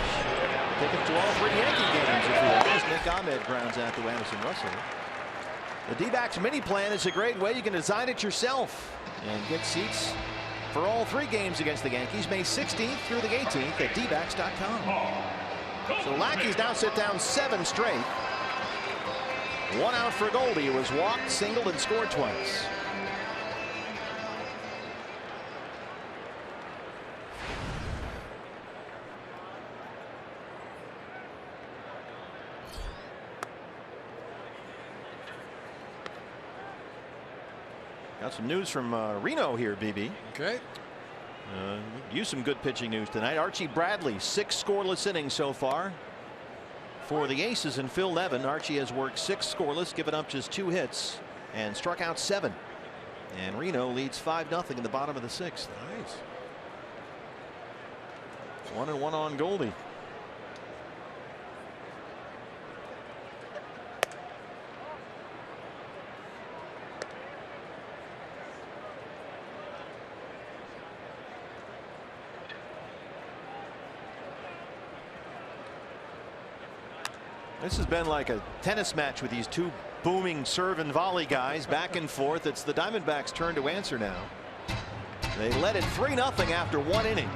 Tickets to all 3 Yankee games if you wish. Nick Ahmed grounds out to Anderson Russell. The D-backs mini plan is a great way. You can design it yourself and get seats for all 3 games against the Yankees, May 16th through the 18th at dbacks.com. So Lackey's now sit down 7 straight. 1 out for Goldie, who was walked, singled, and scored twice. Got some news from Reno here, BB. Okay. Use some good pitching news tonight. Archie Bradley, 6 scoreless innings so far for the Aces, and Phil Nevin. Archie has worked 6 scoreless, given up just 2 hits, and struck out 7. And Reno leads 5-0 in the bottom of the 6th. Nice. 1-1 on Goldie. This has been like a tennis match with these 2 booming serve and volley guys back and forth. It's the Diamondbacks' turn to answer now. They led it 3-0 after 1 inning.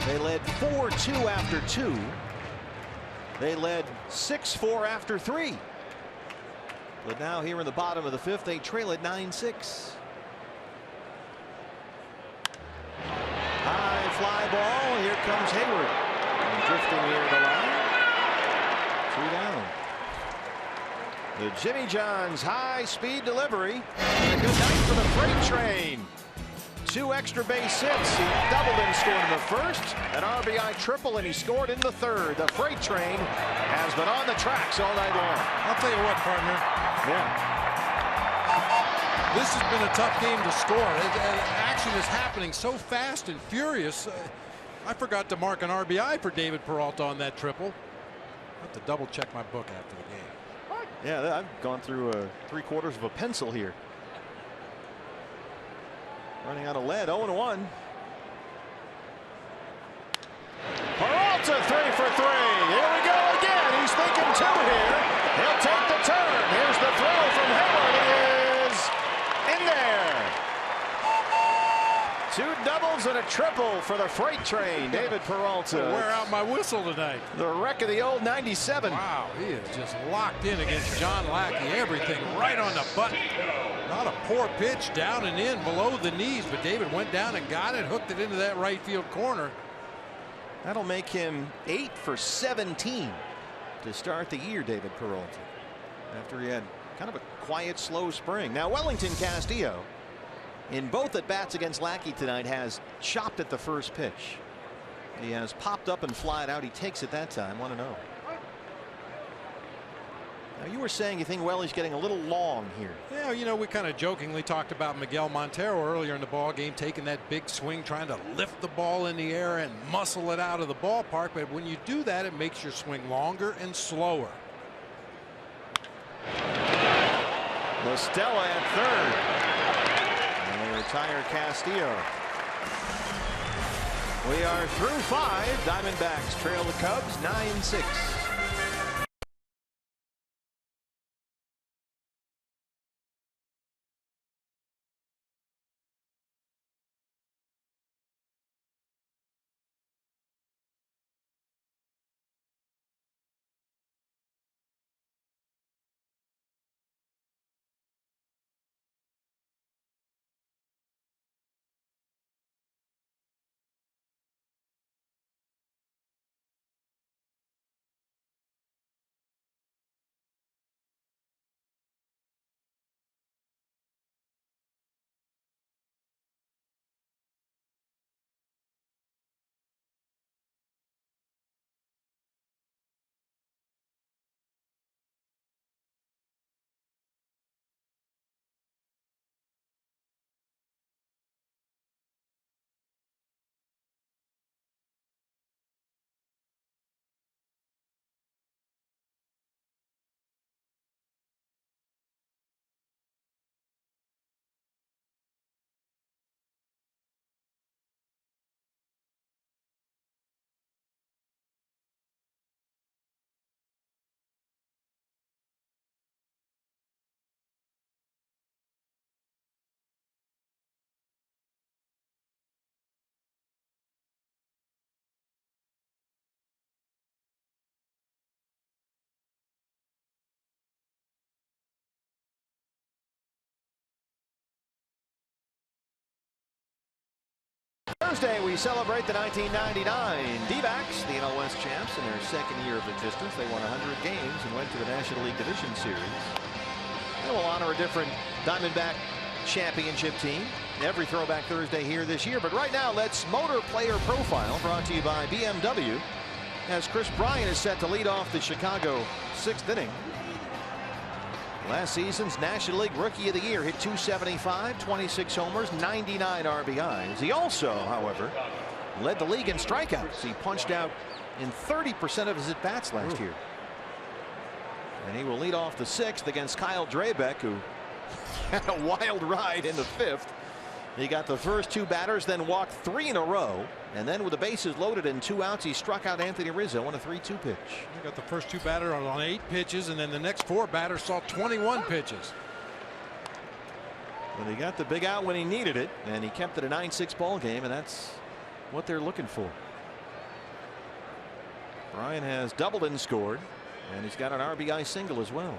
They led 4-2 after 2. They led 6-4 after 3. But now here in the bottom of the 5th, they trail it 9-6. High fly ball. Here comes Hayward. And drifting near the line. 2 down. The Jimmy John's high-speed delivery. And a good night for the freight train. 2 extra base hits. He doubled and scored in the 1st. An RBI triple, and he scored in the 3rd. The freight train has been on the tracks all night long. I'll tell you what, partner. Yeah. This has been a tough game to score. Action is happening so fast and furious. I forgot to mark an RBI for David Peralta on that triple. I have to double check my book after the game. Yeah, I've gone through 3/4 of a pencil here. Running out of lead. 0-1. Peralta 3 for 3. Here we go again. He's thinking 2 here. He'll take the turn. Here's the throw from Hayward. It is in there. 2 doubles and a triple for the freight train. David Peralta. Wear out my whistle tonight. The wreck of the old 97. Wow, he is just locked in against John Lackey. Everything right on the button. Not a poor pitch, down and in below the knees, but David went down and got it, hooked it into that right field corner. That'll make him 8 for 17 to start the year, David Peralta, after he had kind of a quiet, slow spring. Now Wellington Castillo, in both at bats against Lackey tonight, has chopped at the first pitch. He has popped up and flied out. He takes it that time. 1-0. Now you were saying you think Wellie's getting a little long here. Yeah, you know, we kind of jokingly talked about Miguel Montero earlier in the ball game, taking that big swing, trying to lift the ball in the air and muscle it out of the ballpark. But when you do that, it makes your swing longer and slower. La Stella at 3rd. And they retire Castillo. We are through 5. Diamondbacks trail the Cubs 9-6. Thursday, we celebrate the 1999 D-backs, the NL West champs, in their second year of existence. They won 100 games and went to the National League Division Series. And we'll honor a different Diamondback championship team every Throwback Thursday here this year. But right now, let's Motor Player Profile, brought to you by BMW, as Chris Bryant is set to lead off the Chicago 6th inning. Last season's National League Rookie of the Year, hit .275, 26 homers, 99 RBIs. He also, however, led the league in strikeouts. He punched out in 30% of his at-bats last year. And he will lead off the 6th against Kyle Drabek, who had a wild ride in the 5th. He got the first 2 batters, then walked 3 in a row, and then with the bases loaded and 2 outs, he struck out Anthony Rizzo on a 3-2 pitch. He got the first 2 batters on 8 pitches, and then the next 4 batters saw 21 pitches. But he got the big out when he needed it, and he kept it a 9-6 ball game, and that's what they're looking for. Bryant has doubled and scored, and he's got an RBI single as well.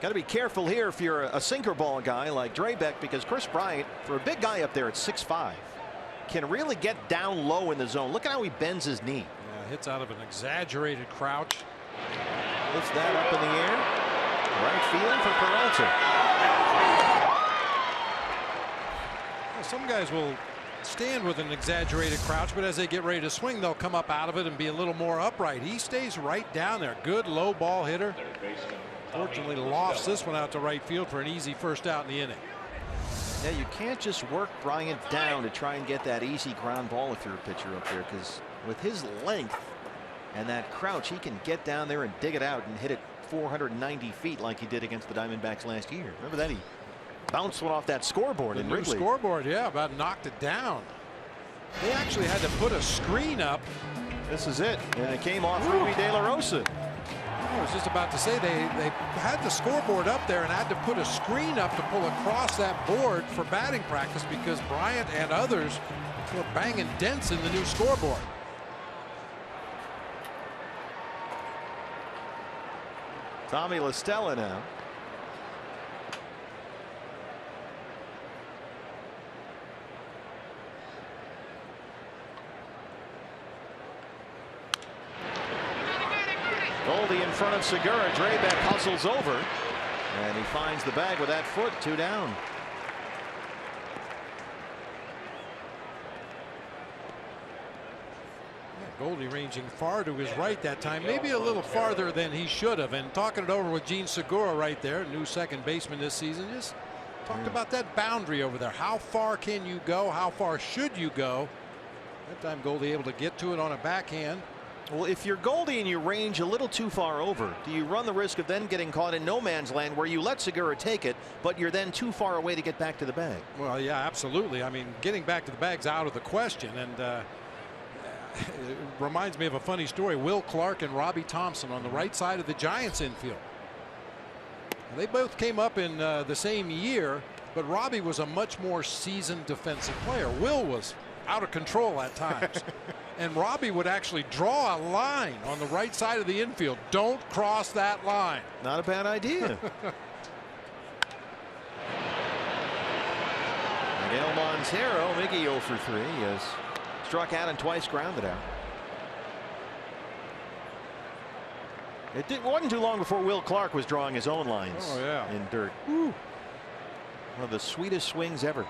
Got to be careful here if you're a sinker ball guy like Drabek, because Chris Bryant, for a big guy up there at 6'5", can really get down low in the zone. Look at how he bends his knee. Yeah, hits out of an exaggerated crouch. Lifts that up in the air. Right field for Peralta. Well, some guys will stand with an exaggerated crouch, but as they get ready to swing, they'll come up out of it and be a little more upright. He stays right down there. Good low ball hitter. Fortunately, lofts this one out to right field for an easy first out in the inning. Yeah, you can't just work Bryant down to try and get that easy ground ball if you're a pitcher up there, because with his length and that crouch, he can get down there and dig it out and hit it 490 feet like he did against the Diamondbacks last year. Remember that? He bounced one off that scoreboard in Wrigley. Scoreboard, yeah, about knocked it down. They actually had to put a screen up. This is it, and it came off Rui De La Rosa. I was just about to say they had the scoreboard up there and had to put a screen up to pull across that board for batting practice, because Bryant and others were banging dents in the new scoreboard. Tommy La Stella now. Goldie in front of Segura. Drabek hustles over, and he finds the bag with that foot. 2 down. Goldie ranging far to his right that time, maybe a little farther than he should have. And talking it over with Gene Segura right there, new second baseman this season, just talked about that boundary over there. How far can you go? How far should you go? That time Goldie able to get to it on a backhand. Well, if you're Goldie and you range a little too far over, do you run the risk of then getting caught in no man's land where you let Segura take it, but you're then too far away to get back to the bag? Well, yeah, absolutely. I mean, getting back to the bag's out of the question. And it reminds me of a funny story. Will Clark and Robbie Thompson on the right side of the Giants infield. They both came up in the same year, but Robbie was a much more seasoned defensive player. Will was out of control at times. And Robbie would actually draw a line on the right side of the infield. Don't cross that line. Not a bad idea. Miguel Montero, Miggy 0 for 3, has struck out and twice grounded out. It wasn't too long before Will Clark was drawing his own lines in dirt. Woo. One of the sweetest swings ever.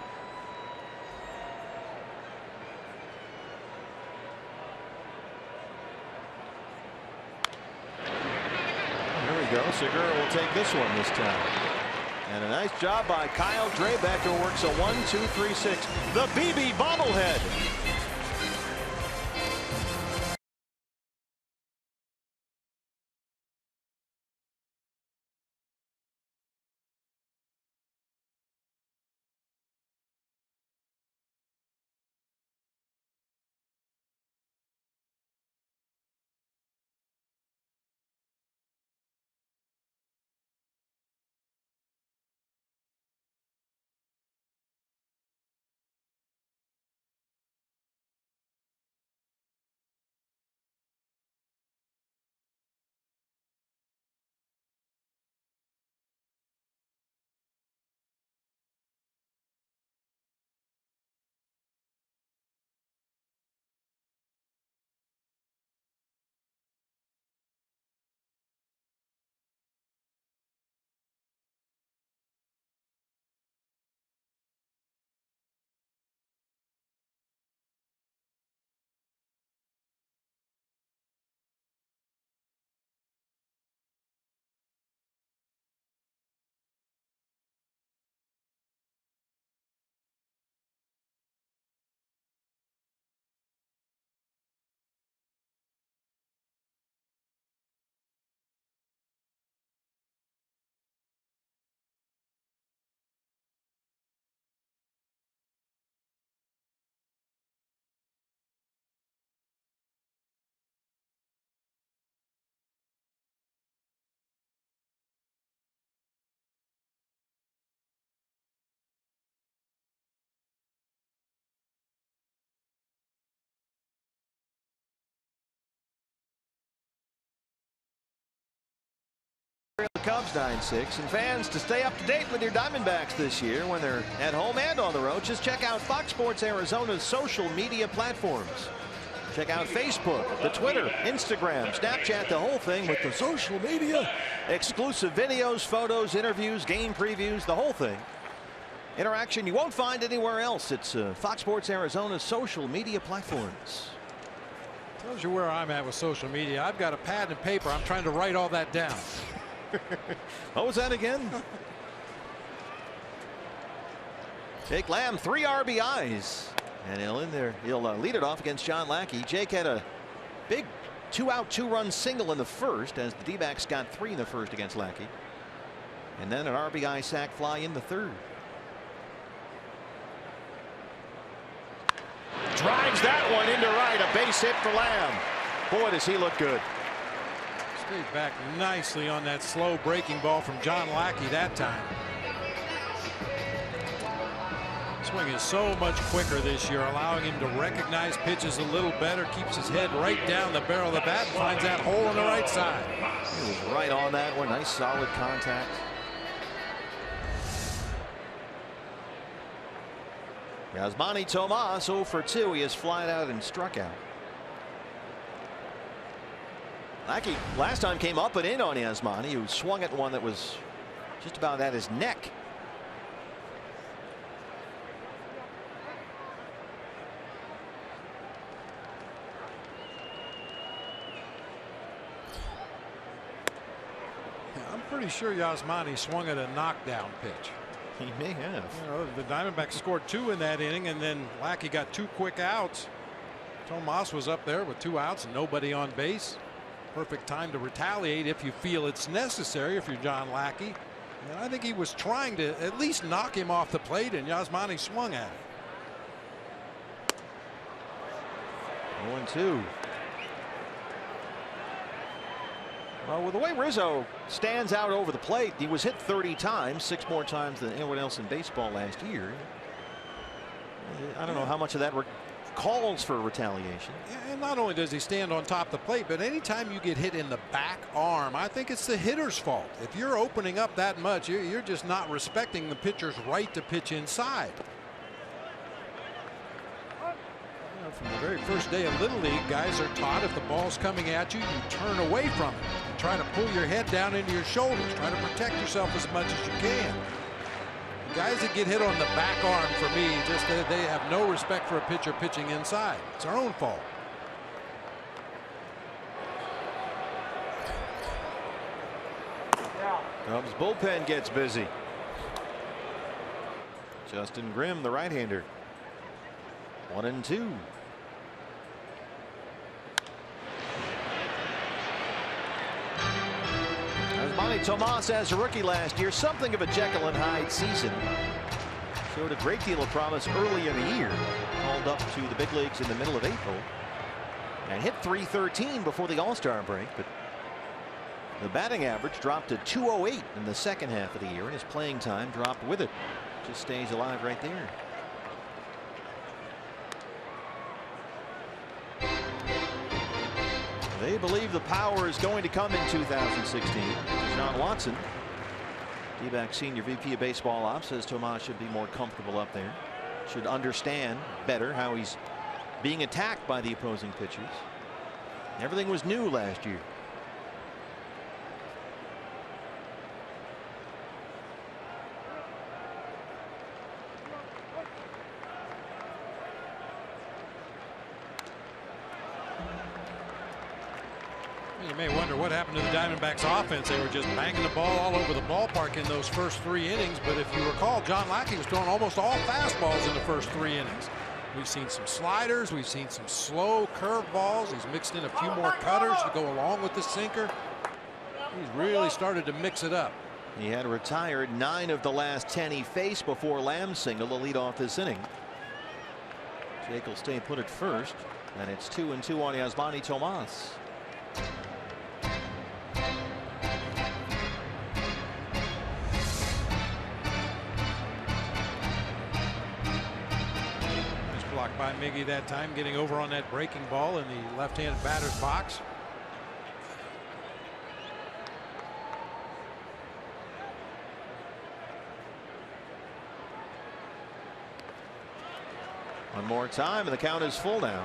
Segura will take this one this time. And a nice job by Kyle Drabek, who works a 1-2-3-6. The BB bobblehead. The Cubs 9-6, and fans, to stay up to date with your Diamondbacks this year when they're at home and on the road, just check out Fox Sports Arizona's social media platforms. Check out Facebook, the Twitter, Instagram, Snapchat, the whole thing with the social media. Exclusive videos, photos, interviews, game previews, the whole thing. Interaction you won't find anywhere else. It's Fox Sports Arizona's social media platforms. Tells you where I'm at with social media. I've got a pad and paper. I'm trying to write all that down. What was that again? Jake Lamb, 3 RBIs. And he'll lead it off against John Lackey. Jake had a big 2-out, 2-run single in the first as the D-backs got 3 in the first against Lackey. And then an RBI sac fly in the third. Drives that one into right. A base hit for Lamb. Boy, does he look good. Stayed back nicely on that slow breaking ball from John Lackey that time. Swing is so much quicker this year, allowing him to recognize pitches a little better, keeps his head right down the barrel of the bat, and finds that hole on the right side. He was right on that one. Nice solid contact. Yasmani Tomas 0 for 2. He has flied out and struck out. Lackey last time came up and in on Yasmani, who swung at one that was just about at his neck. I'm pretty sure Yasmani swung at a knockdown pitch. He may have. You know, the Diamondbacks scored 2 in that inning, and then Lackey got 2 quick outs. Tomas was up there with 2 outs and nobody on base. Perfect time to retaliate if you feel it's necessary if you're John Lackey. And I think he was trying to at least knock him off the plate, and Yasmani swung at it. 0-2. Well, with the way Rizzo stands out over the plate, he was hit 30 times, 6 more times than anyone else in baseball last year. I don't know how much of that calls for retaliation. And not only does he stand on top of the plate, but anytime you get hit in the back arm, I think it's the hitter's fault. If you're opening up that much, you're just not respecting the pitcher's right to pitch inside. From the very first day of Little League, guys are taught if the ball's coming at you, you turn away from it. You try to pull your head down into your shoulders. Try to protect yourself as much as you can. The guys that get hit on the back arm, for me, just they have no respect for a pitcher pitching inside. It's our own fault. Cubs bullpen gets busy. Justin Grimm, the right-hander. 1-2. Yasmani Tomas as a rookie last year, something of a Jekyll and Hyde season. Showed a great deal of promise early in the year. Called up to the big leagues in the middle of April. And hit .313 before the All-Star break, but the batting average dropped to .208 in the second half of the year, and his playing time dropped with it. Just stays alive right there. They believe the power is going to come in 2016. John Watson, D-backs senior VP of baseball ops, says Tomas should be more comfortable up there. Should understand better how he's being attacked by the opposing pitchers. Everything was new last year. You may wonder what happened to the Diamondbacks offense. They were just banging the ball all over the ballpark in those first 3 innings. But if you recall, John Lackey was throwing almost all fastballs in the first 3 innings. We've seen some sliders. We've seen some slow curve balls. He's mixed in a few more cutters to go along with the sinker. He's really started to mix it up. He had retired 9 of the last 10 he faced before Lamb's single to lead off this inning. Jake will stay put at first, and it's 2-2 on Yasmani Tomas. Blocked by Miggy that time, getting over on that breaking ball in the left-handed batter's box. One more time, and the count is full now.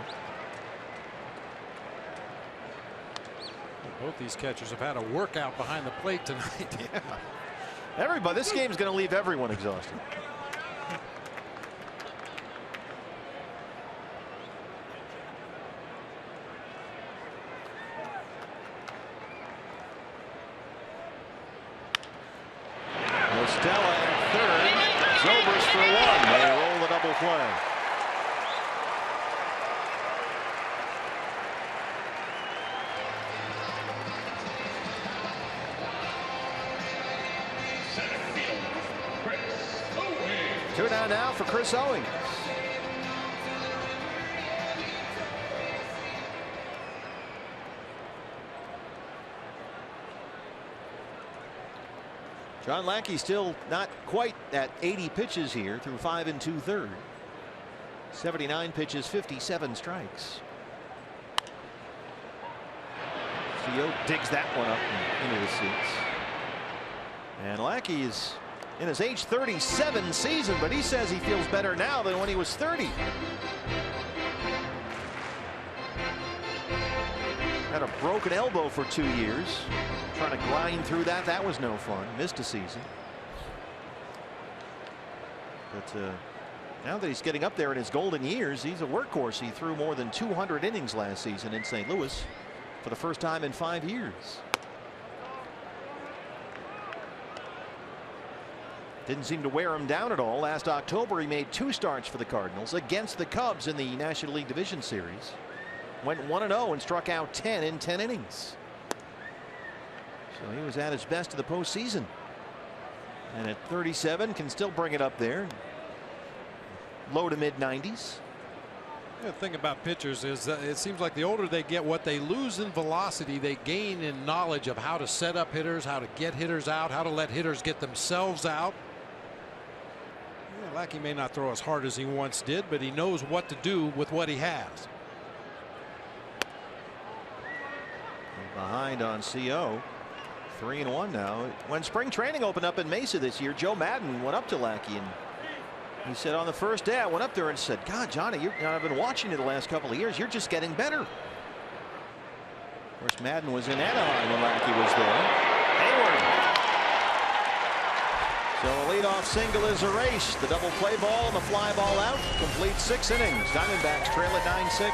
Both these catchers have had a workout behind the plate tonight. Yeah. Everybody, this game's going to leave everyone exhausted. Stella at third. Zobrist for one. They roll the double play. Two down now for Chris Owings. John Lackey still not quite at 80 pitches here through 5 2/3. 79 pitches, 57 strikes. Theo digs that one up into the seats. And Lackey is in his age 37 season, but he says he feels better now than when he was 30. Had a broken elbow for 2 years. Trying to grind through that. That was no fun. Missed a season. But now that he's getting up there in his golden years, he's a workhorse. He threw more than 200 innings last season in St. Louis for the first time in 5 years. Didn't seem to wear him down at all. Last October, he made 2 starts for the Cardinals against the Cubs in the National League Division Series. Went 1-0 and struck out 10 in 10 innings. So he was at his best of the postseason. And at 37 can still bring it up there. Low to mid 90s. The thing about pitchers is that it seems like the older they get, what they lose in velocity, they gain in knowledge of how to set up hitters, how to get hitters out, how to let hitters get themselves out. Yeah, Lackey may not throw as hard as he once did, but he knows what to do with what he has. Behind on CO. 3-1 now. When spring training opened up in Mesa this year, Joe Madden went up to Lackey and he said on the first day I went up there and said, God, Johnny, I've been watching you the last couple of years. You're just getting better. Of course, Madden was in Anaheim when Lackey was there. Hayward. So a leadoff single is erased. The double play ball and the fly ball out. Complete 6 innings. Diamondbacks trail at 9-6.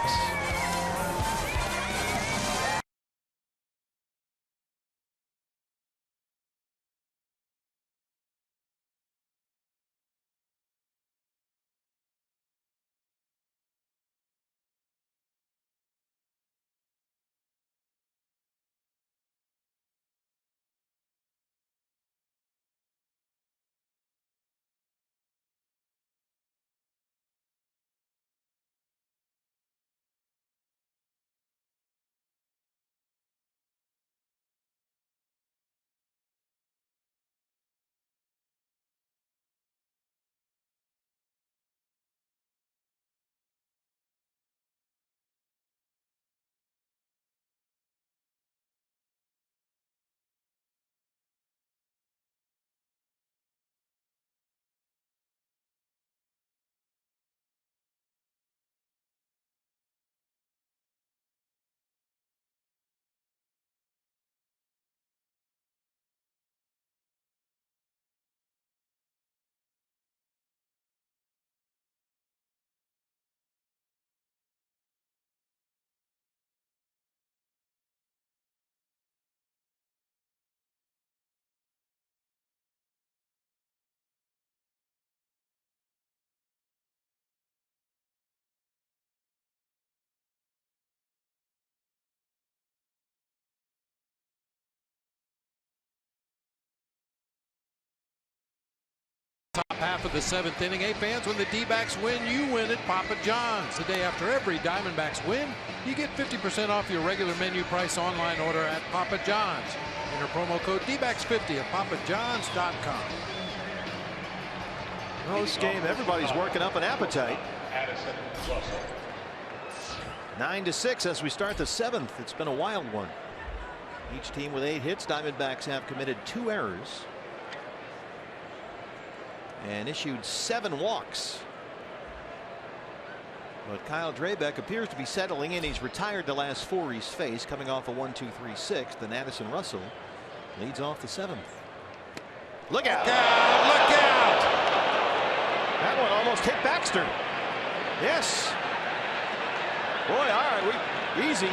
Top half of the 7th inning. Hey fans, when the D-backs win, you win at Papa John's. The day after every Diamondbacks win, you get 50% off your regular menu price online order at Papa John's. Enter promo code DBACKS50 at papajohns.com. Well, this game, everybody's working up an appetite. 9-6 as we start the 7th. It's been a wild one. Each team with 8 hits. Diamondbacks have committed 2 errors and issued 7 walks. But Kyle Drabek appears to be settling in. He's retired the last 4 he's faced, coming off a 1-2-3-6. Then Addison Russell leads off the 7th. Look out! Look out! That one almost hit Baxter. Yes. Boy, all right, easy.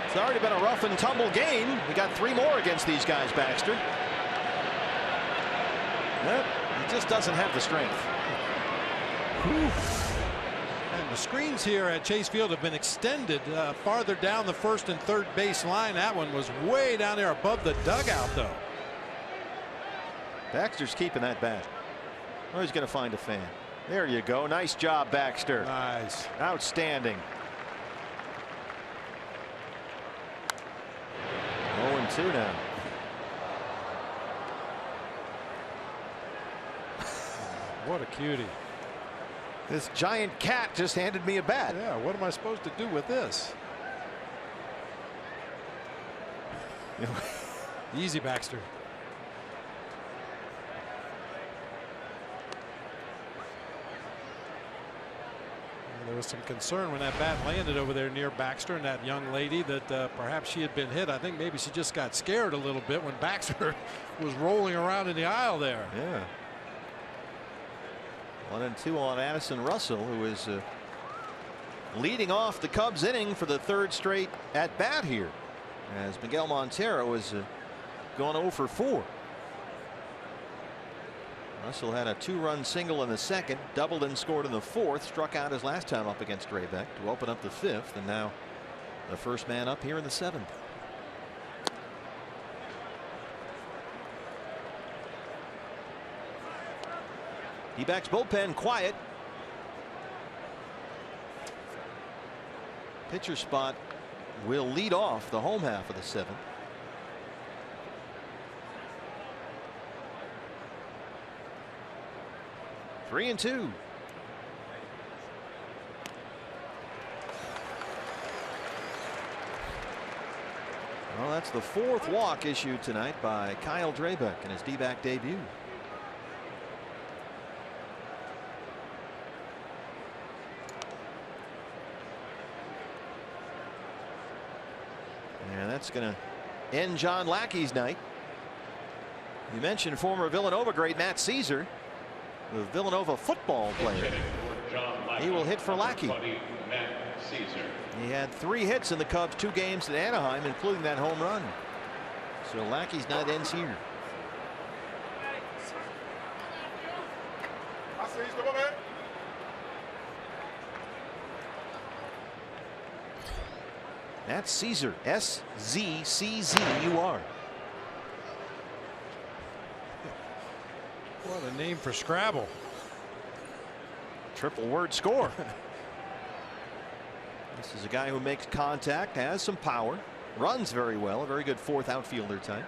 It's already been a rough and tumble game. We got 3 more against these guys, Baxter. Yep, he just doesn't have the strength. Whew. And the screens here at Chase Field have been extended farther down the first and third base line. That one was way down there above the dugout, though. Baxter's keeping that bat. Oh, he's going to find a fan. There you go. Nice job, Baxter. Nice. Outstanding. 0-2 now. What a cutie. This giant cat just handed me a bat. Yeah, what am I supposed to do with this? Easy, Baxter. There was some concern when that bat landed over there near Baxter and that young lady that perhaps she had been hit. I think maybe she just got scared a little bit when Baxter was rolling around in the aisle there. Yeah. 1-2 on Addison Russell, who is leading off the Cubs inning for the 3rd straight at bat here, as Miguel Montero has gone 0 for 4. Russell had a 2-run single in the 2nd, doubled and scored in the 4th, struck out his last time up against Drabek to open up the 5th, and now the first man up here in the 7th. D-backs bullpen quiet. Pitcher spot will lead off the home half of the 7th. Three and 2. Well, that's the 4th walk issued tonight by Kyle Drabek in his D-back debut. And that's going to end John Lackey's night. You mentioned former Villanova great Matt Caesar, the Villanova football player. He will hit for Lackey. He had 3 hits in the Cubs' 2 games at Anaheim, including that home run. So Lackey's night ends here. That's Caesar. S-Z-C-Z-U-R. What a name for Scrabble. Triple word score. This is a guy who makes contact, has some power, runs very well, a very good 4th outfielder type.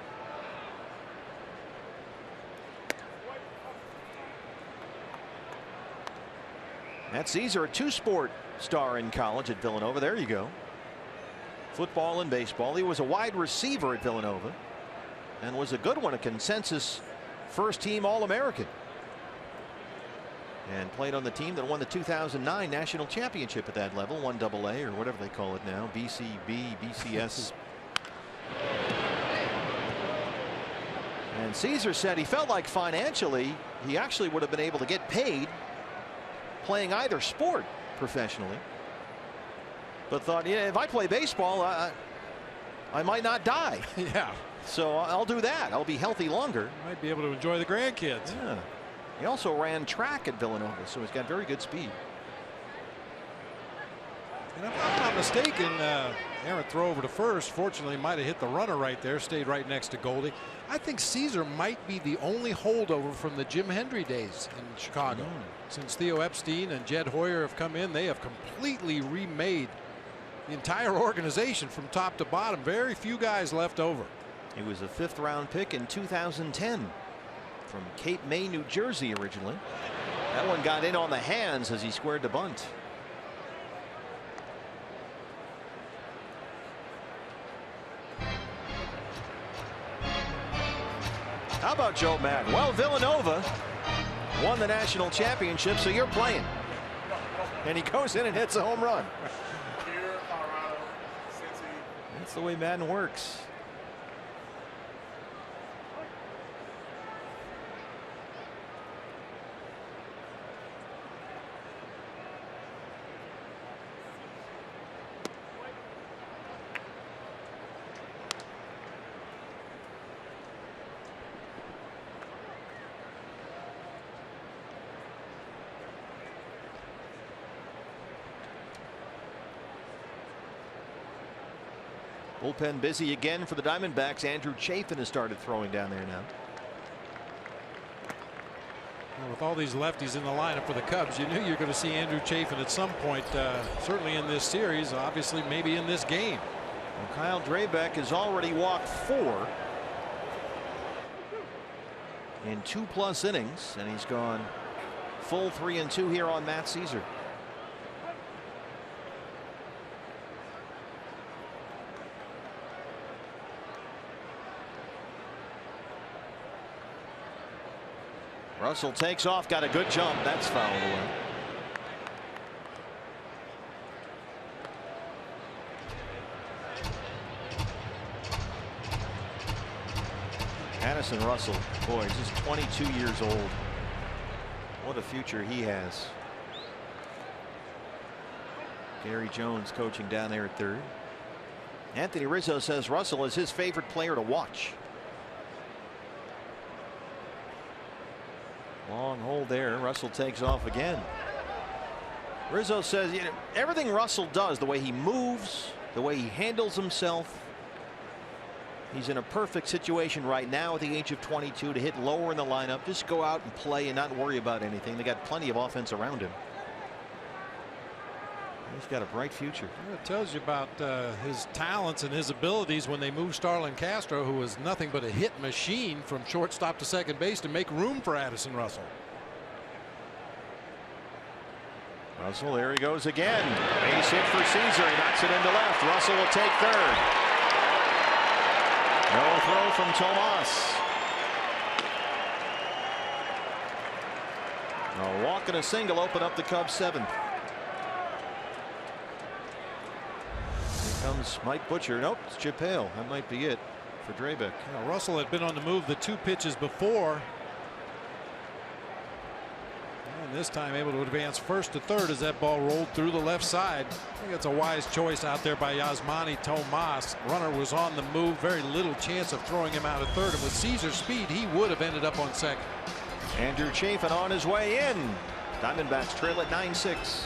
That's Caesar, a 2-sport star in college at Villanova. There you go. Football and baseball. He was a wide receiver at Villanova and was a good one, a consensus first-team All-American, and played on the team that won the 2009 national championship at that level, 1AA or whatever they call it now, BCB, BCS. And Caesar said he felt like financially he actually would have been able to get paid playing either sport professionally, but thought, yeah, if I play baseball, I might not die. Yeah. So I'll do that. I'll be healthy longer. Might be able to enjoy the grandkids. Yeah. He also ran track at Villanova, so he's got very good speed. And if I'm not mistaken, errant throw over to first. Fortunately, might have hit the runner right there, stayed right next to Goldie. I think Caesar might be the only holdover from the Jim Hendry days in Chicago. Since Theo Epstein and Jed Hoyer have come in, they have completely remade the entire organization from top to bottom. Very few guys left over. He was a 5th-round pick in 2010 from Cape May, New Jersey originally. That one got in on the hands as he squared the bunt. How about Joe Madden? Well, Villanova won the national championship, so you're playing. And he goes in and hits a home run. That's the way Madden works. Bullpen busy again for the Diamondbacks. Andrew Chafin has started throwing down there now. Well, with all these lefties in the lineup for the Cubs, you knew you were going to see Andrew Chafin at some point, certainly in this series, obviously maybe in this game. Well, Kyle Drabek has already walked 4 in 2+ innings, and he's gone full 3 and 2 here on Matt Caesar. Russell takes off, got a good jump. That's fouled away. Addison Russell, boy, he's just 22 years old. What a future he has. Gary Jones coaching down there at third. Anthony Rizzo says Russell is his favorite player to watch. Long hold there. Russell takes off again. Rizzo says, you know, everything Russell does, the way he moves, the way he handles himself, he's in a perfect situation right now at the age of 22 to hit lower in the lineup. Just go out and play and not worry about anything. They got plenty of offense around him. He's got a bright future. It tells you about his talents and his abilities when they moved Starlin Castro, who was nothing but a hit machine, from shortstop to second base to make room for Addison Russell. Russell, there he goes again. Base hit for Caesar. He knocks it into left. Russell will take third. No throw from Tomas. A walk and a single open up the Cubs' 7th. Comes Mike Butcher. Nope, it's Chip Hale. That might be it for Drabek. Now, Russell had been on the move the 2 pitches before, and this time able to advance first to third as that ball rolled through the left side. I think that's a wise choice out there by Yasmani Tomas. Runner was on the move, very little chance of throwing him out of third, and with Caesar's speed he would have ended up on second. Andrew Chafin on his way in. Diamondbacks trail at 9-6.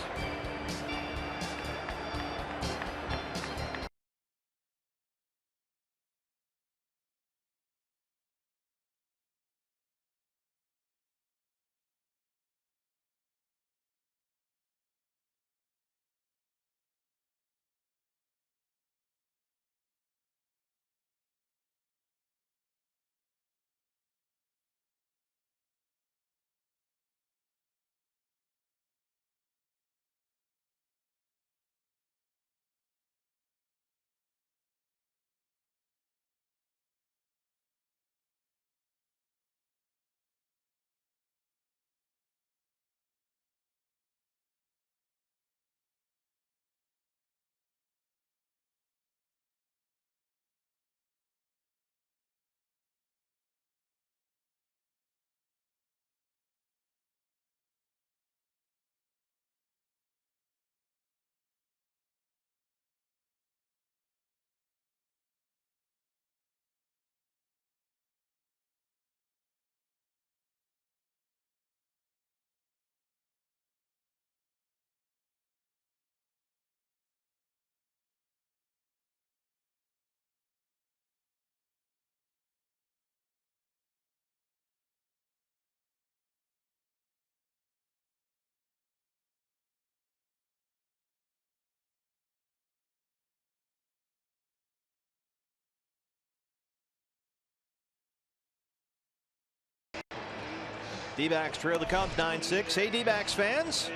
D-backs trail the Cubs 9-6. Hey, D-backs fans,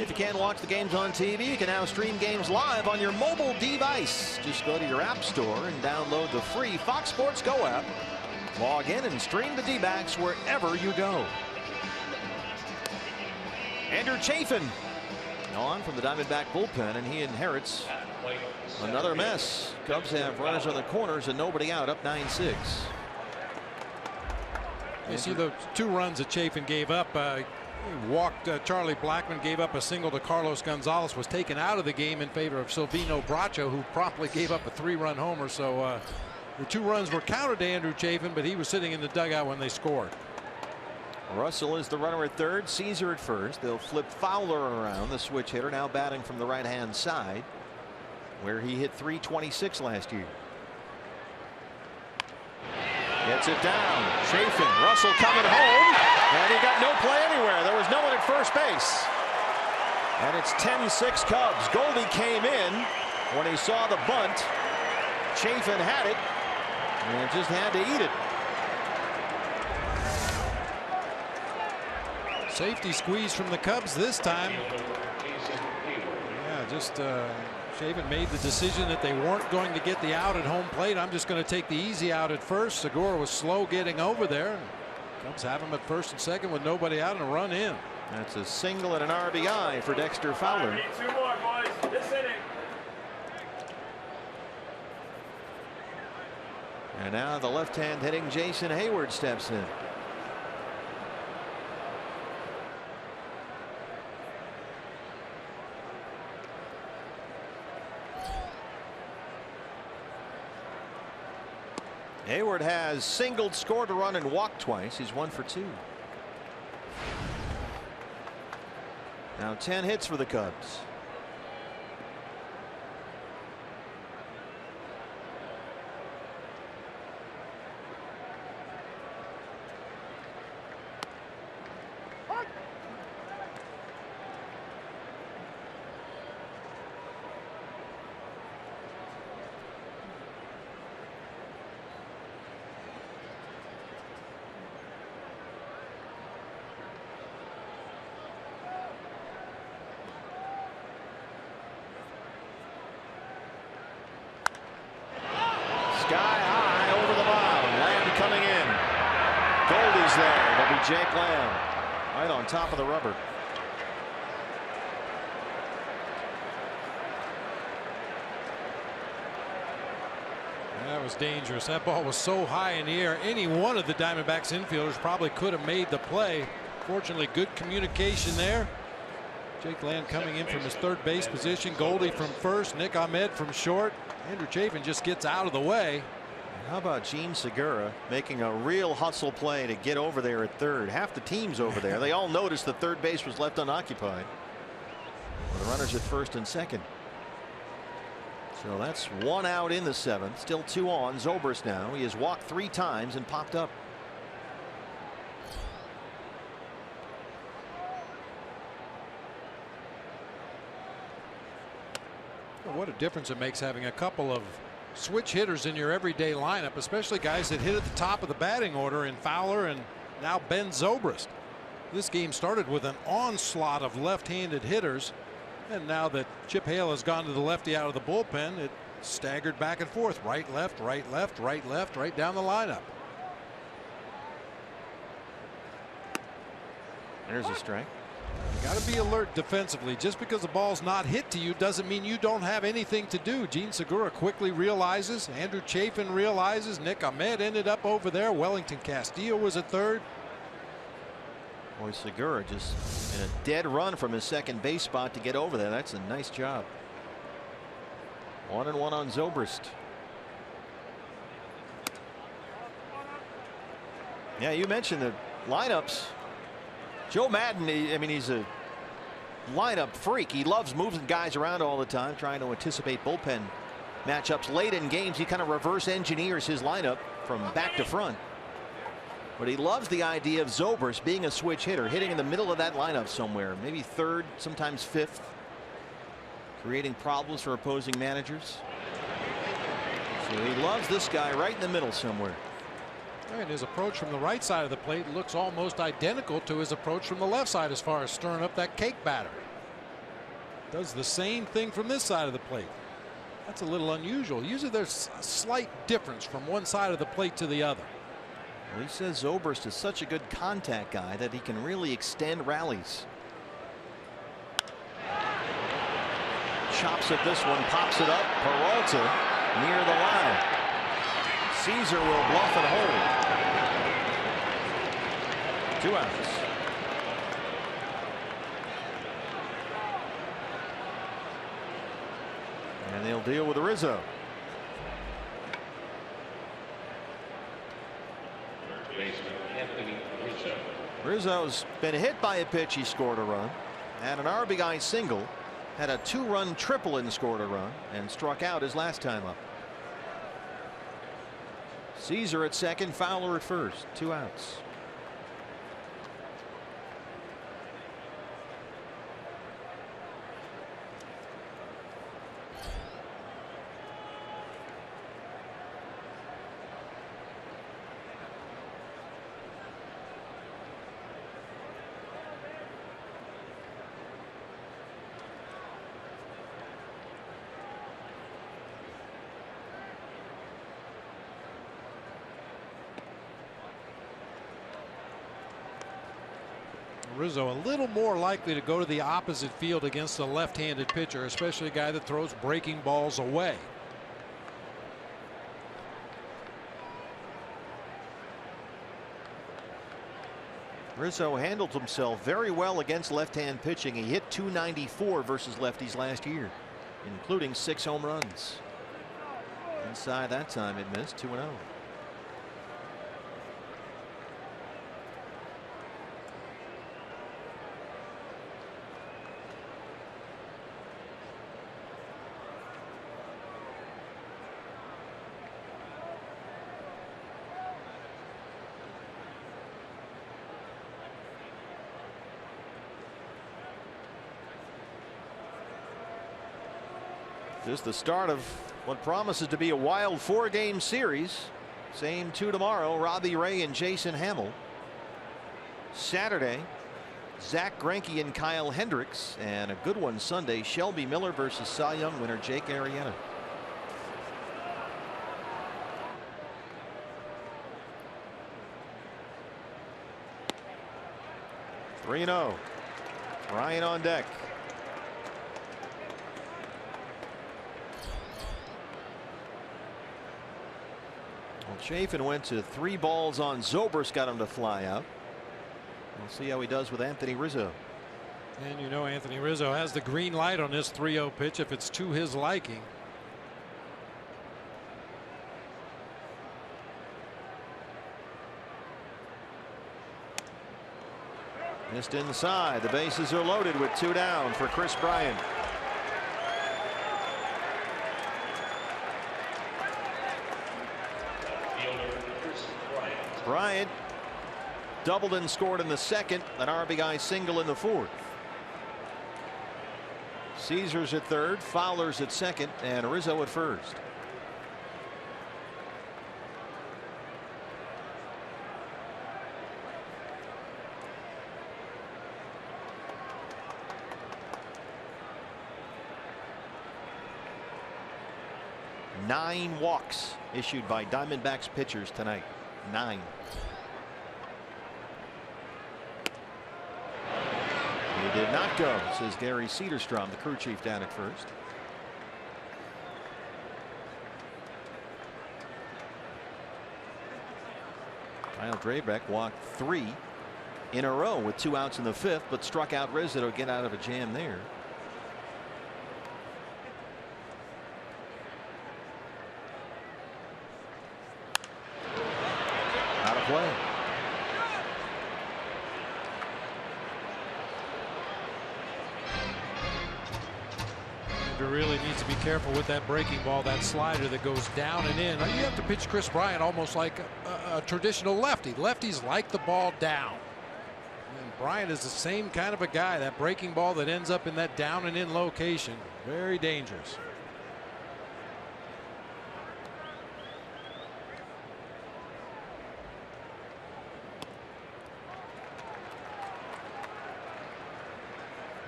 if you can't watch the games on TV, you can now stream games live on your mobile device. Just go to your app store and download the free Fox Sports Go app. Log in and stream the D-backs wherever you go. Andrew Chafin on from the Diamondback bullpen, and he inherits another mess. Cubs have runners on the corners and nobody out, up 9-6. You see the 2 runs that Chafin gave up. He walked Charlie Blackmon, gave up a single to Carlos Gonzalez, was taken out of the game in favor of Silvino Bracho, who promptly gave up a 3-run homer. So the 2 runs were counted to Andrew Chafin, but he was sitting in the dugout when they scored. Russell is the runner at third, Caesar at first. They'll flip Fowler around, the switch hitter, now batting from the right-hand side, where he hit .326 last year. Gets it down. Chafin, Russell coming home, and he got no play anywhere. There was no one at first base. And it's 10-6 Cubs. Goldie came in when he saw the bunt. Chafin had it and just had to eat it. Safety squeeze from the Cubs this time. Yeah, just Chafin made the decision that they weren't going to get the out at home plate. I'm just going to take the easy out at first. Segura was slow getting over there. Cubs have him at first and second with nobody out and a run in. That's a single and an RBI for Dexter Fowler. 2 more, boys. This inning. And now the left-hand hitting Jason Hayward steps in. Hayward has singled, scored a run, and walked twice. He's 1 for 2. Now 10 hits for the Cubs. Sky high over the mound. Lamb coming in. Goldie's there. That'll be Jake Lamb right on top of the rubber. That was dangerous. That ball was so high in the air. Any one of the Diamondbacks infielders probably could have made the play. Fortunately, good communication there. Jake Lamb coming in from his third base position. Goldie from first. Nick Ahmed from short. Andrew Chafin just gets out of the way. How about Gene Segura making a real hustle play to get over there at third? Half the team's over there. They all noticed the third base was left unoccupied. Well, the runners at first and second. So that's 1 out in the 7th. Still 2 on. Zobrist now. He has walked 3 times and popped up. What a difference it makes having a couple of switch hitters in your everyday lineup, especially guys that hit at the top of the batting order in Fowler and now Ben Zobrist. This game started with an onslaught of left-handed hitters, and now that Chip Hale has gone to the lefty out of the bullpen, it staggered back and forth, right left, right left, right left, right down the lineup. There's a strike. You got to be alert defensively. Just because the ball's not hit to you doesn't mean you don't have anything to do. Gene Segura quickly realizes. Andrew Chafin realizes. Nick Ahmed ended up over there. Wellington Castillo was at third. Boy, Segura just in a dead run from his second base spot to get over there. That's a nice job. 1-1 on Zobrist. Yeah, you mentioned the lineups. Joe Madden, I mean, he's a lineup freak. He loves moving guys around all the time, trying to anticipate bullpen matchups late in games. He kind of reverse engineers his lineup from back to front. But he loves the idea of Zobrist being a switch hitter, hitting in the middle of that lineup somewhere, maybe third, sometimes fifth, creating problems for opposing managers. So he loves this guy right in the middle somewhere. And his approach from the right side of the plate looks almost identical to his approach from the left side as far as stirring up that cake batter. Does the same thing from this side of the plate. That's a little unusual. Usually there's a slight difference from one side of the plate to the other. Well, he says Zobrist is such a good contact guy that he can really extend rallies. chops at this one, pops it up. Peralta near the line. Caesar will bluff and hold. 2 outs. And they'll deal with Rizzo. Rizzo's been hit by a pitch. He scored a run. Had an RBI single. Had a 2-run triple and scored a run. And struck out his last time up. Caesar at second. Fowler at first. 2 outs. Rizzo a little more likely to go to the opposite field against a left-handed pitcher, especially a guy that throws breaking balls away. Rizzo handled himself very well against left-hand pitching. He hit .294 versus lefties last year, including 6 home runs. Inside that time it missed. 2-0. Just the start of what promises to be a wild 4-game series. Same 2 tomorrow. Robbie Ray and Jason Hamill. Saturday, Zach Greinke and Kyle Hendricks, and a good one Sunday, Shelby Miller versus Cy Young winner Jake Arrieta. (3-0). Ryan on deck. Chafin went to 3 balls on Zobrist, got him to fly out. We'll see how he does with Anthony Rizzo. And you know Anthony Rizzo has the green light on this 3-0 pitch if it's to his liking. Missed inside. The bases are loaded with 2 down for Chris Bryant. Bryant doubled and scored in the second, an RBI single in the fourth. Caesar's at third, Fowler's at second, and Rizzo at first. Nine walks issued by Diamondbacks pitchers tonight. 9. He did not go, says Gary Cederstrom, the crew chief down at first. Kyle Drabek walked 3 in a row with 2 outs in the 5th, but struck out Rizzo to get out of a jam there. Out of play. Really needs to be careful with that breaking ball, that slider that goes down and in. You have to pitch Chris Bryant almost like a traditional lefty. Lefties like the ball down. And Bryant is the same kind of a guy. That breaking ball that ends up in that down and in location. Very dangerous.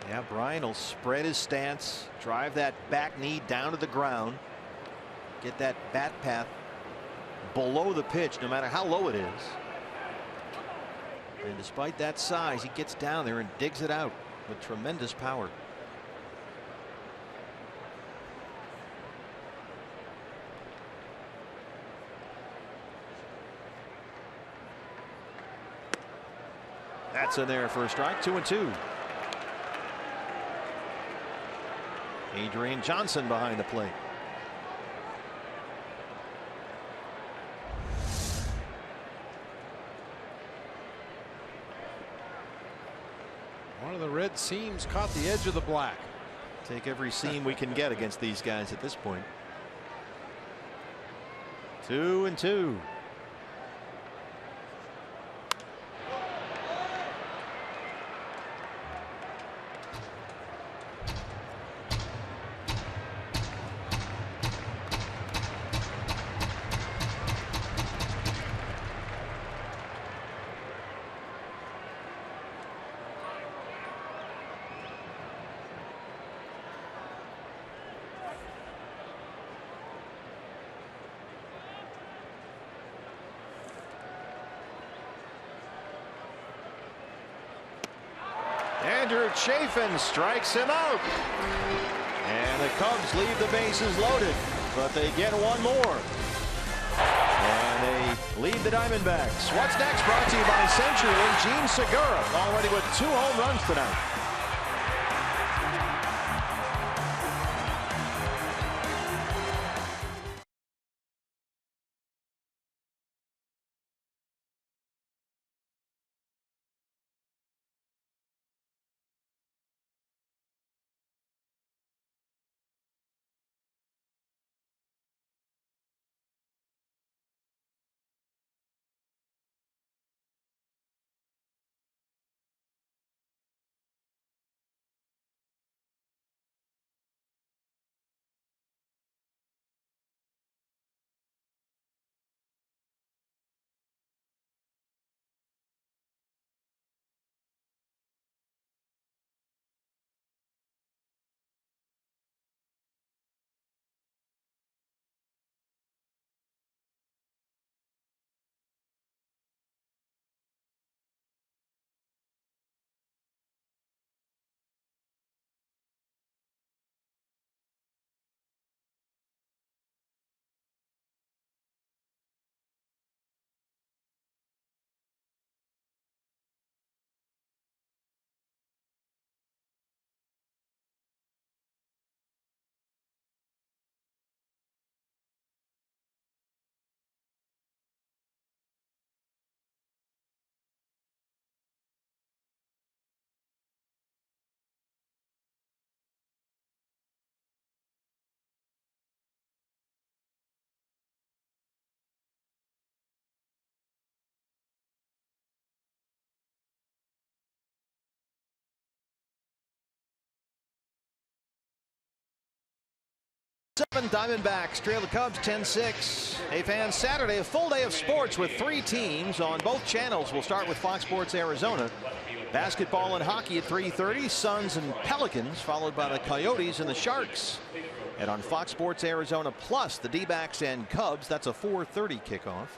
Yeah, Bryant will spread his stance, drive that back knee down to the ground, get that bat path below the pitch no matter how low it is. And despite that size, he gets down there and digs it out with tremendous power. That's in there for a strike. 2-2. Adrian Johnson behind the plate. One of the red seams caught the edge of the black. Take every seam we can get against these guys at this point. 2-2. Andrew Chafin strikes him out. And the Cubs leave the bases loaded, but they get one more. And they lead the Diamondbacks. What's next? Brought to you by CenturyLink. Gene Segura already with 2 home runs tonight. Diamondbacks trail the Cubs 10-6. Hey fans, Saturday a full day of sports with 3 teams on both channels. We'll start with Fox Sports Arizona. Basketball and hockey at 3:30. Suns and Pelicans, followed by the Coyotes and the Sharks. And on Fox Sports Arizona Plus, the D-backs and Cubs. That's a 4:30 kickoff.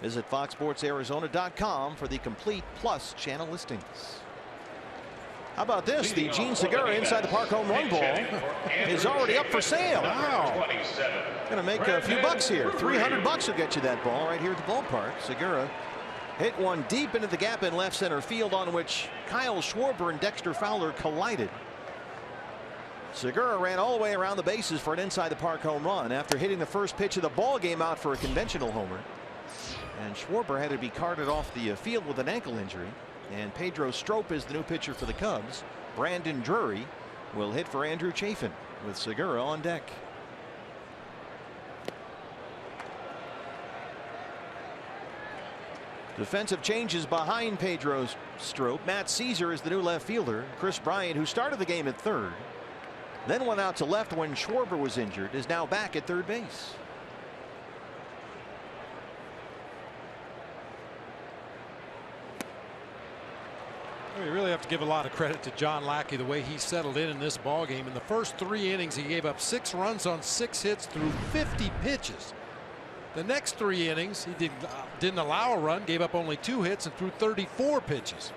Visit foxsportsarizona.com for the complete Plus channel listings. How about this? The Gene Segura inside the park home run ball is already up for sale. Wow. Gonna make a few bucks here. $300 will get you that ball right here at the ballpark. Segura hit one deep into the gap in left center field, on which Kyle Schwarber and Dexter Fowler collided. Segura ran all the way around the bases for an inside the park home run after hitting the first pitch of the ball game out for a conventional homer. And Schwarber had to be carted off the field with an ankle injury. And Pedro Strop is the new pitcher for the Cubs. Brandon Drury will hit for Andrew Chafin with Segura on deck. Defensive changes behind Pedro Strop. Matt Caesar is the new left fielder. Chris Bryant, who started the game at third, then went out to left when Schwarber was injured, is now back at third base. We really have to give a lot of credit to John Lackey, the way he settled in this ball game. In the first 3 innings, he gave up 6 runs on 6 hits through 50 pitches. The next 3 innings, he didn't allow a run, gave up only 2 hits and threw 34 pitches.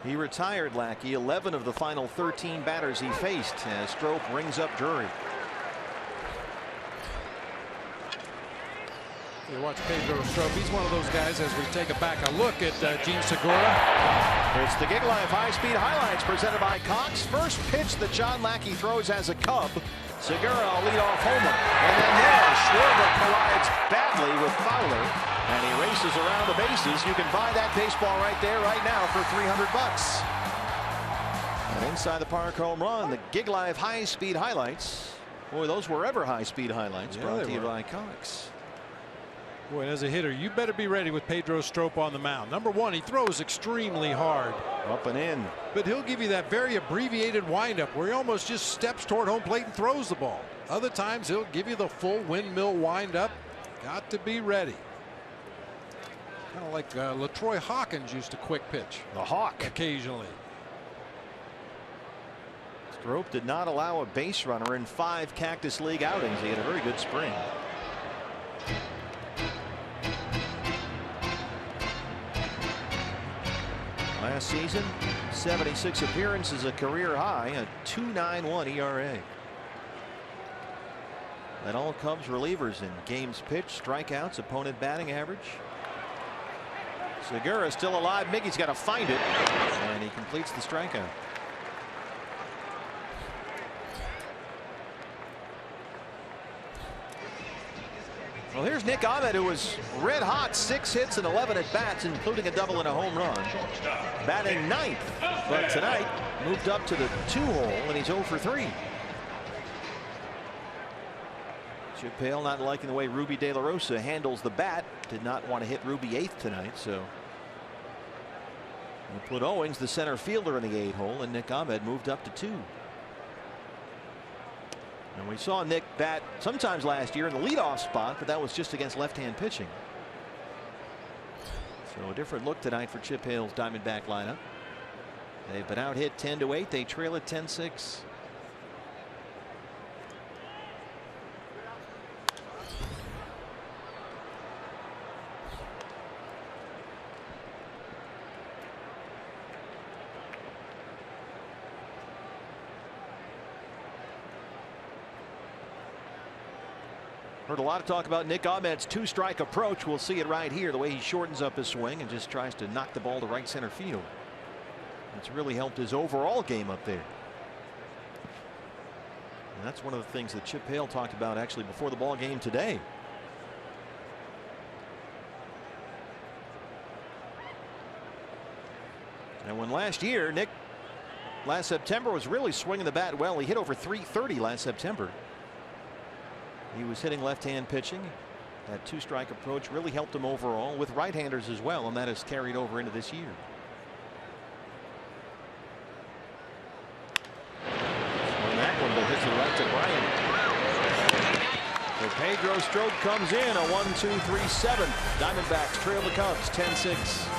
He retired Lackey. 11 of the final 13 batters he faced as Strop rings up Drury. You watch Pedro Strop. He's one of those guys, as we take a look at Gene Segura. It's the Gig Life high-speed highlights presented by Cox. First pitch that John Lackey throws as a Cub. Segura, a leadoff homer. And then there, Schwarber collides badly with Fowler. And he races around the bases. You can buy that baseball right there, right now, for $300. An inside the park home run. The Gig Life high-speed highlights. Boy, those were ever high-speed highlights, brought to you by Cox. Boy, as a hitter, you better be ready with Pedro Strop on the mound. Number one, he throws extremely hard. Up and in. But he'll give you that very abbreviated windup where he almost just steps toward home plate and throws the ball. Other times, he'll give you the full windmill windup. Got to be ready. Kind of like LaTroy Hawkins used to quick pitch. The Hawk. Occasionally. Strop did not allow a base runner in 5 Cactus League outings. He had a very good spring. Last season, 76 appearances, a career high, a 2.91 ERA. Led all Cubs relievers in games pitched, strikeouts, opponent batting average. Segura still alive. Miggy's got to find it, and he completes the strikeout. Well, here's Nick Ahmed, who was red hot, 6 hits and 11 at bats, including a double and a home run. Batting 9th, but tonight moved up to the 2-hole, and he's 0 for 3. Chip Hale not liking the way Ruby De La Rosa handles the bat. Did not want to hit Ruby 8th tonight, so they put Owings, the center fielder, in the 8-hole, and Nick Ahmed moved up to 2. And we saw Nick bat sometimes last year in the leadoff spot, but that was just against left-hand pitching. So a different look tonight for Chip Hale's Diamondback lineup. They've been out hit 10-8. They trail at 10-6. Heard a lot of talk about Nick Ahmed's 2-strike approach. We'll see it right here, the way he shortens up his swing and just tries to knock the ball to right center field. It's really helped his overall game up there. And that's one of the things that Chip Hale talked about actually before the ball game today. And when last year, Nick, last September, was really swinging the bat well. He hit over 330 last September. He was hitting left-hand pitching. That 2-strike approach really helped him overall with right-handers as well, and that has carried over into this year. And that one will hit to the right to Bryant. So Pedro Strop comes in, a 1-2-3-7. Diamondbacks trail the Cubs 10-6.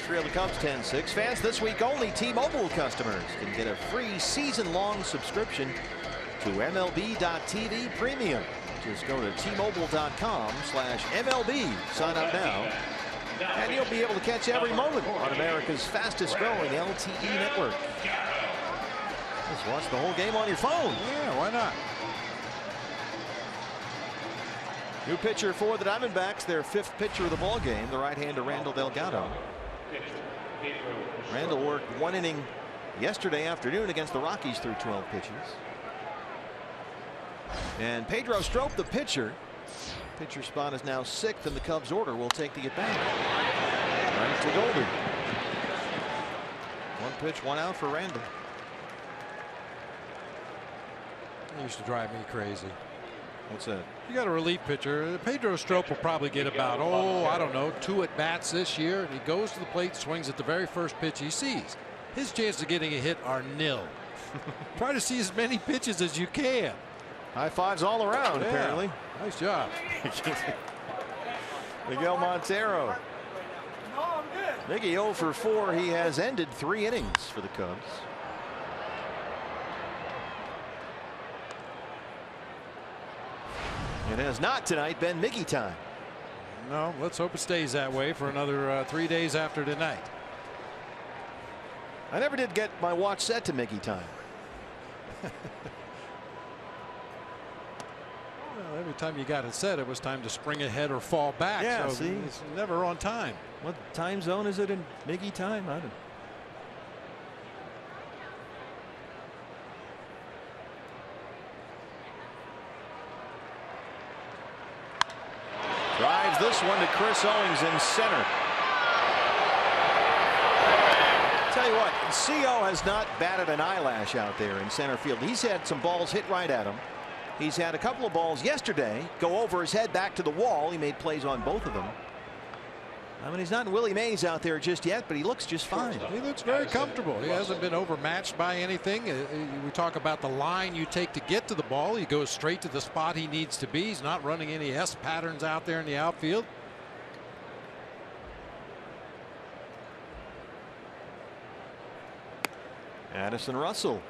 trail the Cubs 10-6. Fans, this week only T-Mobile customers can get a free season-long subscription to MLB.TV Premium. Just go to T-Mobile.com/MLB. Sign up now, and you'll be able to catch every moment on America's fastest-growing LTE network. Just watch the whole game on your phone. Yeah, why not? New pitcher for the Diamondbacks, their 5th pitcher of the ball game, the right-hander Randall Delgado. Randall worked 1 inning yesterday afternoon against the Rockies through 12 pitches. And Pedro Strop, the pitcher. Pitcher spot is now 6th in the Cubs order. Will take the at-bat. Right to Goldie. 1 pitch, 1 out for Randall. It used to drive me crazy. What's that? You got a relief pitcher. Pedro Strop will probably get about, I don't know, 2 at-bats this year, and he goes to the plate, swings at the very first pitch he sees. His chances of getting a hit are nil. Try to see as many pitches as you can. High fives all around, Yeah. apparently. Nice job. Miguel Montero. Miggy 0 for 4. He has ended 3 innings for the Cubs. It has not tonight been Miggy time. No, let's hope it stays that way for another 3 days after tonight. I never did get my watch set to Miggy time. Well, every time you got it set, it was time to spring ahead or fall back. Yeah, so see? it's never on time. What time zone is it in Miggy time? I don't. Drives this one to Chris Owings in center. Tell you what, CO has not batted an eyelash out there in center field. He's had some balls hit right at him. He's had a couple of balls yesterday go over his head back to the wall. He made plays on both of them. I mean, he's not Willie Mays out there just yet, but he looks just fine. He looks very comfortable. He hasn't been overmatched by anything. We talk about the line you take to get to the ball. He goes straight to the spot he needs to be. He's not running any S patterns out there in the outfield. Addison Russell.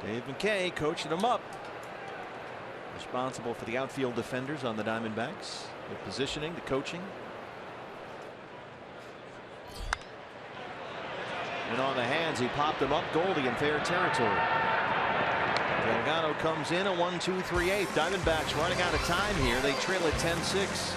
Dave McKay coaching him up. Responsible for the outfield defenders on the Diamondbacks. The positioning, the coaching. And on the hands, he popped him up. Goldie in fair territory. Delgado comes in a 1-2-3-8. Diamondbacks running out of time here. They trail at 10-6.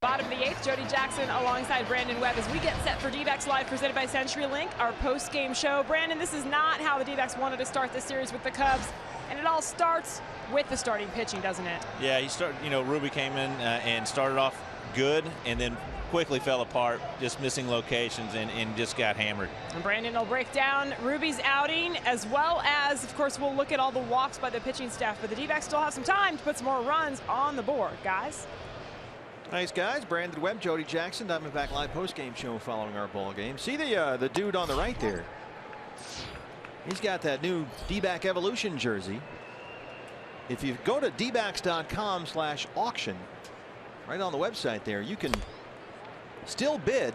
Bottom of the 8th, Jody Jackson alongside Brandon Webb as we get set for D-backs Live presented by CenturyLink, our post-game show. Brandon, this is not how the D-backs wanted to start this series with the Cubs. And it all starts with the starting pitching, doesn't it? Yeah, Ruby came in and started off good and then quickly fell apart, just missing locations and just got hammered. And Brandon will break down Ruby's outing, as well as, of course, we'll look at all the walks by the pitching staff. But the D-backs still have some time to put some more runs on the board, guys. Nice guys. Brandon Webb, Jody Jackson, Diamondback Live postgame show following our ball game. See the dude on the right there? He's got that new D-back Evolution jersey. If you go to dbacks.com/auction, right on the website there, you can still bid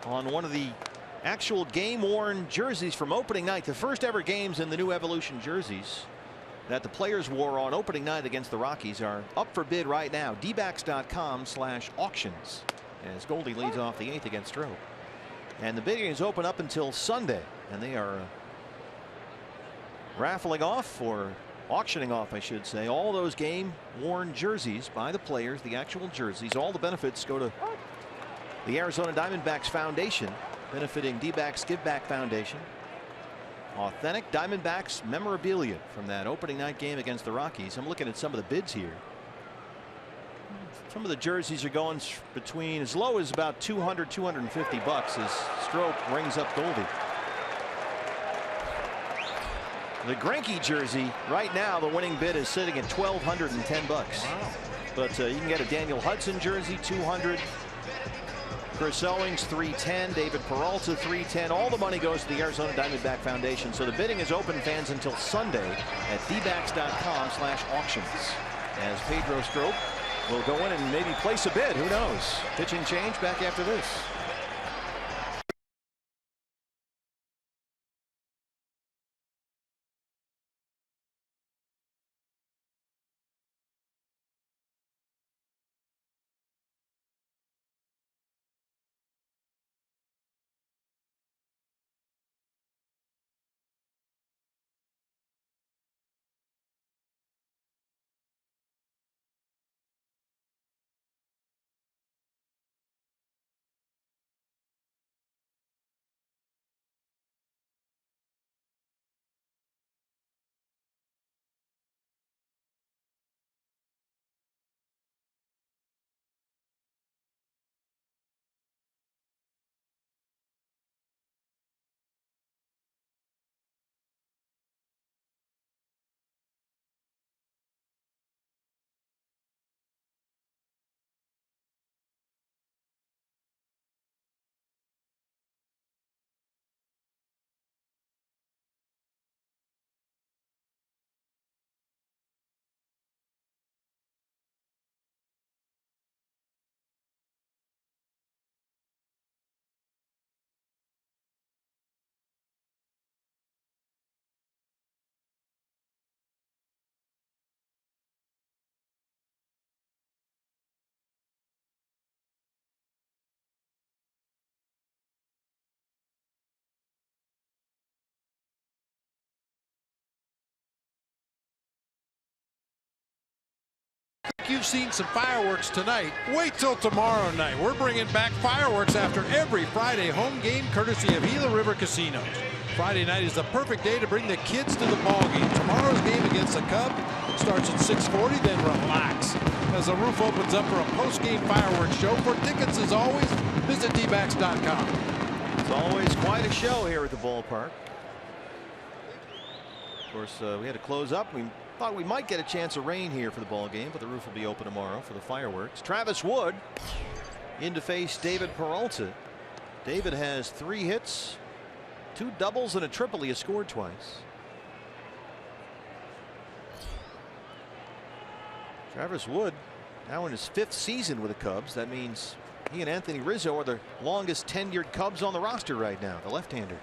on one of the actual game-worn jerseys from opening night. The first ever games in the new Evolution jerseys that the players wore on opening night against the Rockies are up for bid right now. dbacks.com/auctions as Goldie leads off the 8th against Stroh. And the bidding is open up until Sunday, and they are raffling off, or auctioning off, I should say, all those game-worn jerseys by the players, the actual jerseys. All the benefits go to the Arizona Diamondbacks Foundation, benefiting D-backs Give Back Foundation. Authentic Diamondbacks memorabilia from that opening night game against the Rockies. I'm looking at some of the bids here. Some of the jerseys are going between as low as about $200, $250 as Stroh rings up Goldie. The Greinke jersey right now, the winning bid is sitting at $1,210. Wow. But you can get a Daniel Hudson jersey, $200. Chris Owings, $310. David Peralta, $310. All the money goes to the Arizona Diamondback Foundation. So the bidding is open, fans, until Sunday at dbacks.com/auctions. As Pedro Strop will go in and maybe place a bid. Who knows? Pitching change back after this. You've seen some fireworks tonight. Wait till tomorrow night. We're bringing back fireworks after every Friday home game, courtesy of Gila River Casinos. Friday night is the perfect day to bring the kids to the ball game. Tomorrow's game against the Cubs starts at 6:40. Then relax as the roof opens up for a post-game fireworks show. For tickets, as always, visit dbacks.com. It's always quite a show here at the ballpark. Of course, we had to close up. We thought we might get a chance of rain here for the ball game, but the roof will be open tomorrow for the fireworks. Travis Wood in to face David Peralta. David has 3 hits, 2 doubles and a triple. He has scored twice. Travis Wood now in his 5th season with the Cubs. That means he and Anthony Rizzo are the longest tenured Cubs on the roster right now, the left-hander.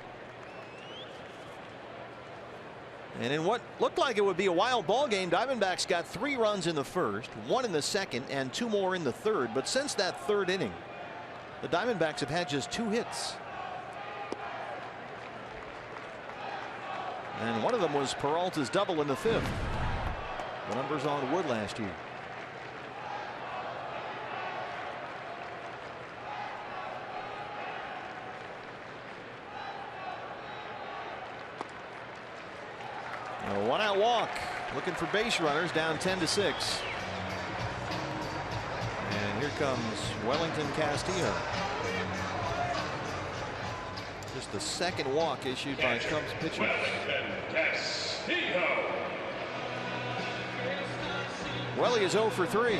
And in what looked like it would be a wild ball game, Diamondbacks got 3 runs in the first, 1 in the second, and 2 more in the third. But since that 3rd inning, the Diamondbacks have had just 2 hits. And one of them was Peralta's double in the 5th. The numbers on Wood last year. 1-out walk. Looking for base runners, down 10-6. And here comes Wellington Castillo. Just the second walk issued by Cubs pitchers. Welly is 0 for 3.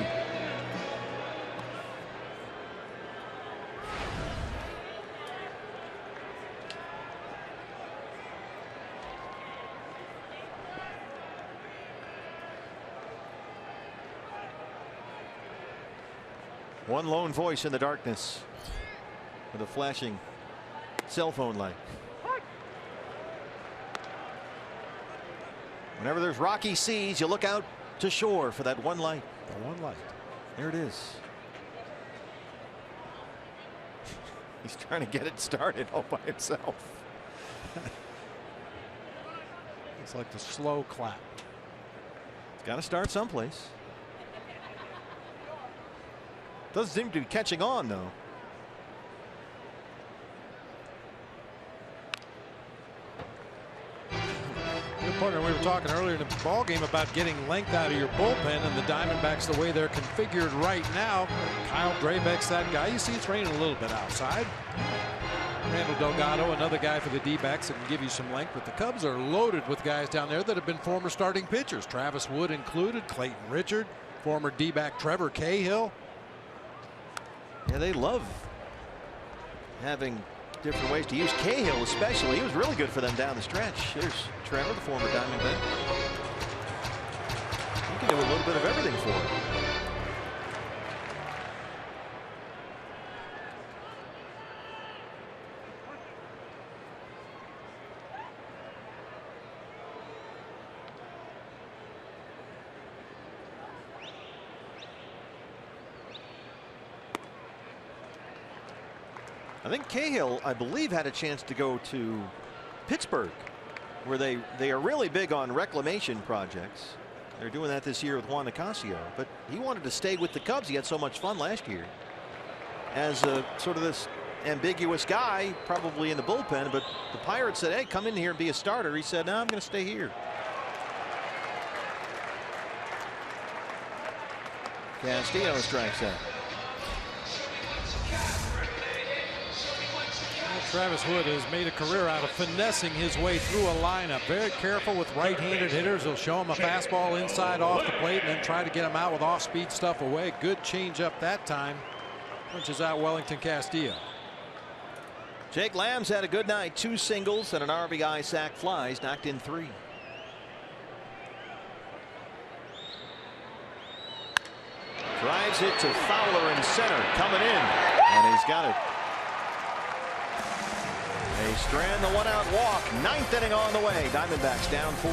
One lone voice in the darkness with a flashing cell phone light. Whenever there's rocky seas, you look out to shore for that one light. The one light. There it is. He's trying to get it started all by himself. It's like the slow clap. It's got to start someplace. Doesn't seem to be catching on, though. Your partner, we were talking earlier in the ball game about getting length out of your bullpen, and the Diamondbacks, the way they're configured right now, Kyle Drabeck's that guy. You see it's raining a little bit outside. Randall Delgado, another guy for the D-backs that can give you some length, but the Cubs are loaded with guys down there that have been former starting pitchers. Travis Wood included, Clayton Richard, former D-back Trevor Cahill. Yeah, they love having different ways to use Cahill, especially. He was really good for them down the stretch. There's Trevor, the former Diamondback. He can do a little bit of everything for him. I think Cahill, I believe, had a chance to go to Pittsburgh, where they are really big on reclamation projects. They're doing that this year with Juan Nicasio, but he wanted to stay with the Cubs. He had so much fun last year as a sort of this ambiguous guy, probably in the bullpen, but the Pirates said, hey, come in here and be a starter. He said, no, I'm going to stay here. Castillo strikes out. Travis Wood has made a career out of finessing his way through a lineup. Very careful with right-handed hitters. He'll show him a fastball inside off the plate and then try to get him out with off-speed stuff away. Good change-up that time. Punches out Wellington Castillo. Jake Lamb's had a good night. 2 singles and an RBI sac flies, knocked in 3. Drives it to Fowler in center, coming in, and he's got it. They strand the 1-out walk. 9th inning on the way. Diamondbacks down 4.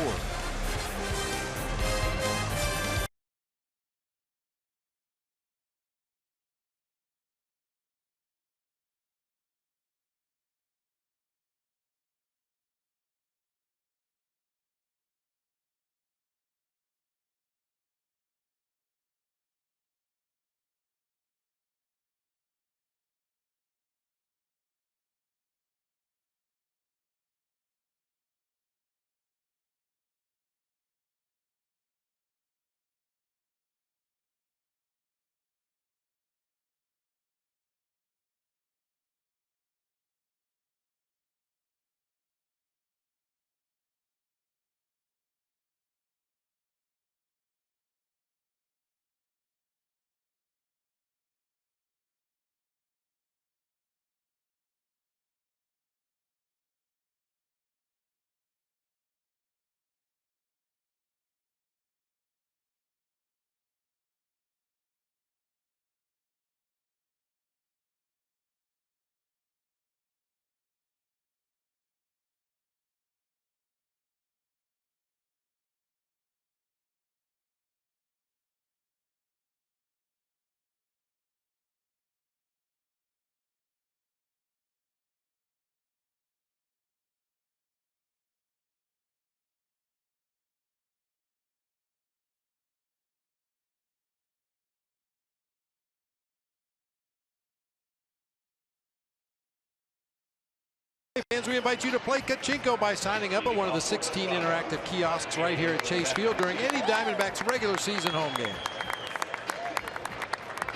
Fans, we invite you to play Kachinko by signing up at one of the 16 interactive kiosks right here at Chase Field during any Diamondbacks regular season home game.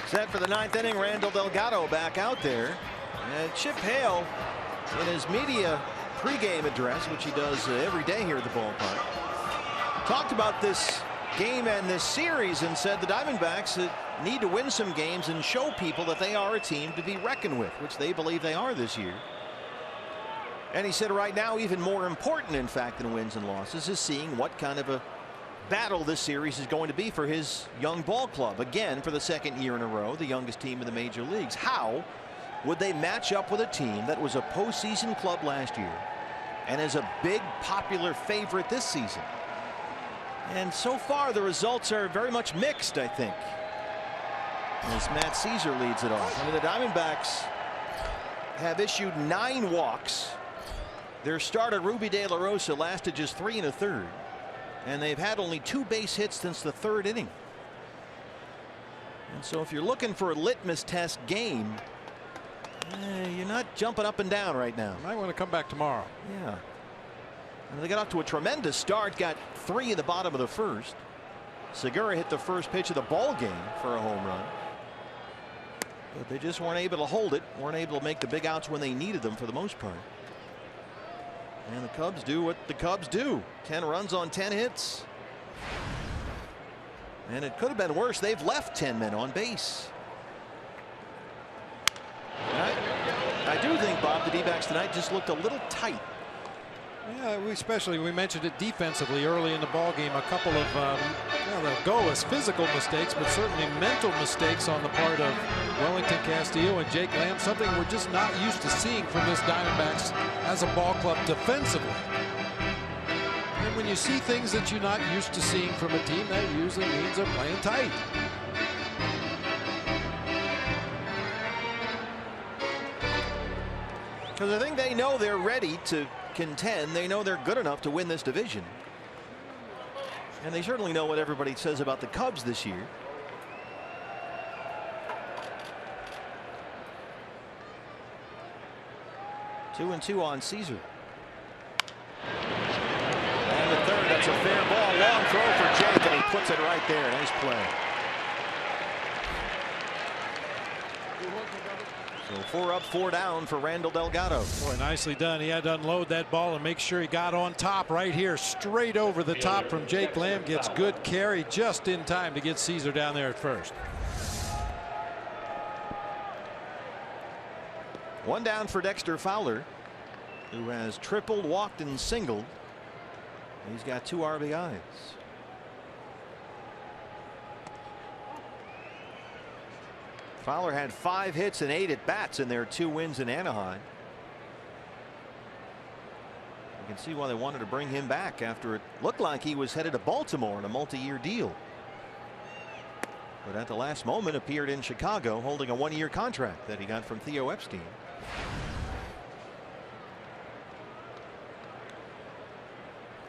Set for the 9th inning, Randall Delgado back out there. And Chip Hale, in his media pregame address, which he does every day here at the ballpark, talked about this game and this series and said the Diamondbacks need to win some games and show people that they are a team to be reckoned with, which they believe they are this year. And he said right now, even more important, in fact, than wins and losses, is seeing what kind of a battle this series is going to be for his young ball club. Again, for the 2nd year in a row, the youngest team in the major leagues. How would they match up with a team that was a postseason club last year and is a big popular favorite this season? And so far, the results are very much mixed, I think, as Matt Caesar leads it off. I mean, the Diamondbacks have issued 9 walks. Their starter, Ruby De La Rosa, lasted just 3 1/3. And they've had only 2 base hits since the 3rd inning. And so if you're looking for a litmus test game, you're not jumping up and down right now. Might want to come back tomorrow. Yeah. And they got off to a tremendous start, got 3 in the bottom of the 1st. Segura hit the first pitch of the ball game for a home run. But they just weren't able to hold it, weren't able to make the big outs when they needed them for the most part. And the Cubs do what the Cubs do. 10 runs on 10 hits. And it could have been worse. They've left 10 men on base. I do think, Bob, the D-backs tonight just looked a little tight. Yeah, we mentioned it defensively early in the ball game. A couple of they'll go as physical mistakes, but certainly mental mistakes on the part of Wellington Castillo and Jake Lamb. Something we're just not used to seeing from this Diamondbacks as a ball club defensively. And when you see things that you're not used to seeing from a team, that usually means they're playing tight. Because I think they know they're ready to contend. They know they're good enough to win this division. And they certainly know what everybody says about the Cubs this year. Two and 2 on Caesar. And the 3rd, that's a fair ball. Long throw for Jake, and he puts it right there. Nice play. So 4 up, 4 down for Randall Delgado. Boy, nicely done. He had to unload that ball and make sure he got on top right here, straight over the top from Jake Lamb. Gets good carry just in time to get Caesar down there at first. 1 down for Dexter Fowler, who has tripled, walked, and singled. He's got 2 RBIs. Fowler had 5 hits and 8 at bats in their 2 wins in Anaheim. You can see why they wanted to bring him back after it looked like he was headed to Baltimore on a multi-year deal. But at the last moment appeared in Chicago holding a 1-year contract that he got from Theo Epstein.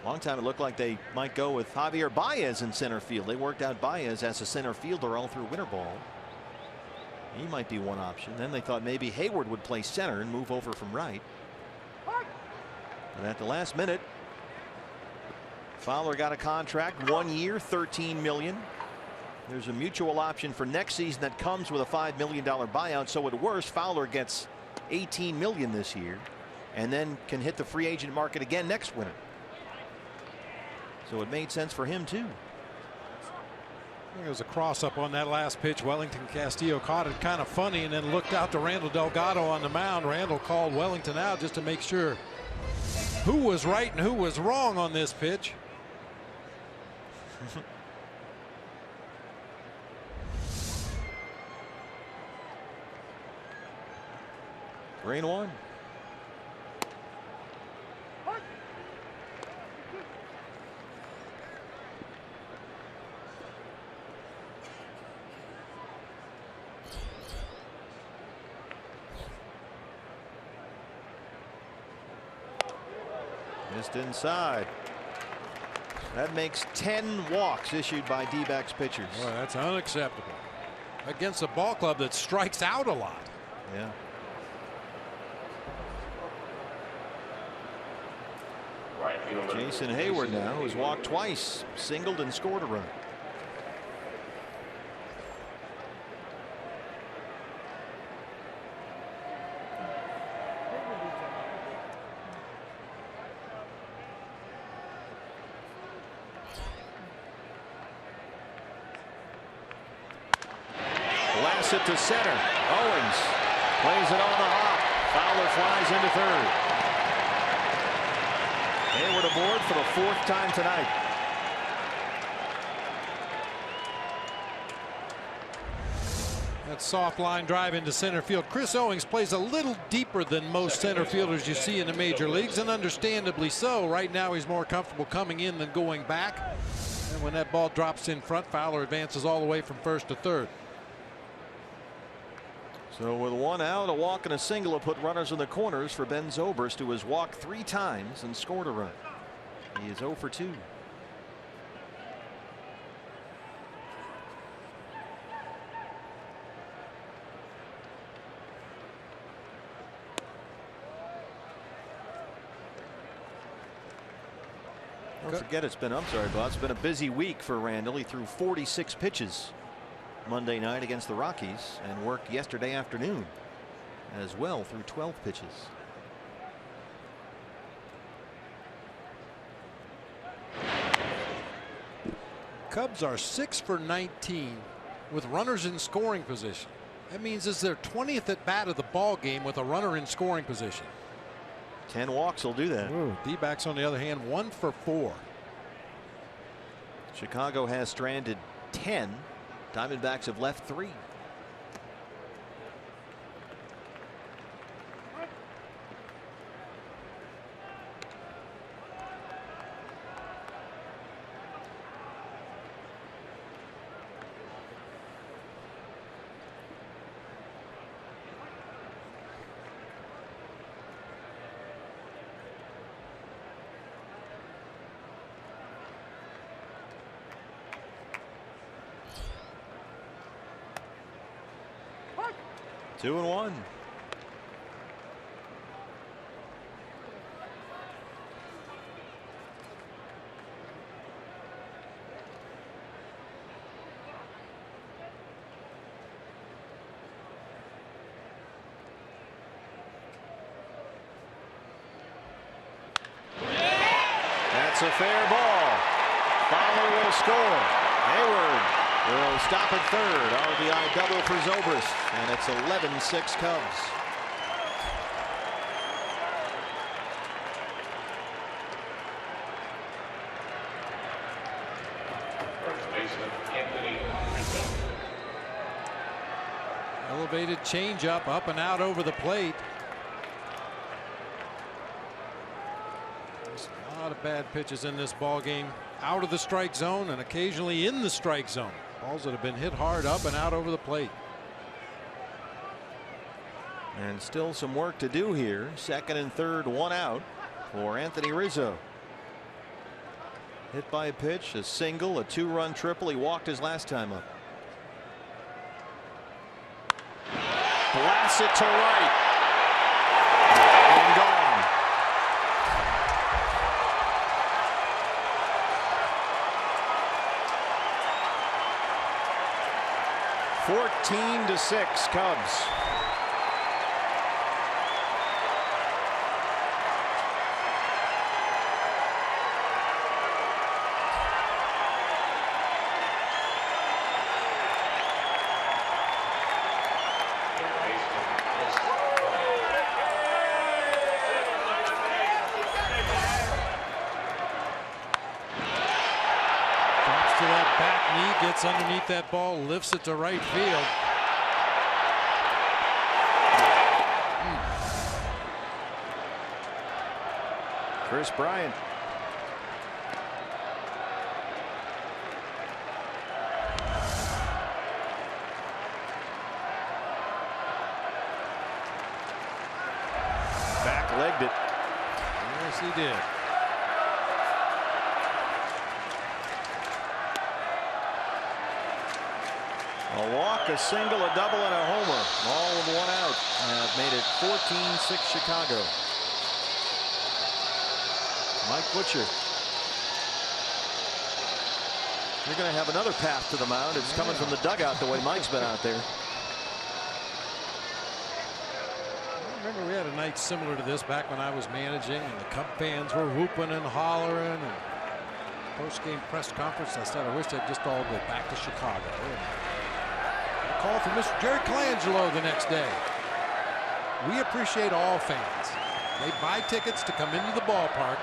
Long time it looked like they might go with Javier Baez in center field. They worked out Baez as a center fielder all through winter ball. He might be one option. Then they thought maybe Hayward would play center and move over from right. But at the last minute, Fowler got a contract, 1 year, $13 million. There's a mutual option for next season that comes with a $5 million buyout. So at worst, Fowler gets $18 million this year and then can hit the free agent market again next winter. So it made sense for him too. There was a cross up on that last pitch. Wellington Castillo caught it kind of funny and then looked out to Randall Delgado on the mound. Randall called Wellington out just to make sure who was right and who was wrong on this pitch. 3-1. Missed inside. That makes 10 walks issued by D-backs pitchers. Boy, that's unacceptable against a ball club that strikes out a lot. Yeah. fielder. Jason Hayward now, who's walked twice, singled and scored a run. Blasts it to center. Owens plays it on the hop. Fowler flies into third. Hayward aboard for the 4th time tonight. That soft line drive into center field. Chris Owings plays a little deeper than most center fielders you see in the major leagues, and understandably so. Right now he's more comfortable coming in than going back. And when that ball drops in front, Fowler advances all the way from first to third. So with 1 out, a walk and a single have put runners in the corners for Ben Zobrist, who has walked 3 times and scored a run. He is 0 for 2. Don't forget it's been, I'm sorry, Bob, it's been a busy week for Randall. He threw 46 pitches Monday night against the Rockies and worked yesterday afternoon as well through 12 pitches. Cubs are 6 for 19 with runners in scoring position. That means it's their 20th at bat of the ball game with a runner in scoring position. 10 walks will do that. D-backs on the other hand 1 for 4. Chicago has stranded 10. Diamondbacks have left 3. Two and one. That's a fair ball. Fowler will score. Hayward will stop at third. RBI double for Zobrist, and it's 11-6 Cubs. First baseman Anthony Rizzo. Elevated changeup up and out over the plate. There's a lot of bad pitches in this ball game. Out of the strike zone and occasionally in the strike zone. Balls that have been hit hard up and out over the plate. And still some work to do here. Second and third, 1 out for Anthony Rizzo. Hit by a pitch, a single, a 2-run triple. He walked his last time up. Blasts it to right. And gone. (14-6) Cubs. Gets underneath that ball, lifts it to right field. Chris Bryant. Back-legged it. Yes, he did. A walk, a single, a double, and a homer. All with 1 out. And have made it 14-6 Chicago. Mike Butcher. You're going to have another path to the mound. It's coming from the dugout the way Mike's been out there. I remember we had a night similar to this back when I was managing, and the Cub fans were whooping and hollering. And post-game press conference, I said, I wish they'd just all go back to Chicago. And a call from Mr. Jerry Colangelo the next day. We appreciate all fans. They buy tickets to come into the ballpark.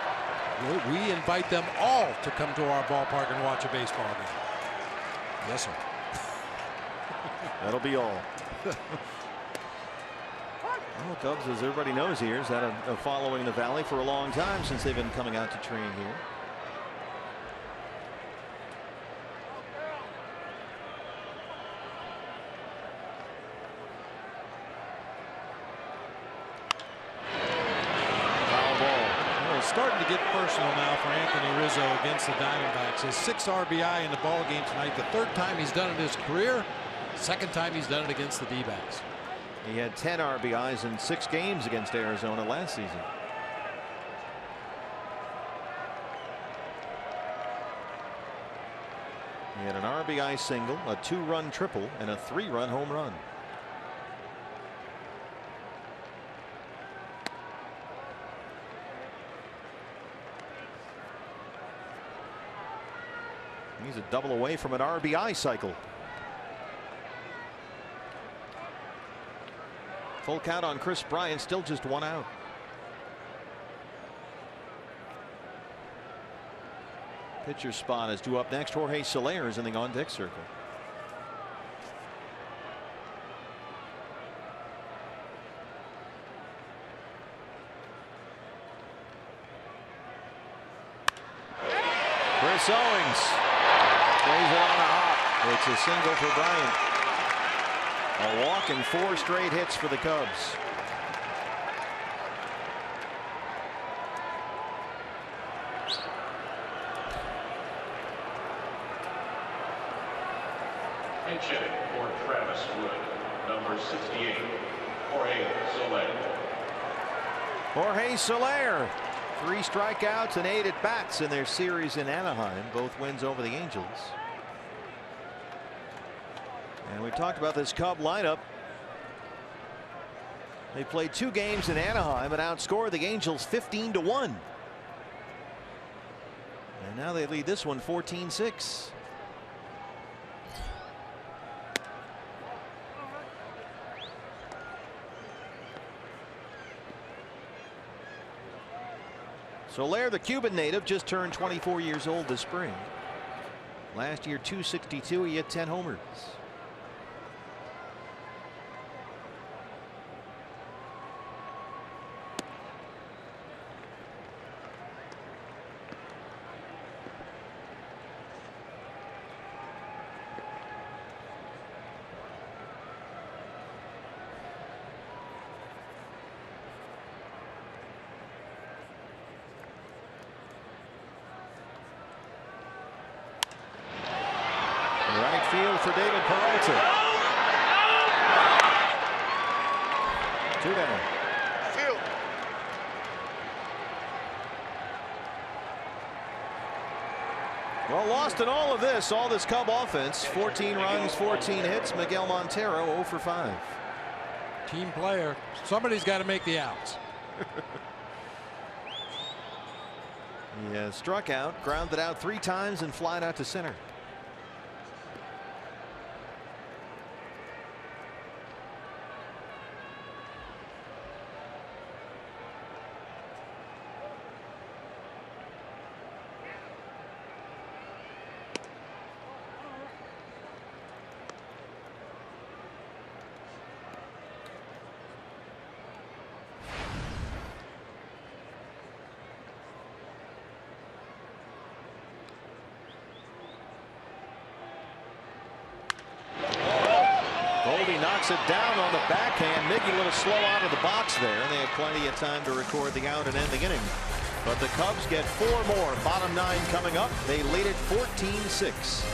We invite them all to come to our ballpark and watch a baseball game. Yes, sir. That'll be all. Well, Cubs, as everybody knows here, has had a following the Valley for a long time since they've been coming out to train here. Starting to get personal now for Anthony Rizzo against the Diamondbacks. His 6 RBI in the ball game tonight. The 3rd time he's done it in his career. 2nd time he's done it against the D-backs. He had 10 RBIs in 6 games against Arizona last season. He had an RBI single, a 2-run triple, and a 3-run home run. He's a double away from an RBI cycle. Full count on Chris Bryant, still just 1 out. Pitcher spot is due up next. Jorge Soler is in the on deck circle. Chris Owings plays it on a hop. It's a single for Bryant. A walk and 4 straight hits for the Cubs. Pitching for Travis Wood, number 68, Jorge Soler. Jorge Soler, 3 strikeouts and 8 at bats in their series in Anaheim, both wins over the Angels. And we talked about this Cub lineup. They played 2 games in Anaheim and outscored the Angels 15-1. And now they lead this one 14-6. Soler, the Cuban native, just turned 24 years old this spring. Last year, 262, he hit 10 homers. Right field for David Peralta. 2 down. Field. Well, lost in all of this, all this Cub offense. 14 runs, 14 hits. Miguel Montero 0 for 5. Team player. Somebody's got to make the outs. He has struck out, grounded out 3 times, and flied out to center. Knocks it down on the backhand. Miggy a little slow out of the box there. They had plenty of time to record the out and end the inning. But the Cubs get 4 more. Bottom 9 coming up. They lead it 14-6.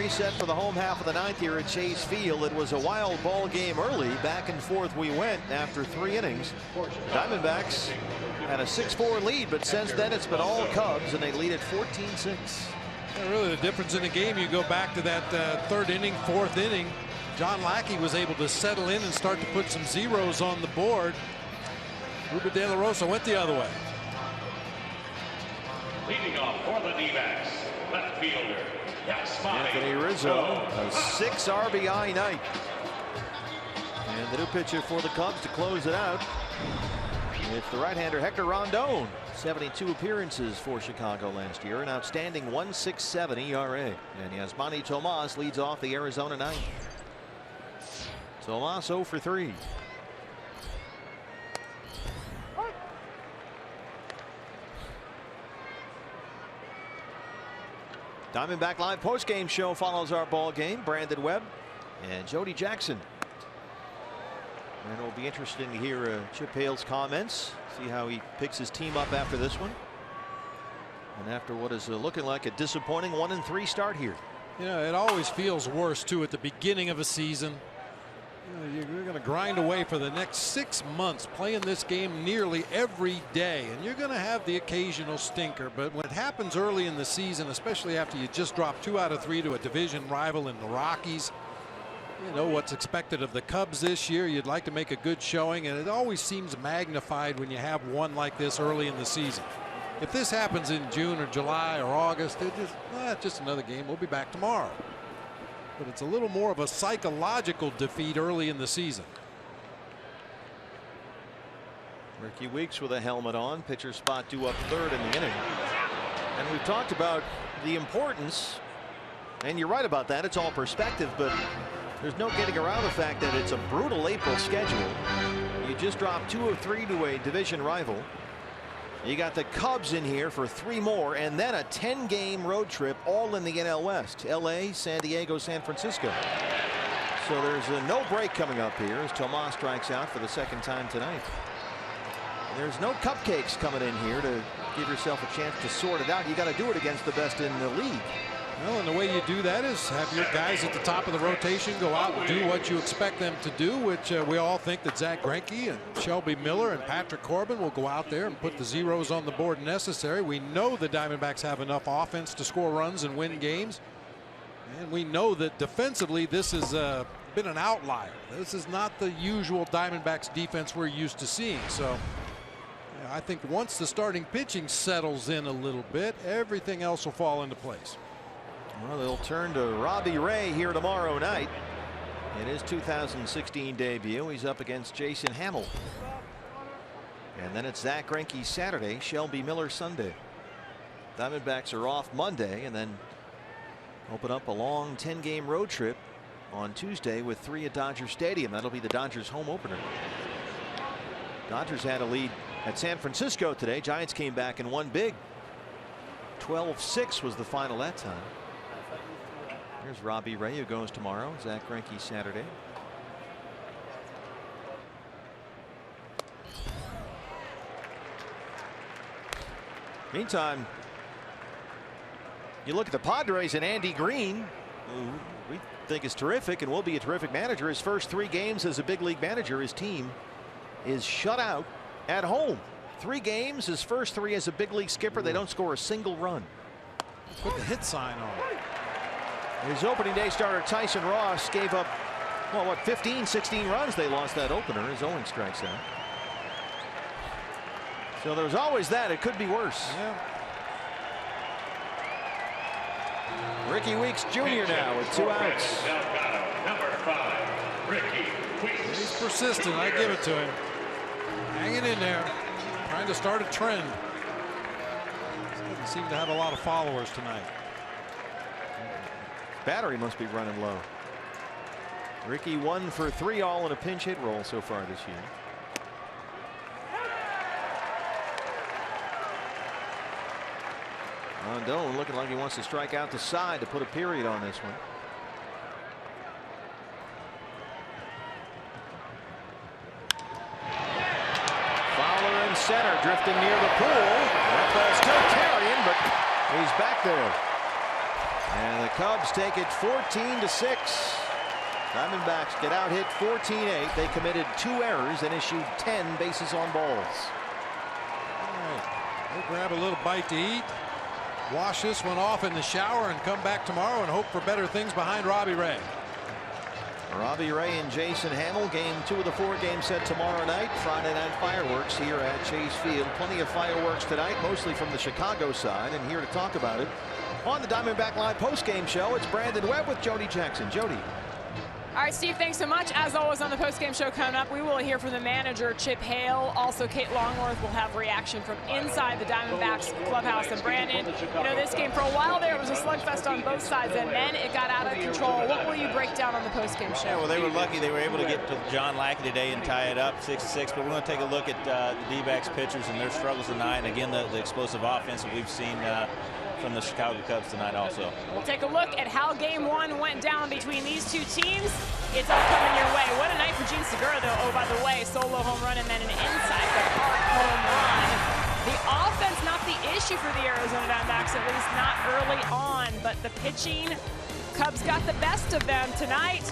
Set for the home half of the ninth here at Chase Field. It was a wild ball game early. Back and forth we went after 3 innings. Diamondbacks had a 6-4 lead, but since then it's been all Cubs, and they lead at 14-6. Yeah, really, the difference in the game, you go back to that 3rd inning, 4th inning. John Lackey was able to settle in and start to put some zeros on the board. Ruben De La Rosa went the other way. Leading off for the D-backs, left fielder Anthony Rizzo, a 6 RBI night. And the new pitcher for the Cubs to close it out. It's the right-hander Hector Rondon. 72 appearances for Chicago last year. An outstanding 1.67 ERA. And Yasmani Tomas leads off the Arizona ninth. Tomas 0 for 3. Diamondback Live postgame show follows our ball game. Brandon Webb and Jody Jackson. And it'll be interesting to hear Chip Hale's comments, see how he picks his team up after this one. And after what is looking like a disappointing 1-3 start here. You know, it always feels worse too at the beginning of a season. You know, you're going to grind away for the next 6 months playing this game nearly every day, and you're going to have the occasional stinker. But when it happens early in the season, especially after you just drop 2 out of 3 to a division rival in the Rockies, you know what's expected of the Cubs this year. You'd like to make a good showing, and it always seems magnified when you have one like this early in the season. If this happens in June or July or August, it's just another game. We'll be back tomorrow. But it's a little more of a psychological defeat early in the season. Ricky Weeks with a helmet on. Pitcher spot due up 3rd in the inning. And we've talked about the importance, and you're right about that. It's all perspective, but there's no getting around the fact that it's a brutal April schedule. You just dropped 2 of 3 to a division rival. You got the Cubs in here for 3 more, and then a 10-game road trip, all in the NL West. LA, San Diego, San Francisco. So there's no break coming up here as Tomas strikes out for the 2nd time tonight. There's no cupcakes coming in here to give yourself a chance to sort it out. You got to do it against the best in the league. Well, and the way you do that is have your guys at the top of the rotation go out and do what you expect them to do, which we all think that Zach Greinke and Shelby Miller and Patrick Corbin will go out there and put the zeros on the board necessary. We know the Diamondbacks have enough offense to score runs and win games. And we know that defensively this has been an outlier. This is not the usual Diamondbacks defense we're used to seeing. So yeah, I think once the starting pitching settles in a little bit, everything else will fall into place. Well, they'll turn to Robbie Ray here tomorrow night in his 2016 debut. He's up against Jason Hamill. And then it's Zach Greinke Saturday, Shelby Miller Sunday. Diamondbacks are off Monday and then open up a long 10-game road trip on Tuesday with 3 at Dodger Stadium. That'll be the Dodgers home opener. Dodgers had a lead at San Francisco today. Giants came back and won big. 12-6 was the final that time. Here's Robbie Ray, who goes tomorrow. Zach Greinke Saturday. Meantime, you look at the Padres and Andy Green, who we think is terrific and will be a terrific manager. His first 3 games as a big league manager, his team is shut out at home. 3 games, his first 3 as a big league skipper. They don't score a single run. Put the hit sign on. His opening day starter Tyson Ross gave up, well, what, 15, 16 runs. They lost that opener as Owens strikes out. So there's always that. It could be worse. Yeah. Ricky Weeks Jr. now with 2 outs. Number 5, Ricky Weeks. He's persistent. I give it to him. Hanging in there, trying to start a trend. Doesn't seem to have a lot of followers tonight. Battery must be running low. Ricky 1 for 3, all in a pinch hit roll so far this year. Rondon looking like he wants to strike out the side to put a period on this one. Fowler in center, drifting near the pool. That ball still carrying, but he's back there. And the Cubs take it 14-6. Diamondbacks get out hit 14-8. They committed 2 errors and issued 10 bases on balls. All right. We'll grab a little bite to eat, wash this one off in the shower, and come back tomorrow and hope for better things behind Robbie Ray. Robbie Ray and Jason Hamill, game 2 of the 4-game set tomorrow night. Friday night fireworks here at Chase Field. Plenty of fireworks tonight, mostly from the Chicago side. And here to talk about it on the Diamondback Live postgame show, it's Brandon Webb with Jody Jackson. Jody. All right, Steve, thanks so much. As always on the postgame show coming up, we will hear from the manager, Chip Hale. Also, Kate Longworth will have reaction from inside the Diamondbacks clubhouse. And Brandon, you know, this game for a while there was a slugfest on both sides, and then it got out of control. What will you break down on the postgame show? Yeah, well, they were lucky. They were able to get to John Lackey today and tie it up 6-6. But we're going to take a look at the D-backs pitchers and their struggles tonight. And again, the explosive offense that we've seen from the Chicago Cubs tonight also. We'll take a look at how game 1 went down between these two teams. It's all coming your way. What a night for Gene Segura, though. Oh, by the way, solo home run and then an inside the park home run. The offense not the issue for the Arizona Diamondbacks, at least not early on, but the pitching, Cubs got the best of them tonight.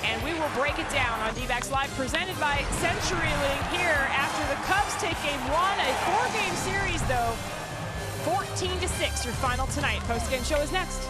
And we will break it down on D-Backs Live, presented by CenturyLink here after the Cubs take game 1, a 4-game series, though. 14-6, your final tonight. Post-game show is next.